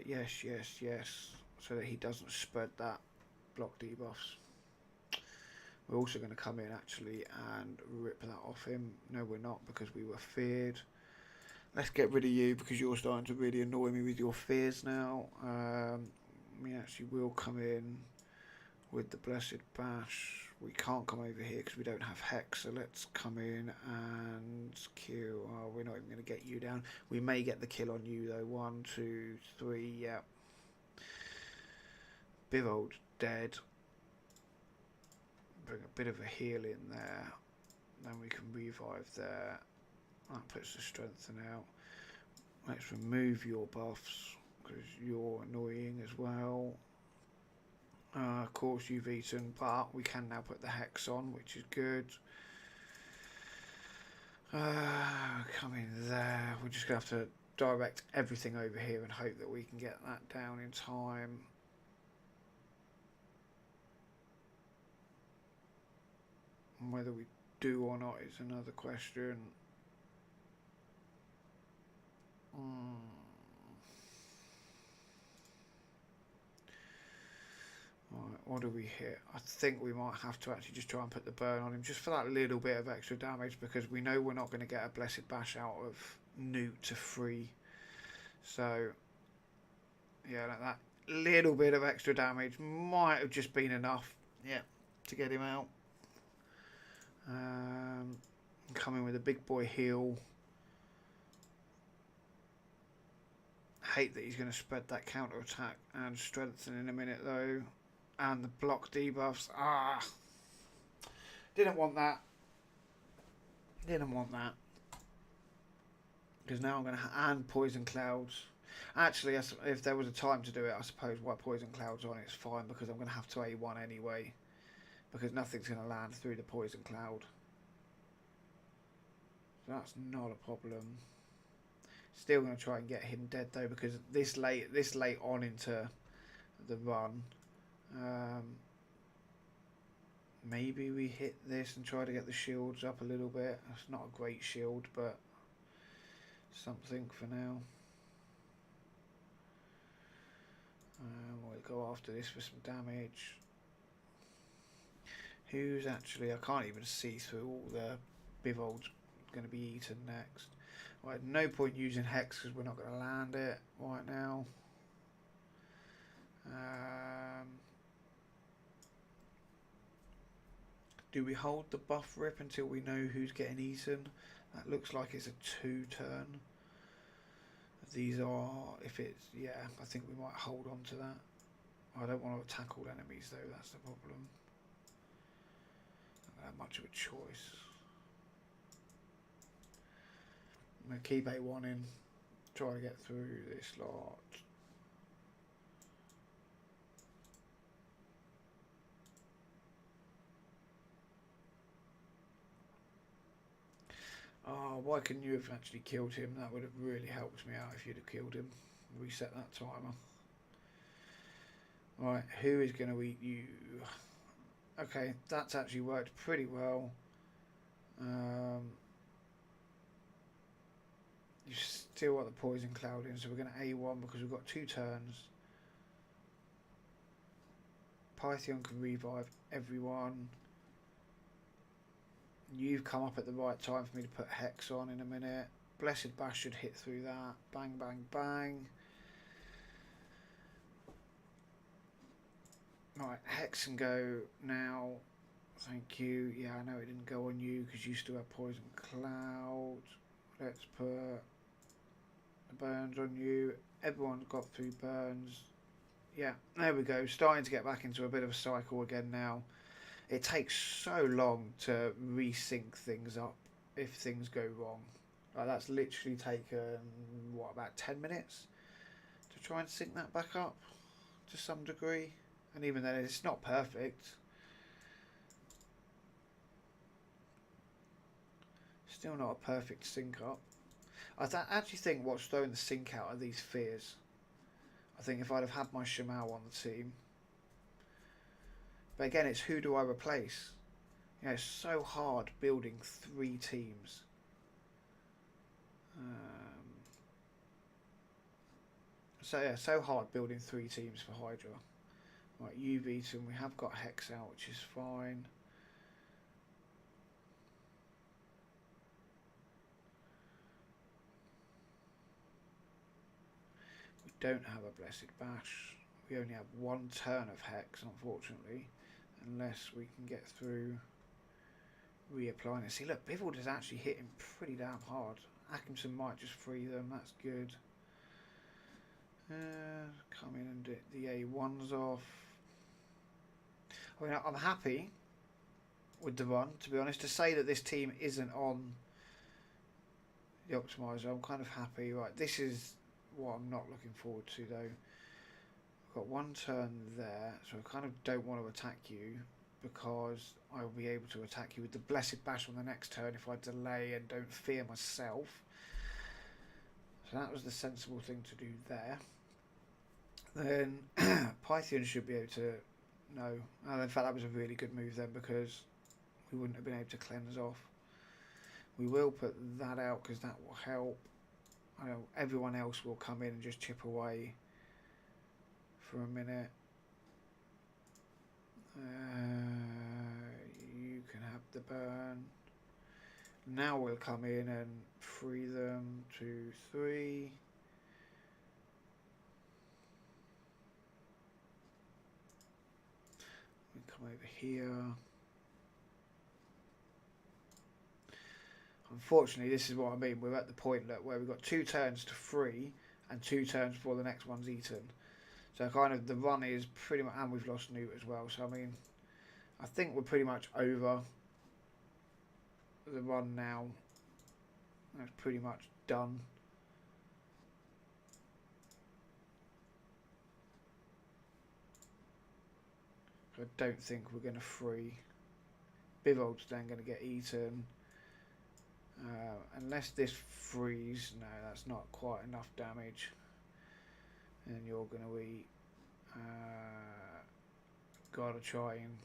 Yes, yes, yes. So that he doesn't spread that block debuffs. We're also going to come in actually and rip that off him. No, we're not because we were feared. Let's get rid of you because you're starting to really annoy me with your fears now. We actually will come in with the Blessed Bash. We can't come over here because we don't have Hex, so let's come in and kill. Oh, we're not even going to get you down. We may get the kill on you though. 1, 2, 3, yeah. Bivold dead. Bring a bit of a heal in there. Then we can revive there. That puts the strengthen out. Let's remove your buffs because you're annoying as well. Of course you've eaten, but we can now put the Hex on, which is good. Come in there. We're just going to have to direct everything over here and hope that we can get that down in time. And whether we do or not is another question. Right, what do we hit? I think we might have to actually just try and put the burn on him just for that little bit of extra damage because we know we're not going to get a Blessed Bash out of Newt to free. So, yeah, that little bit of extra damage might have just been enough. Yeah, to get him out. Coming with a big boy heal. Hate that he's going to spread that counter attack and strengthen in a minute though. And the block debuffs. Didn't want that. Didn't want that. Because now I'm going to... and Poison Clouds. Actually, if there was a time to do it, I suppose while Poison Clouds on it's fine, because I'm going to have to A1 anyway. Because nothing's going to land through the Poison Cloud. So that's not a problem. Still going to try and get him dead though, because this late on into the run, maybe we hit this and try to get the shields up a little bit. It's not a great shield, but something for now. We'll go after this for some damage. Who's actually... I can't even see through all the Bivold's going to be eaten next. Right, no point using Hex because we're not going to land it right now. Do we hold the buff rip until we know who's getting eaten? That looks like it's a 2 turn. These are, if it's, yeah, I think we might hold on to that. I don't want to attack all enemies though, that's the problem. Not that much of a choice. I'm going to keep A1 in, try to get through this lot. Oh, why couldn't you have actually killed him? That would have really helped me out if you'd have killed him. Reset that timer. Right, who is going to eat you? Okay, that's actually worked pretty well. You still got the Poison Cloud in, so we're going to A1 because we've got 2 turns. Python can revive everyone. You've come up at the right time for me to put Hex on in a minute. Blessed Bash should hit through that. Bang, bang, bang. Right, Hex can go now. Thank you. Yeah, I know it didn't go on you because you still have Poison Cloud. Let's put the burns on you. Everyone's got through burns. Yeah, there we go. Starting to get back into a bit of a cycle again now. It takes so long to resync things up if things go wrong. Like that's literally taken, what, about 10 minutes to try and sync that back up to some degree. And even then, it's not perfect. Still not a perfect sync up. I actually think what's throwing the sync out are these fears. I think if I'd have had my Shimao on the team. But again, it's who do I replace? You know, it's so hard building 3 teams. So yeah, so hard building 3 teams for Hydra. Right, you've eaten. We have got Hex out, which is fine. We don't have a Blessed Bash. We only have 1 turn of Hex, unfortunately. Unless we can get through reapplying it. See, look, Bivold is actually hitting pretty damn hard. Atkinson might just free them, that's good. Come in and get the A1s off. I mean, I'm happy with the run, to be honest. To say that this team isn't on the optimizer, I'm kind of happy. Right, this is what I'm not looking forward to, though. Got 1 turn there, so I kind of don't want to attack you because I will be able to attack you with the Blessed Bash on the next turn if I delay and don't fear myself. So that was the sensible thing to do there. Then Python should be able to know. And in fact, that was a really good move then because we wouldn't have been able to cleanse off. We will put that out because that will help. I know everyone else will come in and just chip away for a minute. You can have the burn. Now we'll come in and free them. 2, 3. We Come over here. Unfortunately, this is what I mean. We're at the point that where we've got 2 turns to free and 2 turns before the next one's eaten. So kind of the run is pretty much, and we've lost Newt as well. So I mean, I think we're pretty much over the run now. That's pretty much done. I don't think we're going to free. Bivold's then going to get eaten. Unless this frees, no, that's not quite enough damage. And you're going to eat. Gotta try and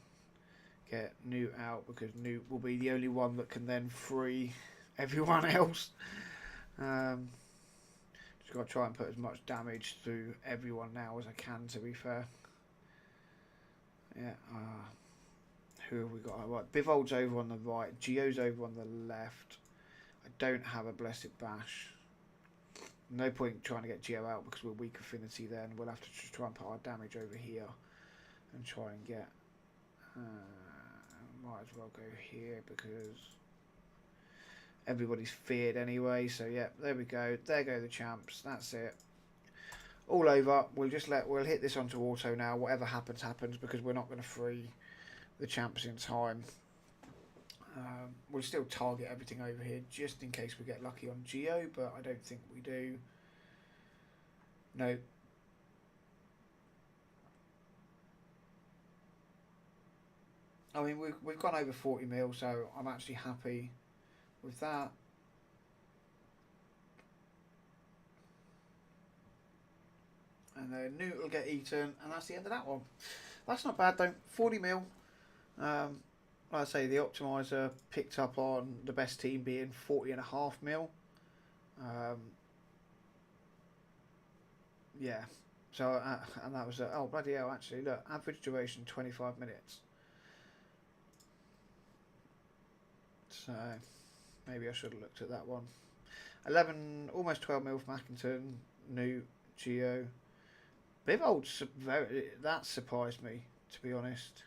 get Newt out because Newt will be the only one that can then free everyone else. Just got to try and put as much damage through everyone now as I can, to be fair. Yeah. Who have we got? Right, Bivold's over on the right. Geo's over on the left. I don't have a Blessed Bash. No point trying to get Geo out because we're weak affinity then. We'll have to just try and put our damage over here and try and get... might as well go here because everybody's feared anyway. So yeah, there we go. There go the champs. That's it. All over. We'll hit this onto auto now. Whatever happens, happens because we're not going to free the champs in time. We'll still target everything over here just in case we get lucky on Geo, but I don't think we do. No. I mean, we've gone over 40 mil, so I'm actually happy with that. And then Newt will get eaten, and that's the end of that one. That's not bad though. 40 mil. Like I say, the optimizer picked up on the best team being 40.5 mil. Yeah. So and that was oh bloody hell! Actually, look, average duration 25 minutes. So maybe I should have looked at that one. 11, almost 12 mil for Mackington, Newt, Geo. Bivold, that surprised me, to be honest.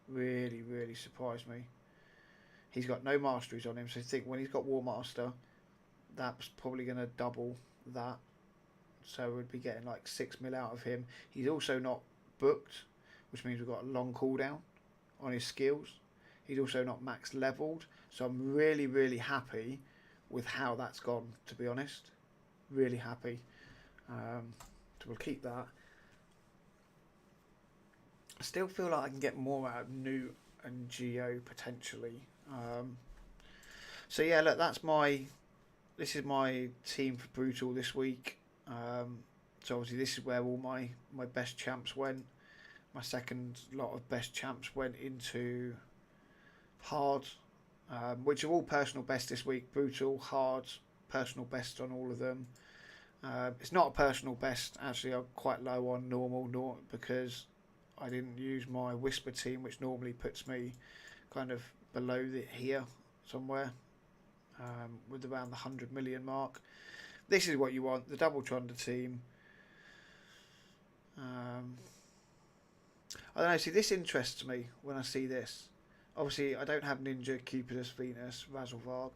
Really, really surprised me. He's got no masteries on him, so I think when he's got War Master, that's probably going to double that. So we'd be getting like 6 mil out of him. He's also not booked, which means we've got a long cooldown on his skills. He's also not max leveled, so I'm really, really happy with how that's gone, to be honest. Really happy. So we'll keep that. I still feel like I can get more out of Newt and Geo potentially. So yeah, look, this is my team for Brutal this week. So obviously this is where all my best champs went. My second lot of best champs went into hard, which are all personal best this week. Brutal, hard, personal best on all of them. It's not a personal best, actually. I'm quite low on normal because I didn't use my Whisper team, which normally puts me kind of below here somewhere, with around the 100 million mark. This is what you want, the double Tronder team. I don't know, see, this interests me when I see this. Obviously, I don't have Ninja, Cupidus, Venus, Razzlevarg,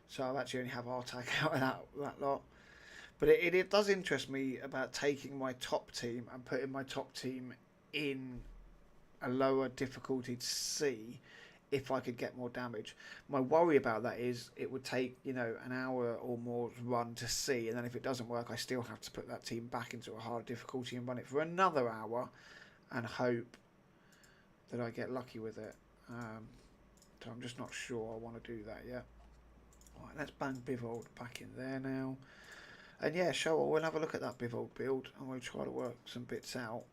so I actually only have Artag out of that lot. But it does interest me about taking my top team and putting my top team in a lower difficulty to see if I could get more damage. My worry about that is it would take, an hour or more run to see, and then if it doesn't work, I still have to put that team back into a hard difficulty and run it for another hour and hope that I get lucky with it. So I'm just not sure I want to do that yet. Right, let's bang Bivold back in there now. And yeah, we'll have a look at that Bivold build and we'll try to work some bits out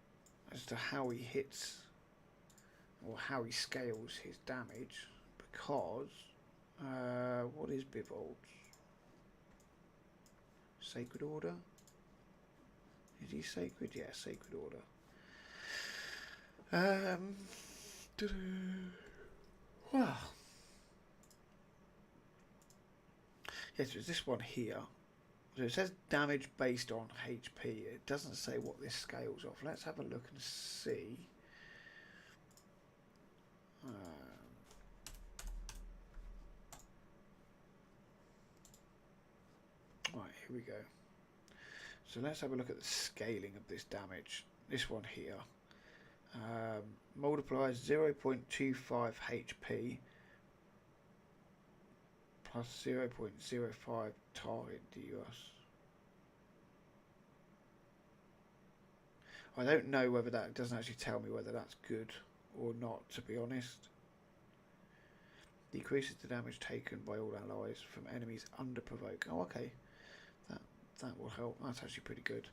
as to how he hits or how he scales his damage, because what is Bivold's? Sacred Order? Is he sacred? Yeah, Sacred Order. Well, yes, it's this one here. So it says damage based on HP. It doesn't say what this scales off. Let's have a look and see. Right, here we go. So let's have a look at the scaling of this damage. This one here. Multiplies 0.25 HP plus 0.05 target DUS. I don't know whether that doesn't actually tell me whether that's good or not, to be honest. Decreases the damage taken by all allies from enemies under provoke. Oh, okay. That will help. That's actually pretty good.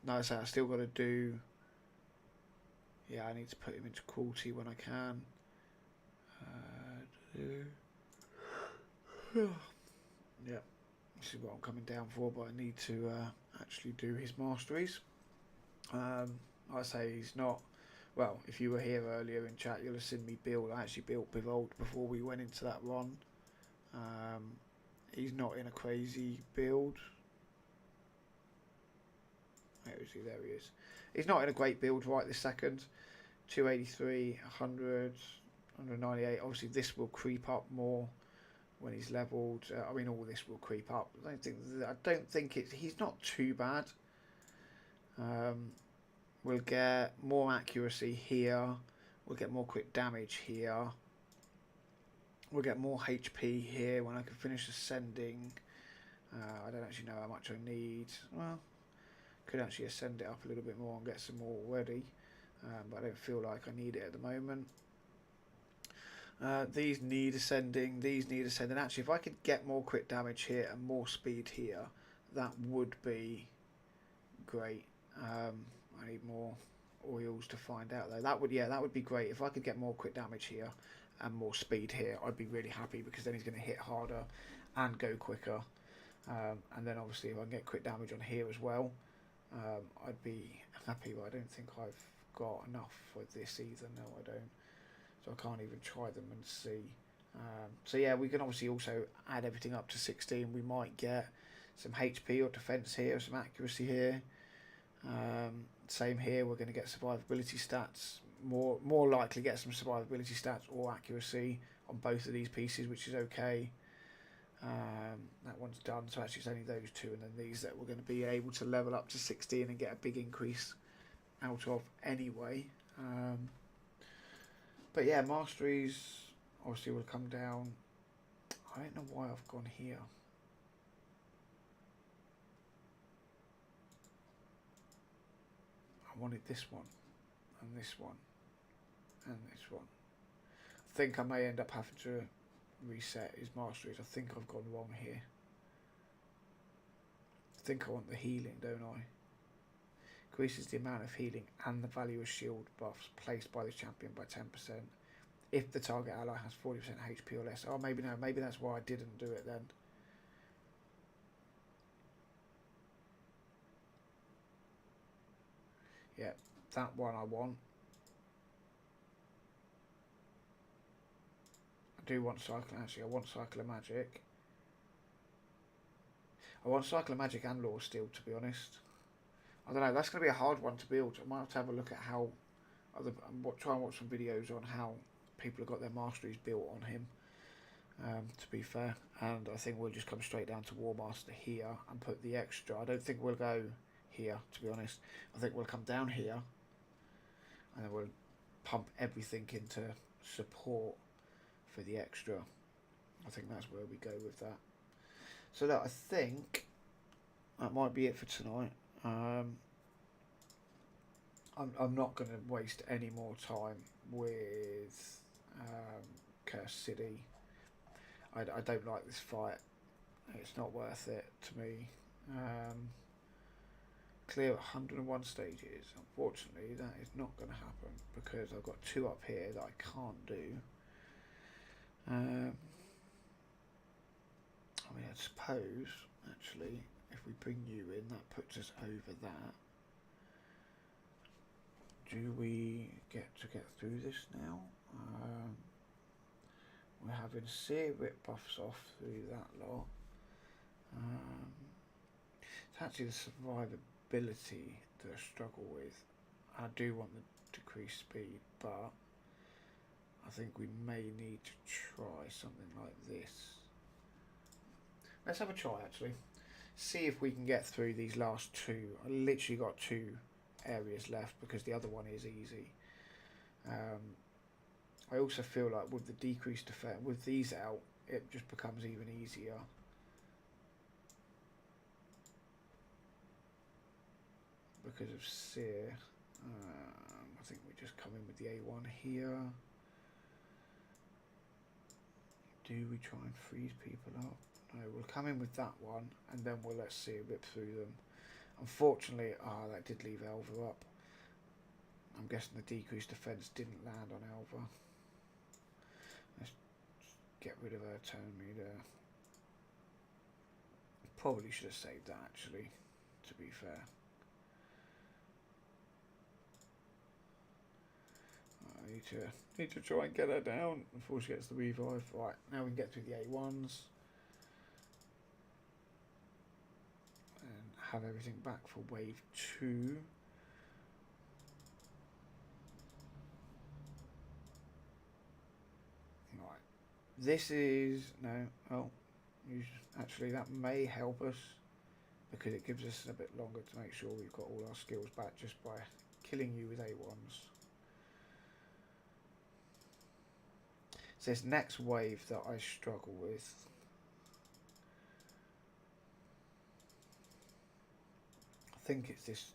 Like I say, I still got to do. Yeah, I need to put him into cruelty when I can. Yeah, this is what I'm coming down for, but I need to actually do his masteries. Like I say, he's not. Well, if you were here earlier in chat, you'll have seen me build. I actually built Bevold before we went into that run. He's not in a crazy build. Where is he? There he is. He's not in a great build right this second. 283, 100, 198. Obviously, this will creep up more when he's leveled. I mean, all this will creep up. I don't think it's. He's not too bad. We'll get more accuracy here. We'll get more quick damage here. We'll get more HP here when I can finish ascending. I don't actually know how much I need. Well, could actually ascend it up a little bit more and get some more already. But I don't feel like I need it at the moment. These need ascending. These need ascending. Actually, if I could get more quick damage here and more speed here, that would be great. I need more oils to find out though. That would be great. If I could get more quick damage here and more speed here, I'd be really happy, because then he's going to hit harder and go quicker. And then obviously if I can get quick damage on here as well, I'd be happy, but I don't think I've got enough for this either. No, I don't. So I can't even try them and see. So yeah, we can obviously also add everything up to 16. We might get some HP or defense here, some accuracy here. Same here, we're going to get survivability stats. More likely get some survivability stats or accuracy on both of these pieces, which is okay. That one's done, so actually it's only those two, and then these that we're going to be able to level up to 16 and get a big increase out of anyway. But yeah, masteries obviously will come down. I don't know why I've gone here. I wanted this one, and this one, and this one. I think I may end up having to reset his masteries. I think I've gone wrong here. I think I want the healing, don't I? Increases the amount of healing and the value of shield buffs placed by the champion by 10% if the target ally has 40% HP or less. Oh, maybe no, maybe that's why I didn't do it then. Yeah, that one I want. I do want Cycle, actually I want Cycle of Magic. I want Cycle of Magic and Law Steel, to be honest. I don't know, that's going to be a hard one to build. I might have to have a look at how, try and watch some videos on how people have got their masteries built on him, to be fair. And I think we'll just come straight down to War Master here and put the extra. I don't think we'll go here, to be honest. I think we'll come down here and then we'll pump everything into support for the extra. I think that's where we go with that. So that, I think that might be it for tonight. I'm not going to waste any more time with Cursed City. I don't like this fight. It's not worth it to me. Clear 101 stages. Unfortunately, that is not going to happen because I've got 2 up here that I can't do. I mean, I suppose, actually, if we bring you in, that puts us over that. Do we get through this now? We're having Seer Rip buffs off through that lot. It's actually the survivability that I struggle with. I do want the decreased speed, but I think we may need to try something like this. Let's have a try actually. See if we can get through these last two. I literally got 2 areas left because the other one is easy. I also feel like with the decreased effect, with these out, it just becomes even easier. Because of Sear. I think we just come in with the A1 here. Do we try and freeze people up? No, we'll come in with that one and then we'll let Sear rip through them. Unfortunately, that did leave Elva up. I'm guessing the decreased defence didn't land on Elva. Let's get rid of her turn meter. Probably should have saved that actually, to be fair. I need to try and get her down before she gets the revive. Right, now we can get through the A1s. And have everything back for wave 2. Right, this is, no, oh, actually that may help us because it gives us a bit longer to make sure we've got all our skills back just by killing you with A1s. It's this next wave that I struggle with. I think it's this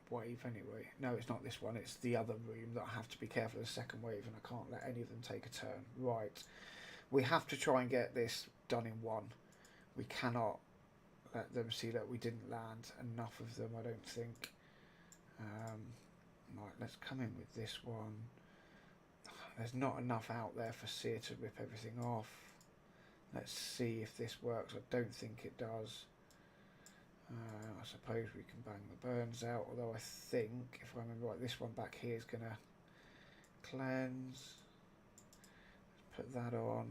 wave anyway. No, it's not this one. It's the other room that I have to be careful of the second wave and I can't let any of them take a turn. Right. We have to try and get this done in one. We cannot let them see that we didn't land enough of them, I don't think. Right, let's come in with this one. There's not enough out there for Sear to rip everything off. Let's see if this works. I don't think it does. I suppose we can bang the burns out, although I think, if I remember right, this one back here is going to cleanse. Let's put that on.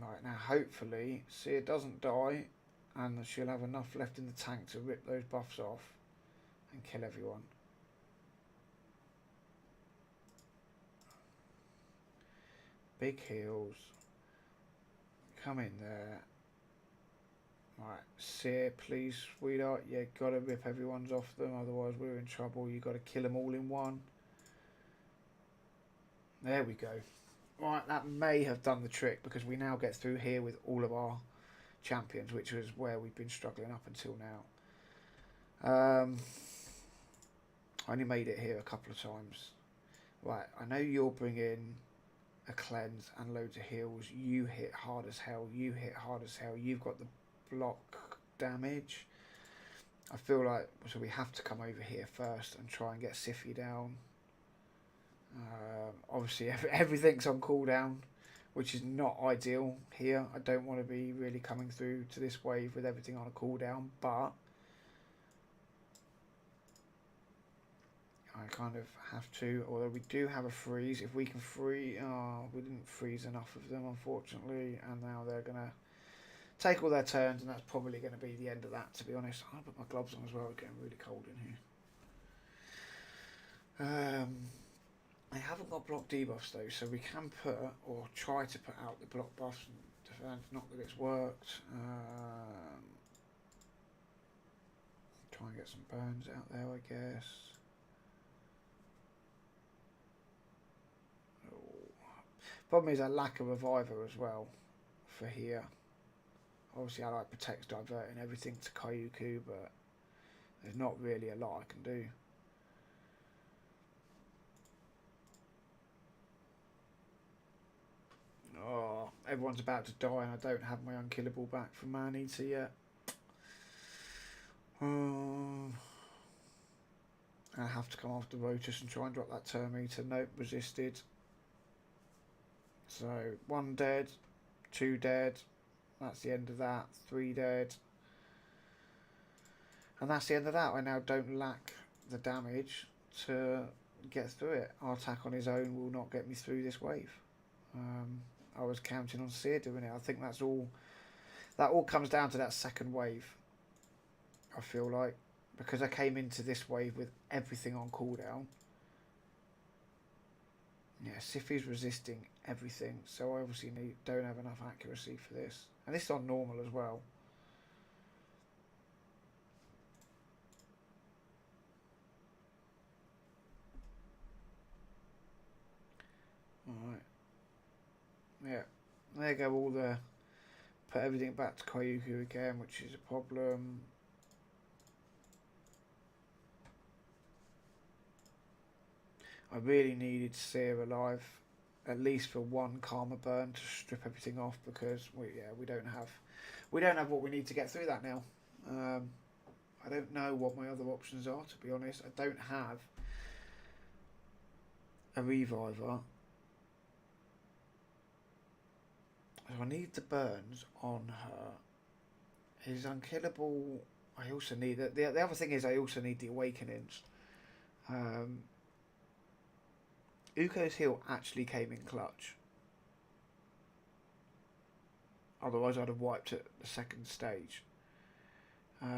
Right, now hopefully Sear doesn't die and she'll have enough left in the tank to rip those buffs off and kill everyone. Big heals. Come in there. Right, Sear, please, sweetheart. Yeah, gotta rip everyone's off them, otherwise we're in trouble. You gotta kill them all in one. There we go. Right, that may have done the trick because we now get through here with all of our champions, which was where we've been struggling up until now. I only made it here a couple of times. Right, I know you'll bring in a cleanse and loads of heals. You hit hard as hell. You hit hard as hell. You've got the block damage. I feel like so we have to come over here first and try and get Sify down. Obviously everything's on cooldown, which is not ideal here. I don't want to be really coming through to this wave with everything on a cooldown, but I kind of have to, although we do have a freeze. If we can freeze, we didn't freeze enough of them unfortunately, and now they're going to take all their turns, and that's probably going to be the end of that, to be honest. I'll put my gloves on as well, it's getting really cold in here. I haven't got block debuffs though, so we can put, or try to put out the block buffs and defend, not that it's worked. Try and get some burns out there, I guess. Problem is I lack a reviver as well for here. Obviously I like protects, diverting everything to Kayuku, but there's not really a lot I can do. Oh, everyone's about to die and I don't have my unkillable back from Man-Eater yet. I have to come after Rotus and try and drop that Terminator. Nope, resisted. So 1 dead, 2 dead, that's the end of that, 3 dead. And that's the end of that. I now don't lack the damage to get through it. Artak on his own will not get me through this wave. I was counting on Sear doing it. I think that all comes down to that second wave, I feel like. because I came into this wave with everything on cooldown. Yeah, Siphi's resisting everything, so I obviously don't have enough accuracy for this. And this is on normal as well. Alright. Yeah. There go all the... Put everything back to Kayuku again, which is a problem. I really needed to see her alive, at least for one karma burn to strip everything off, because we don't have what we need to get through that now. I don't know what my other options are, to be honest. I don't have a reviver, so I need the burns on her. Is unkillable. I also need the other thing is I also need the awakenings. Uko's heal actually came in clutch. Otherwise, I'd have wiped at the second stage. But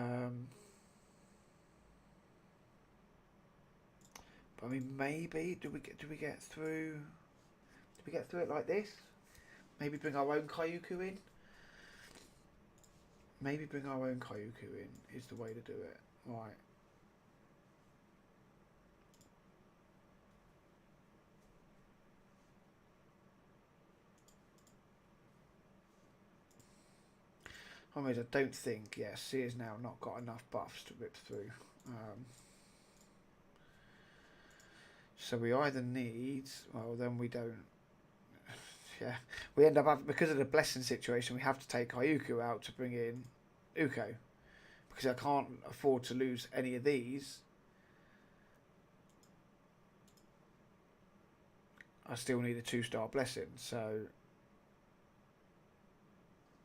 I mean, maybe do we get through? Do we get through it like this? Maybe bring our own Kayuku in. Maybe bring our own Kayuku in is the way to do it. Right. I don't think, yeah, C has now not got enough buffs to rip through. So we either need, well, then we don't. Yeah, we end up having, because of the blessing situation, we have to take Kayuku out to bring in Uko, because I can't afford to lose any of these. I still need a 2-star blessing, so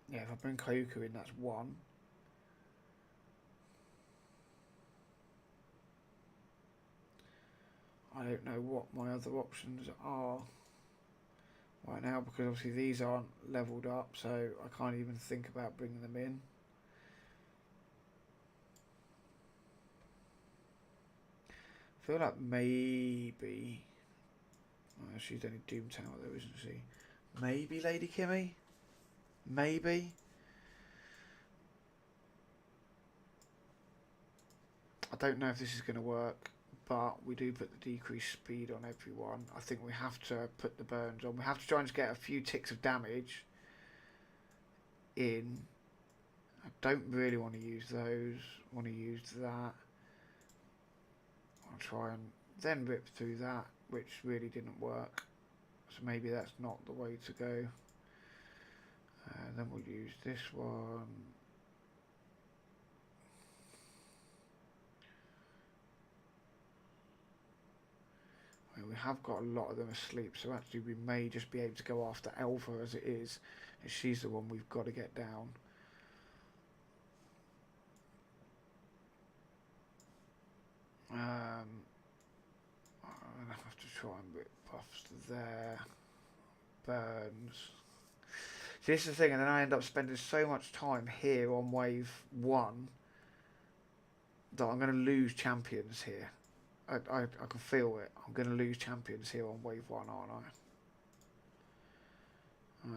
yeah, if I bring Kayuku in, that's 1. I don't know what my other options are right now, because obviously these aren't leveled up, so I can't even think about bringing them in. I feel like maybe... Oh, she's only Doom Tower though, isn't she? Maybe Lady Kimmy? Maybe? I don't know if this is going to work, but we do put the decreased speed on everyone. I think we have to put the burns on. We have to try and get a few ticks of damage in. I don't really want to use those. I want to use that. I'll try and then rip through that, which really didn't work. So maybe that's not the way to go. Then we'll use this one. We have got a lot of them asleep, so actually we may just be able to go after Elva as it is, and she's the one we've got to get down. I'm gonna have to try and rip buffs there. Burns. See, this is the thing, and then I end up spending so much time here on wave 1 that I'm going to lose champions here. I can feel it. I'm going to lose champions here on wave 1, aren't I?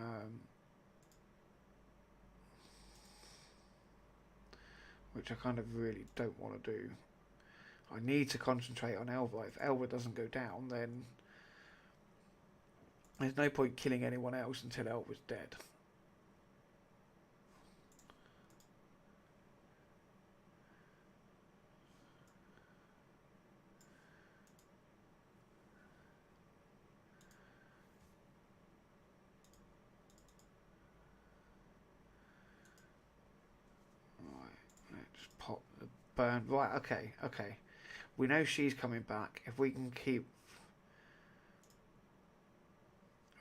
Which I kind of really don't want to do. I need to concentrate on Elva. If Elva doesn't go down, then there's no point killing anyone else until Elva's dead. Pop the burn. Right, okay. We know she's coming back. If we can keep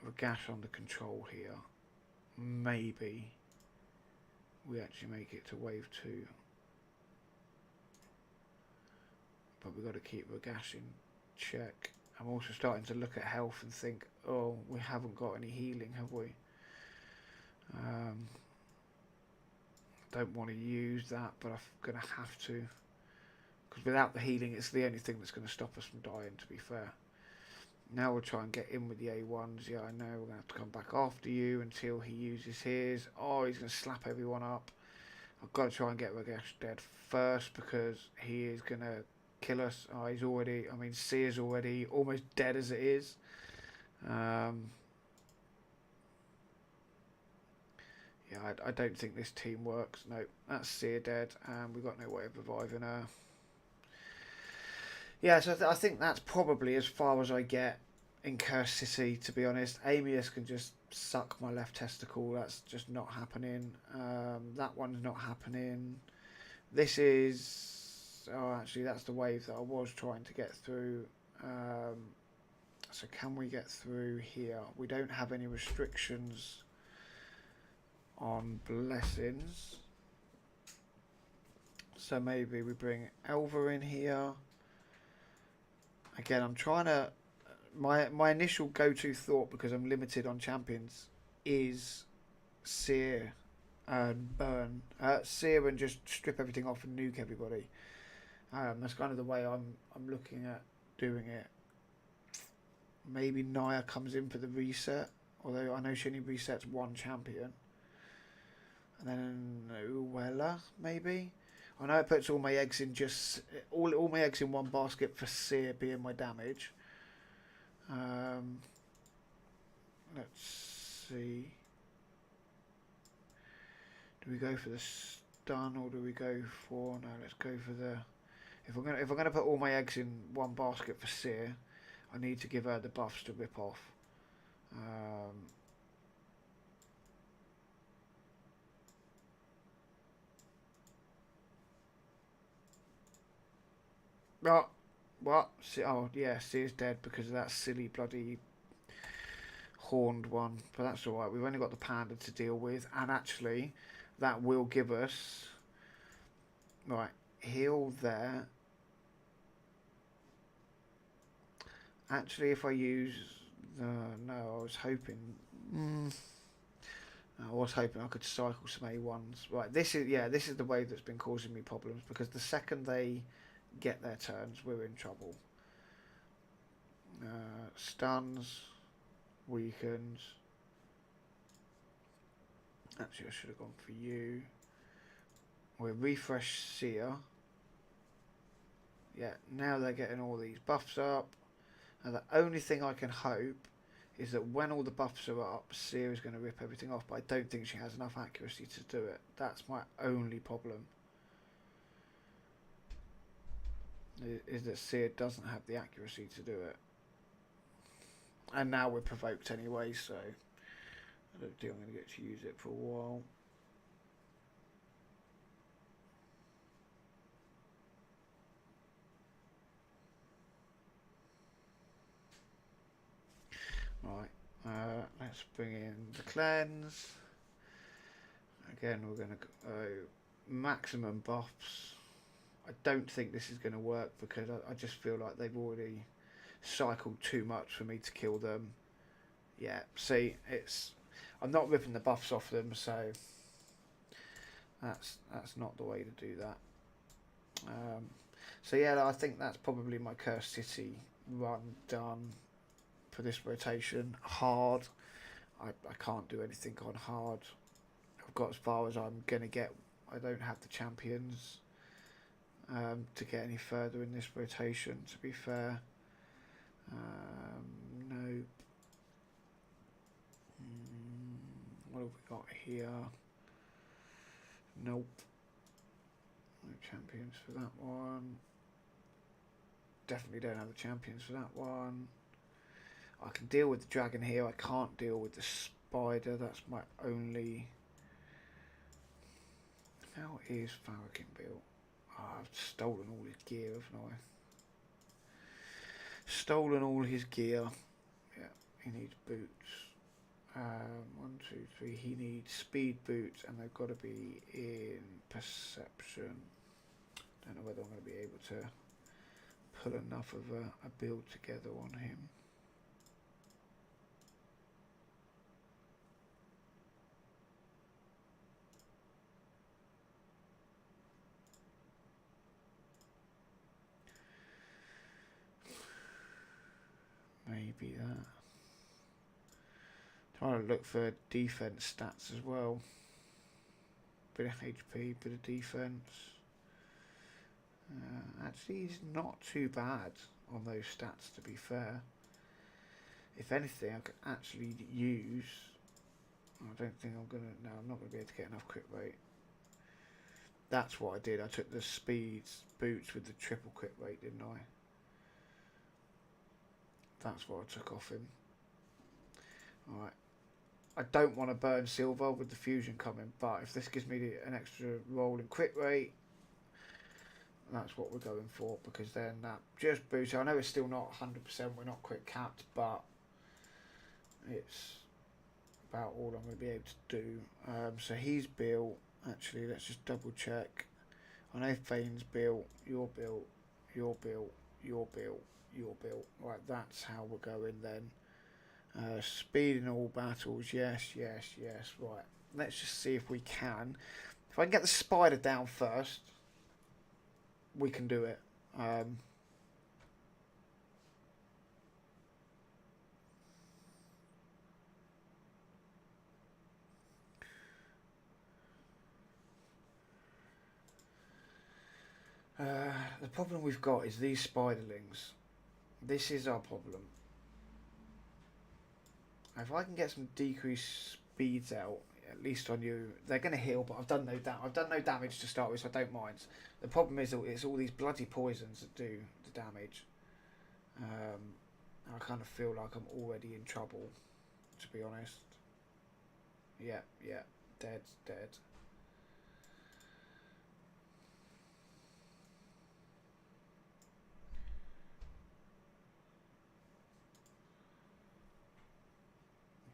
Ragash under control here, maybe we actually make it to wave 2. But we've got to keep Ragash in check. I'm also starting to look at health and think, oh, we haven't got any healing, have we? Don't want to use that, but I'm going to have to. Because without the healing, it's the only thing that's going to stop us from dying, to be fair. Now we'll try and get in with the A1s. Yeah, I know we're going to have to come back after you until he uses his. Oh, he's going to slap everyone up. I've got to try and get Ragesh dead first because he is going to kill us. Oh, he's already, I mean, Seer's already almost dead as it is. Yeah, I don't think this team works. No, that's Seer dead, and we've got no way of reviving her. Yeah, so I think that's probably as far as I get in Cursed City, to be honest. Amius can just suck my left testicle. That's just not happening. That one's not happening. This is... Oh, actually, that's the wave that I was trying to get through. So can we get through here? We don't have any restrictions on blessings. So maybe we bring Elva in here. Again, I'm trying to... My initial go-to thought, because I'm limited on champions, is Seer and burn. Seer and just strip everything off and nuke everybody. That's kind of the way I'm looking at doing it. Maybe Naya comes in for the reset, although I know she only resets one champion. And then Uwella, maybe. I know it puts all my eggs in just all my eggs in one basket for Seer being my damage. Let's see. Do we go for the stun or do we go for... No, let's go for the... If I'm gonna put all my eggs in one basket for Seer, I need to give her the buffs to rip off. Oh, what? Oh, yeah, Seer's dead because of that silly bloody horned one. But that's alright. We've only got the panda to deal with. And actually, that will give us... Right, heal there. Actually, if I use... no, I was hoping... I was hoping I could cycle some A1s. Right, this is the wave that's been causing me problems. Because the second they get their turns, we're in trouble. Stuns, weakens. Actually, I should have gone for you. We'll refresh Seer. Yeah, now they're getting all these buffs up. And the only thing I can hope is that when all the buffs are up, Seer is going to rip everything off. But I don't think she has enough accuracy to do it. That's my only problem. Is that Seer doesn't have the accuracy to do it. And now we're provoked anyway, so I don't think I'm going to get to use it for a while. Right, let's bring in the cleanse. Again, we're going to go maximum buffs. I don't think this is going to work because I just feel like they've already cycled too much for me to kill them. Yeah, see, I'm not ripping the buffs off them, so that's not the way to do that. So yeah, I think that's probably my Cursed City run done for this rotation. Hard, I can't do anything on hard. I've got as far as I'm gonna get. I don't have the champions to get any further in this rotation, to be fair. Nope. What have we got here? Nope. No champions for that one. Definitely don't have the champions for that one. I can deal with the dragon here. I can't deal with the spider. That's my only... How is Farrakhan built? Oh, I've stolen all his gear, haven't I? Stolen all his gear. Yeah, he needs boots. 1, 2, 3. He needs speed boots, and they've got to be in perception. Don't know whether I'm going to be able to put enough of a build together on him. be that. Trying to look for defense stats as well. Bit of HP, bit of defense. Actually, he's not too bad on those stats, to be fair. If anything, I could actually use... I don't think I'm going to... No, I'm not going to be able to get enough crit rate. That's what I did. I took the speeds boots with the triple crit rate, didn't I? That's what I took off him. Alright. I don't want to burn silver with the fusion coming, but if this gives me an extra roll in crit rate, that's what we're going for, because then that just boosts. I know it's still not 100%, we're not crit capped, but it's about all I'm going to be able to do. So he's built. Actually, let's just double check. I know Fane's built, you're built, you're built, you're built, you're built. Right, that's how we're going then. Speed in all battles, yes, yes, yes. Right, let's just see if we can. If I can get the spider down first, we can do it. The problem we've got is these spiderlings. This is our problem. If I can get some decreased speeds out, at least on you, they're going to heal, but I've done no damage to start with, so I don't mind. The problem is it's all these bloody poisons that do the damage. I kind of feel like I'm already in trouble, to be honest. Yeah, dead.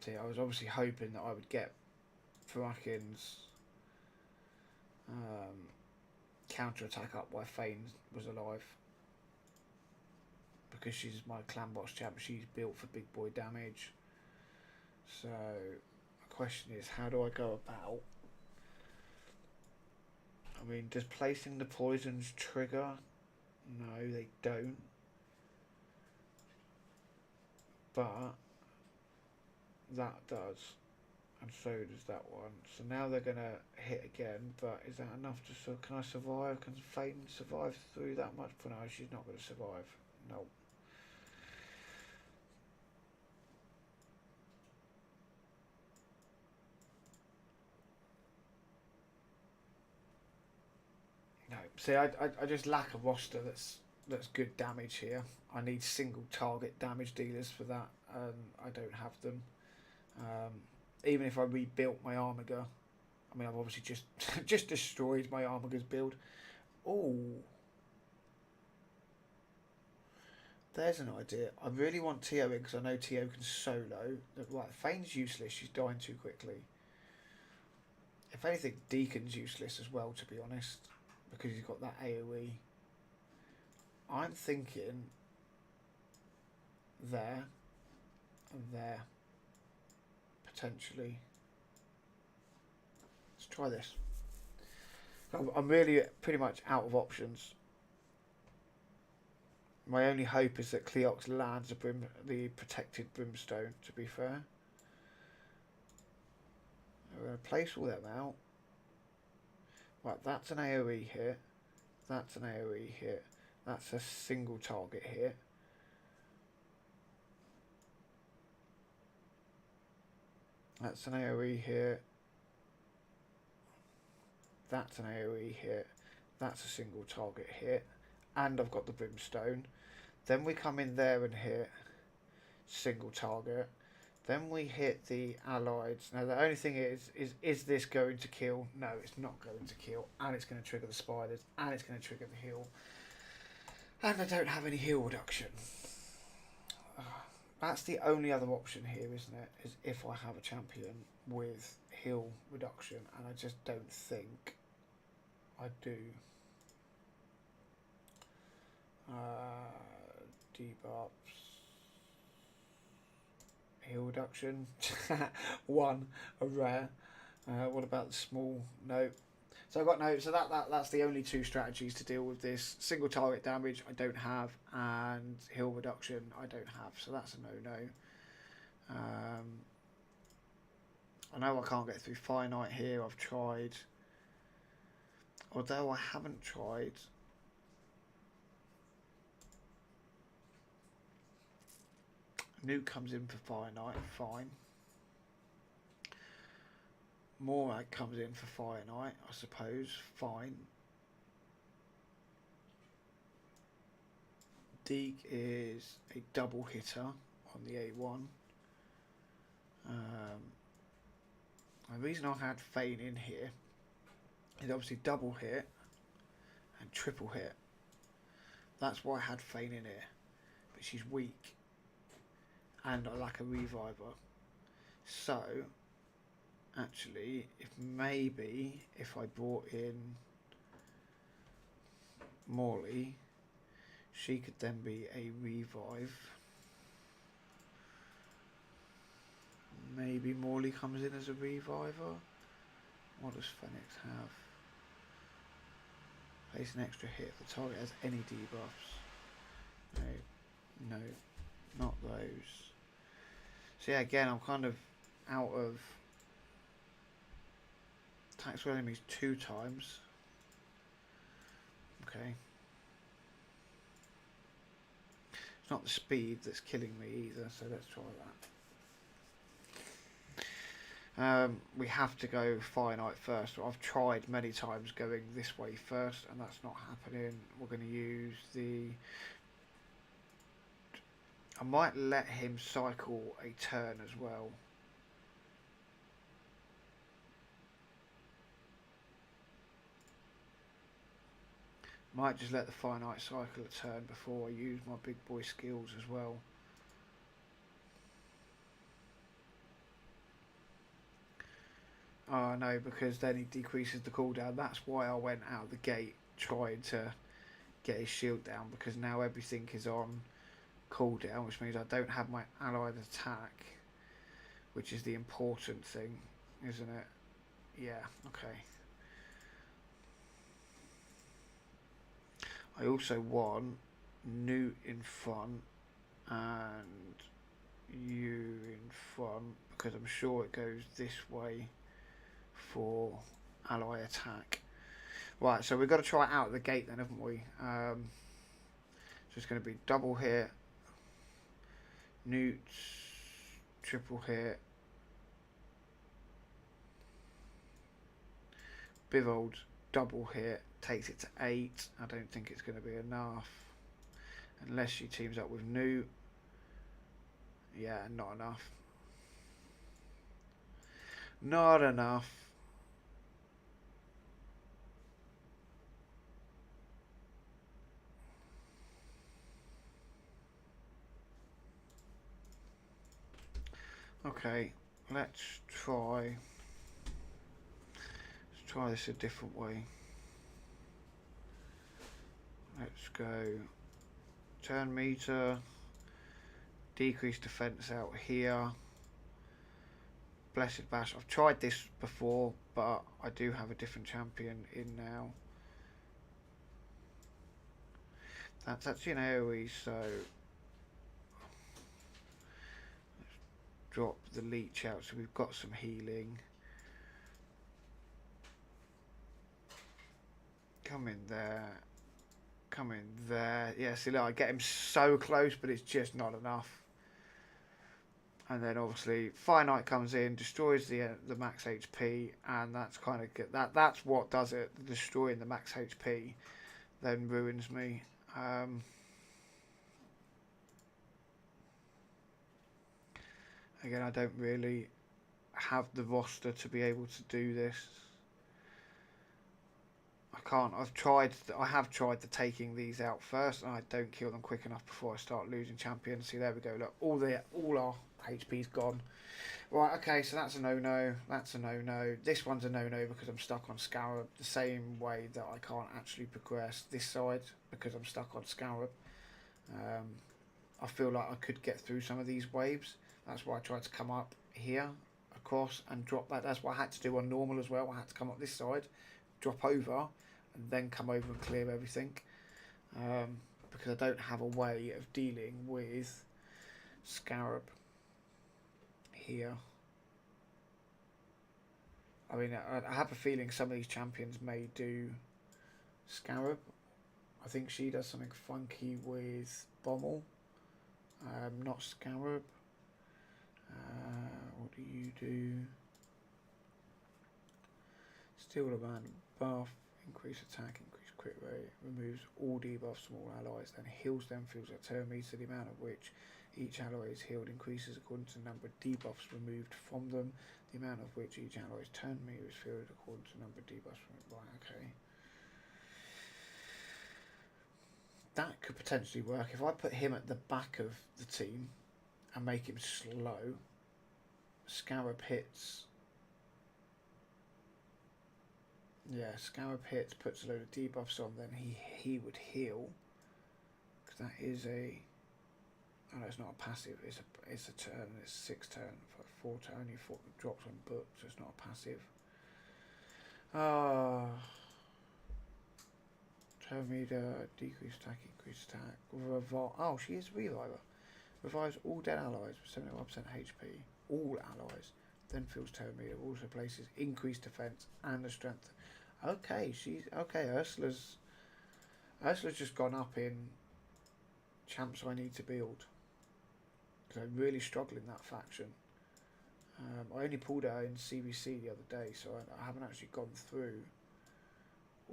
See, I was obviously hoping that I would get Farakin's counter attack up while Fane was alive, because she's my clan boss champ. She's built for big boy damage. So the question is, how do I go about? I mean, does placing the poisons trigger? No, they don't. But that does, and so does that one. So now they're gonna hit again, but is that enough to... So can I survive? Can Fane survive through that much? No, she's not going to survive. No. No. See, I just lack a roster that's good damage here. I need single target damage dealers for that, and I don't have them. Even if I rebuilt my Armiger, I mean, I've obviously just destroyed my Armiger's build. Oh, there's an idea. I really want Tio in, because I know Tio can solo. Right, Fane's useless. She's dying too quickly. If anything, Deacon's useless as well, to be honest, because he's got that AoE. I'm thinking there and there. Potentially. Let's try this. I'm really pretty much out of options. My only hope is that Cleox lands the protected brimstone, to be fair. I'm going to place all them out. Right, that's an AoE hit. That's an AoE hit. That's a single target hit. That's an AoE hit. That's an AoE hit. That's a single target hit. And I've got the brimstone. Then we come in there and hit single target. Then we hit the allies. Now the only thing is this going to kill? No, it's not going to kill. And it's going to trigger the spiders. And it's going to trigger the heal. And I don't have any heal reduction. That's the only other option here, isn't it? Is if I have a champion with heal reduction, and I just don't think I do. Debuffs. Heal reduction. One, a rare. What about the small? No. So I've got no. So that's the only two strategies to deal with this. Single target damage I don't have, and heal reduction I don't have. So that's a no-no. I know I can't get through finite here. I've tried, although I haven't tried. Nuke comes in for finite, fine. Morag comes in for finite, I suppose, fine. Deke is a double hitter on the A1. The reason I had Feign in here is obviously double hit and triple hit. That's why I had Feign in here. But she's weak. And I lack a reviver. So, actually, if I brought in Morley, she could then be a revive. Maybe Morley comes in as a reviver. What does Phoenix have? Place an extra hit. The target has any debuffs. No, not those. So yeah, again, I'm kind of out of attacks with enemies 2 times. Okay. It's not the speed that's killing me either, so let's try that. We have to go finite first. I've tried many times going this way first, and that's not happening. We're going to use the... I might let him cycle a turn as well. Might just let the finite cycle a turn before I use my big boy skills as well. Oh no, because then he decreases the cooldown. That's why I went out the gate trying to get his shield down, because now everything is on cooldown, which means I don't have my allied attack, which is the important thing, isn't it? Yeah, okay. I also want Newt in front and you in front, because I'm sure it goes this way for ally attack. Right, so we've got to try it out at the gate then, haven't we? So it's going to be double hit, Newt, triple hit, Bivold, double hit, takes it to 8. I don't think it's going to be enough unless she teams up with Newt. Yeah, not enough. Not enough. Okay, let's try this a different way. Let's go turn meter, decrease defense out here, Blessed Bash. I've tried this before, but I do have a different champion in now. That's actually an AoE, so let's drop the leech out so we've got some healing. Come in there. Come in there. Yeah, see, look, I get him so close, but it's just not enough. And then obviously finite comes in, destroys the max HP, and that's kind of good. That's what does it. Destroying the max HP then ruins me. Again, I don't really have the roster to be able to do this. I can't. I have tried the taking these out first, and I don't kill them quick enough before I start losing champions. See, there we go. Look, all our HP's gone. Right, okay, so that's a no-no. That's a no-no. This one's a no-no because I'm stuck on Scarab. The same way that I can't actually progress this side because I'm stuck on Scarab. I feel like I could get through some of these waves. That's why I tried to come up here, across, and drop that. That's what I had to do on normal as well. I had to come up this side, drop over and then come over and clear everything. Because I don't have a way of dealing with Scarab here. I mean, I have a feeling some of these champions may do Scarab. I think she does something funky with Bommel, not Scarab. What do you do? Steal the random buff, increase attack, increase crit rate, removes all debuffs from all allies, then heals them, fills a turn meter, the amount of which each ally is healed increases according to the number of debuffs removed from them, the amount of which each ally's turn meter is filled according to the number of debuffs from it. Right, okay. That could potentially work. If I put him at the back of the team and make him slow, Scarab hits. Yeah, Scarab hits, puts a load of debuffs on, then he would heal. Because that is a... Oh no, it's not a passive, it's a turn, it's 6 turn, for 4 turn, only 4 drops on book, so it's not a passive. Turn meter, decrease attack, increase attack, oh, she is Reviver. Revives all dead allies with 71% HP, all allies, then fills turn meter, also places increased defense and the strength. Okay, Ursula's just gone up in champs I need to build. Because I'm really struggling that faction. I only pulled her in CBC the other day, so I haven't actually gone through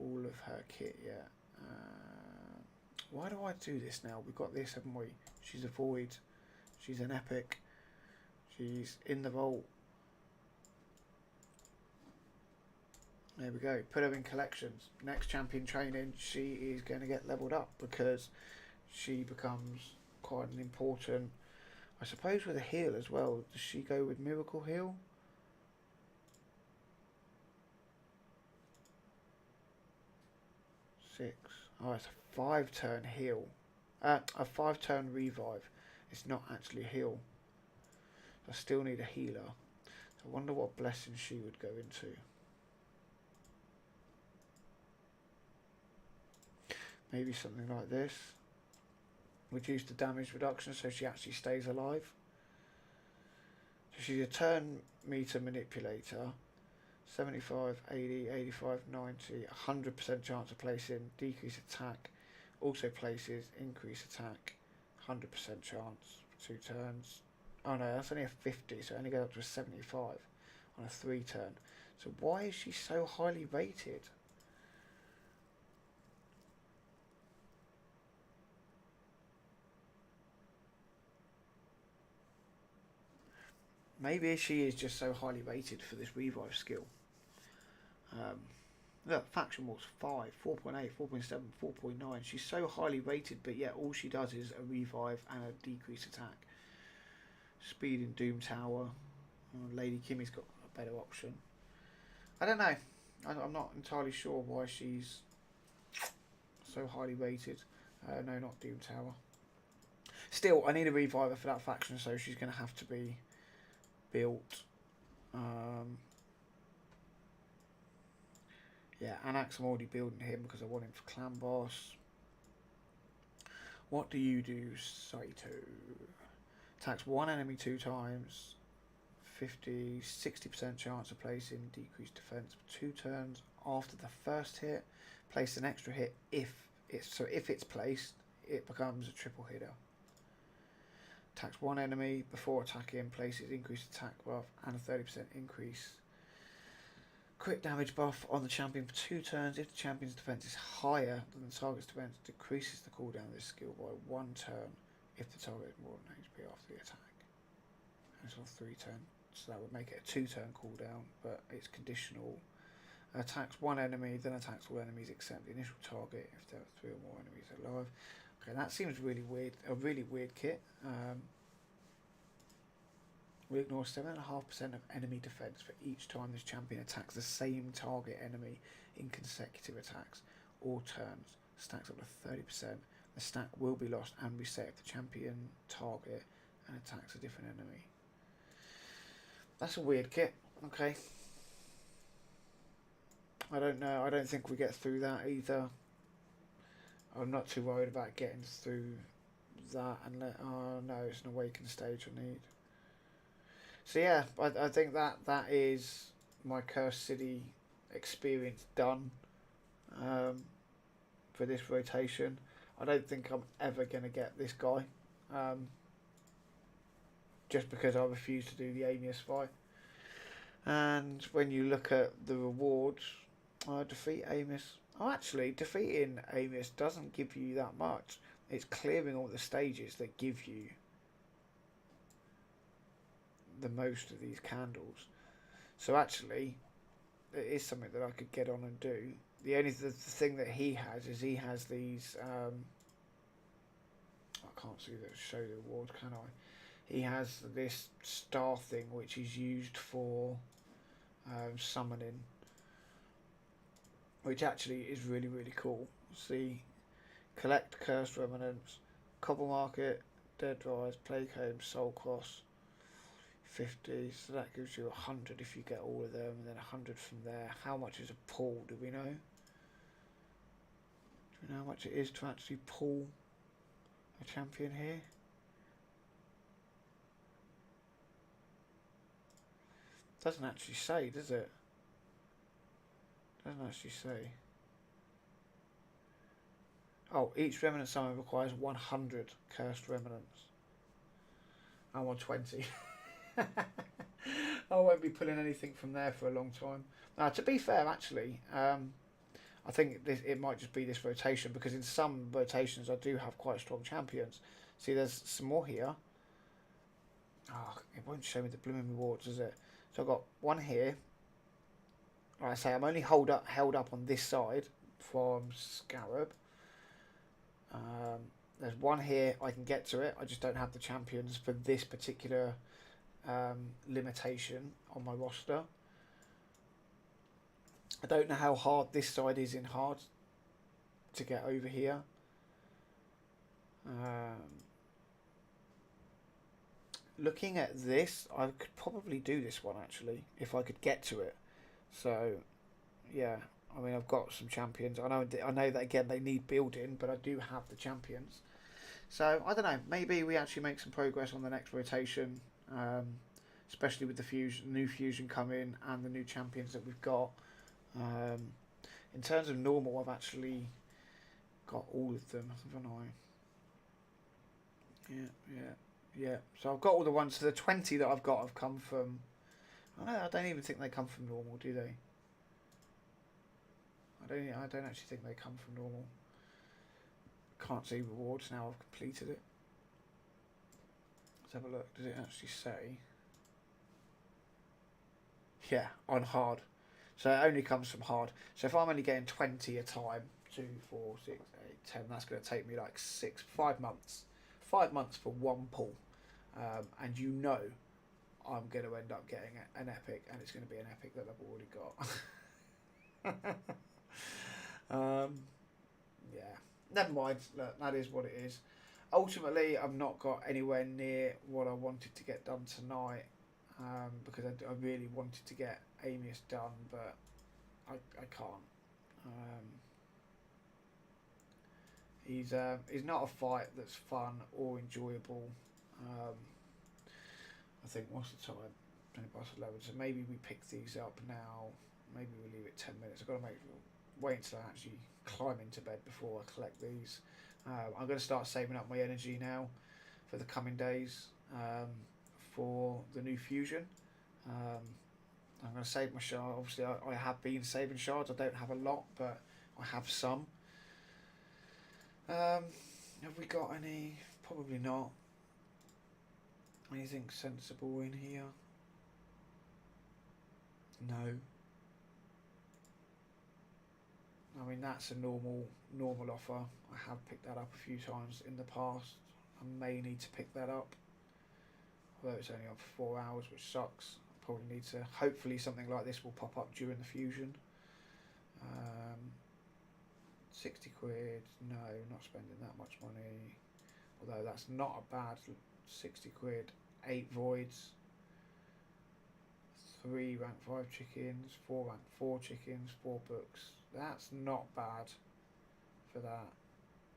all of her kit yet. Why do I do this now? We've got this, haven't we? She's a void. She's an epic. She's in the vault. There we go. Put her in collections. Next champion training, she is going to get leveled up because she becomes quite an important... I suppose with a heal as well. Does she go with Miracle Heal? Six. Oh, it's a 5-turn heal. A 5-turn revive. It's not actually a heal. I still need a healer. So I wonder what blessing she would go into. Maybe something like this. Reduce the damage reduction so she actually stays alive. So she's a turn meter manipulator. 75, 80, 85, 90, 100% chance of placing, decrease attack, also places, increase attack, 100% chance for 2 turns. Oh no, that's only a 50, so it only goes up to a 75 on a 3 turn. So why is she so highly rated? Maybe she is just so highly rated for this revive skill. Look, faction wars 5, 4.8, 4.7, 4.9. She's so highly rated, but yet all she does is a revive and a decreased attack. Speed in Doom Tower. Lady Kimmy's got a better option. I don't know. I'm not entirely sure why she's so highly rated. No, not Doom Tower. Still, I need a reviver for that faction, so she's going to have to be built. Yeah, Anax, I'm already building him because I want him for clan boss. What do you do, Saito? Attacks 1 enemy 2 times. 60% chance of placing decreased defense for 2 turns. After the first hit, place an extra hit if it's placed, it becomes a triple hitter. Attacks 1 enemy before attacking, places increased attack buff and a 30% increase crit damage buff on the champion for 2 turns. If the champion's defense is higher than the target's defense, decreases the cooldown of this skill by 1 turn if the target is more than HP after the attack. And it's on 3 turns, so that would make it a 2-turn cooldown, but it's conditional. Attacks 1 enemy, then attacks all enemies except the initial target if there are 3 or more enemies alive. Okay, that seems really weird. A really weird kit. We ignore 7.5% of enemy defense for each time this champion attacks the same target enemy in consecutive attacks or turns. Stacks up to 30%. The stack will be lost and reset if the champion target and attacks a different enemy. That's a weird kit. Okay. I don't know. I don't think we get through that either. I'm not too worried about getting through that. And oh no, it's an awaken stage I need. So yeah, I think that is my Cursed City experience done for this rotation. I don't think I'm ever going to get this guy. Just because I refuse to do the Amius fight. And when you look at the rewards, defeat Amius. Oh, actually, defeating Amius doesn't give you that much. It's clearing all the stages that give you the most of these candles. So actually, it is something that I could get on and do. The thing that he has is he has these. I can't see that show the rewards, can I? He has this star thing which is used for summoning, which actually is really, really cool. See, collect cursed remnants, cobble market, dead rise, plague home, soul cross, 50. So that gives you 100 if you get all of them, and then 100 from there. How much is a pull? Do we know? Do we know how much it is to actually pull a champion here? Doesn't actually say, does it? Doesn't actually say. Oh, each remnant summon requires 100 cursed remnants. I want 20. I won't be pulling anything from there for a long time. Now, to be fair, actually, I think it might just be this rotation, because in some rotations I do have quite strong champions. See, there's some more here. Oh, it won't show me the blooming rewards, does it? So I've got one here. Like I say, I'm only held up on this side from Scarab. There's one here, I can get to it. I just don't have the champions for this particular limitation on my roster. I don't know how hard this side is in hard to get over here. Looking at this, I could probably do this one actually, if I could get to it. So, yeah, I mean, I've got some champions. I know that again they need building, but I do have the champions. So I don't know. Maybe we actually make some progress on the next rotation, especially with the new fusion coming and the new champions that we've got. In terms of normal, I've actually got all of them, haven't I? Yeah. So I've got all the ones. So the 20 that I've got have come from. I don't even think they come from normal, do they? I don't actually think they come from normal. Can't see rewards now. I've completed it. Let's have a look. Does it actually say? Yeah, on hard. So it only comes from hard. So if I'm only getting 20 a time, 2, 4, 6, 8, 10, that's going to take me like 5 months. 5 months for one pull. And you know I'm going to end up getting an epic, and it's going to be an epic that I've already got. Yeah, never mind. Look, that is what it is. Ultimately, I've not got anywhere near what I wanted to get done tonight, because I really wanted to get Amius done, but I can't. He's not a fight that's fun or enjoyable. I think what's the time? 20 past 11. So maybe we pick these up now. Maybe we leave it 10 minutes. I've got to wait until I actually climb into bed before I collect these. I'm going to start saving up my energy now for the coming days for the new fusion. I'm going to save my shard. Obviously, I have been saving shards. I don't have a lot, but I have some. Have we got any? Probably not. Anything sensible in here? No. I mean, that's a normal offer. I have picked that up a few times in the past. I may need to pick that up. Although it's only on for 4 hours, which sucks. I probably need to. Hopefully something like this will pop up during the fusion. 60 quid. No, not spending that much money. Although that's not a bad 60 quid. 8 voids. 3 rank 5 chickens, 4 rank 4 chickens, 4 books. That's not bad for that.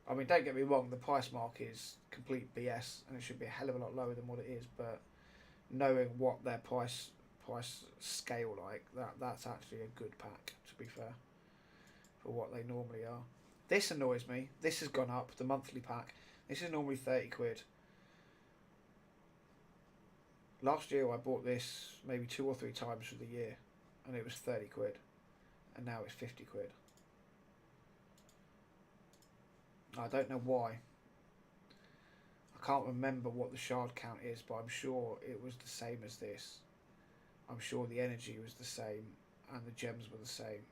I mean, don't get me wrong, the price mark is complete BS and it should be a hell of a lot lower than what it is, but knowing what their price scale like, that's actually a good pack, to be fair, for what they normally are. This annoys me. This has gone up, the monthly pack. This is normally 30 quid. Last year I bought this maybe 2 or 3 times for the year and it was 30 quid. And now it's 50 quid. I don't know why. I can't remember what the shard count is, but I'm sure it was the same as this. I'm sure the energy was the same and the gems were the same.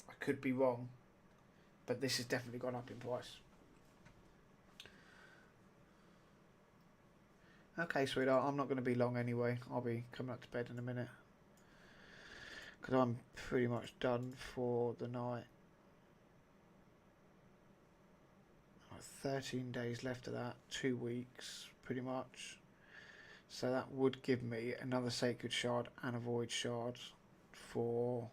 I could be wrong, but this has definitely gone up in price. Okay, sweetheart, I'm not going to be long anyway. I'll be coming up to bed in a minute. Because I'm pretty much done for the night. 13 days left of that. 2 weeks, pretty much. So that would give me another Sacred Shard and a Void Shard for,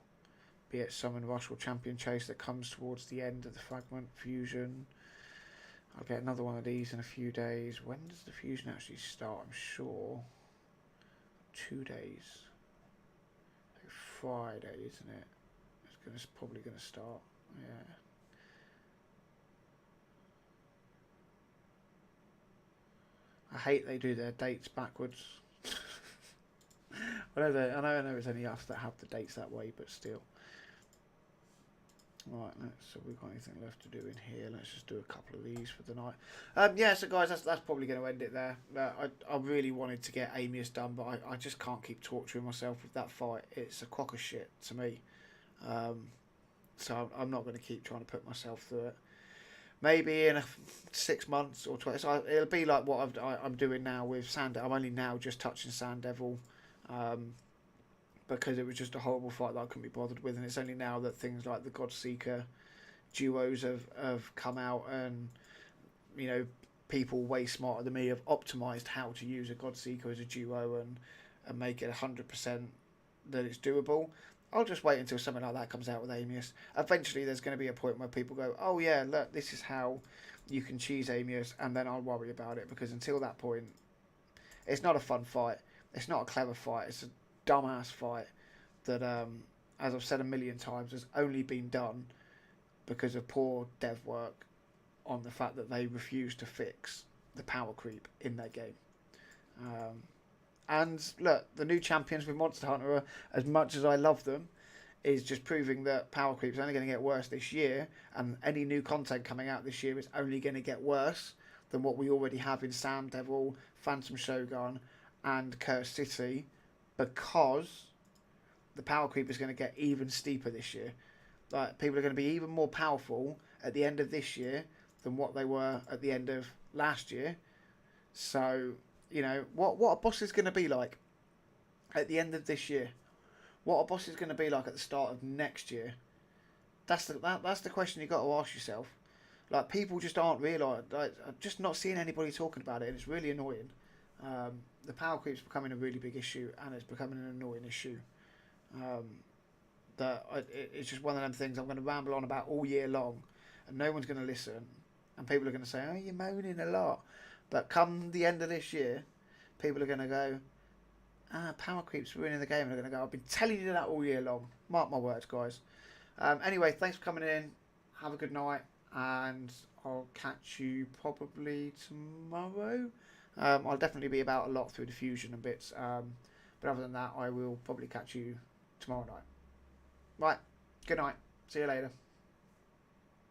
be it Summon Rush or Champion Chase that comes towards the end of the Fragment Fusion. I'll get another one of these in a few days. When does the fusion actually start? I'm sure 2 days. Friday, isn't it? It's probably going to start. Yeah. I hate they do their dates backwards. I know it's only us that have the dates that way, but still. Right, so we've got anything left to do in here. Let's just do a couple of these for the night. Yeah, so guys, that's probably going to end it there. I really wanted to get Amius done, but I just can't keep torturing myself with that fight. It's a crock of shit to me. So I'm not going to keep trying to put myself through it. Maybe in 6 months or 20. So it'll be like what I'm doing now with Sand. I'm only now just touching Sand Devil. Because it was just a horrible fight that I couldn't be bothered with, and it's only now that things like the Godseeker duos have come out, and you know, people way smarter than me have optimised how to use a Godseeker as a duo and make it 100% that it's doable. I'll just wait until something like that comes out with Amius. Eventually there's going to be a point where people go, oh yeah, look, this is how you can cheese Amius, and then I'll worry about it, because until that point it's not a fun fight, it's not a clever fight, it's a dumbass fight that, as I've said a million times, has only been done because of poor dev work on the fact that they refuse to fix the power creep in their game. And look, the new champions with Monster Hunter, are, as much as I love them, is just proving that power creep is only going to get worse this year, and any new content coming out this year is only going to get worse than what we already have in Sand Devil, Phantom Shogun and Cursed City, because the power creep is going to get even steeper this year. Like, people are going to be even more powerful at the end of this year than what they were at the end of last year. So, you know, what a boss is going to be like at the end of this year, what a boss is going to be like at the start of next year. That's the question you got to ask yourself. Like, people just aren't realising, like, I'm just not seeing anybody talking about it, and it's really annoying. The power creep is becoming a really big issue, and it's becoming an annoying issue. It's just one of them things I'm going to ramble on about all year long, and no one's going to listen, and people are going to say, oh, you're moaning a lot. But come the end of this year, people are going to go, power creep's ruining the game, and they're going to go, I've been telling you that all year long. Mark my words, guys. Anyway, thanks for coming in. Have a good night, and I'll catch you probably tomorrow. I'll definitely be about a lot through the fusion and bits. But other than that, I will probably catch you tomorrow night. Right, good night. See you later.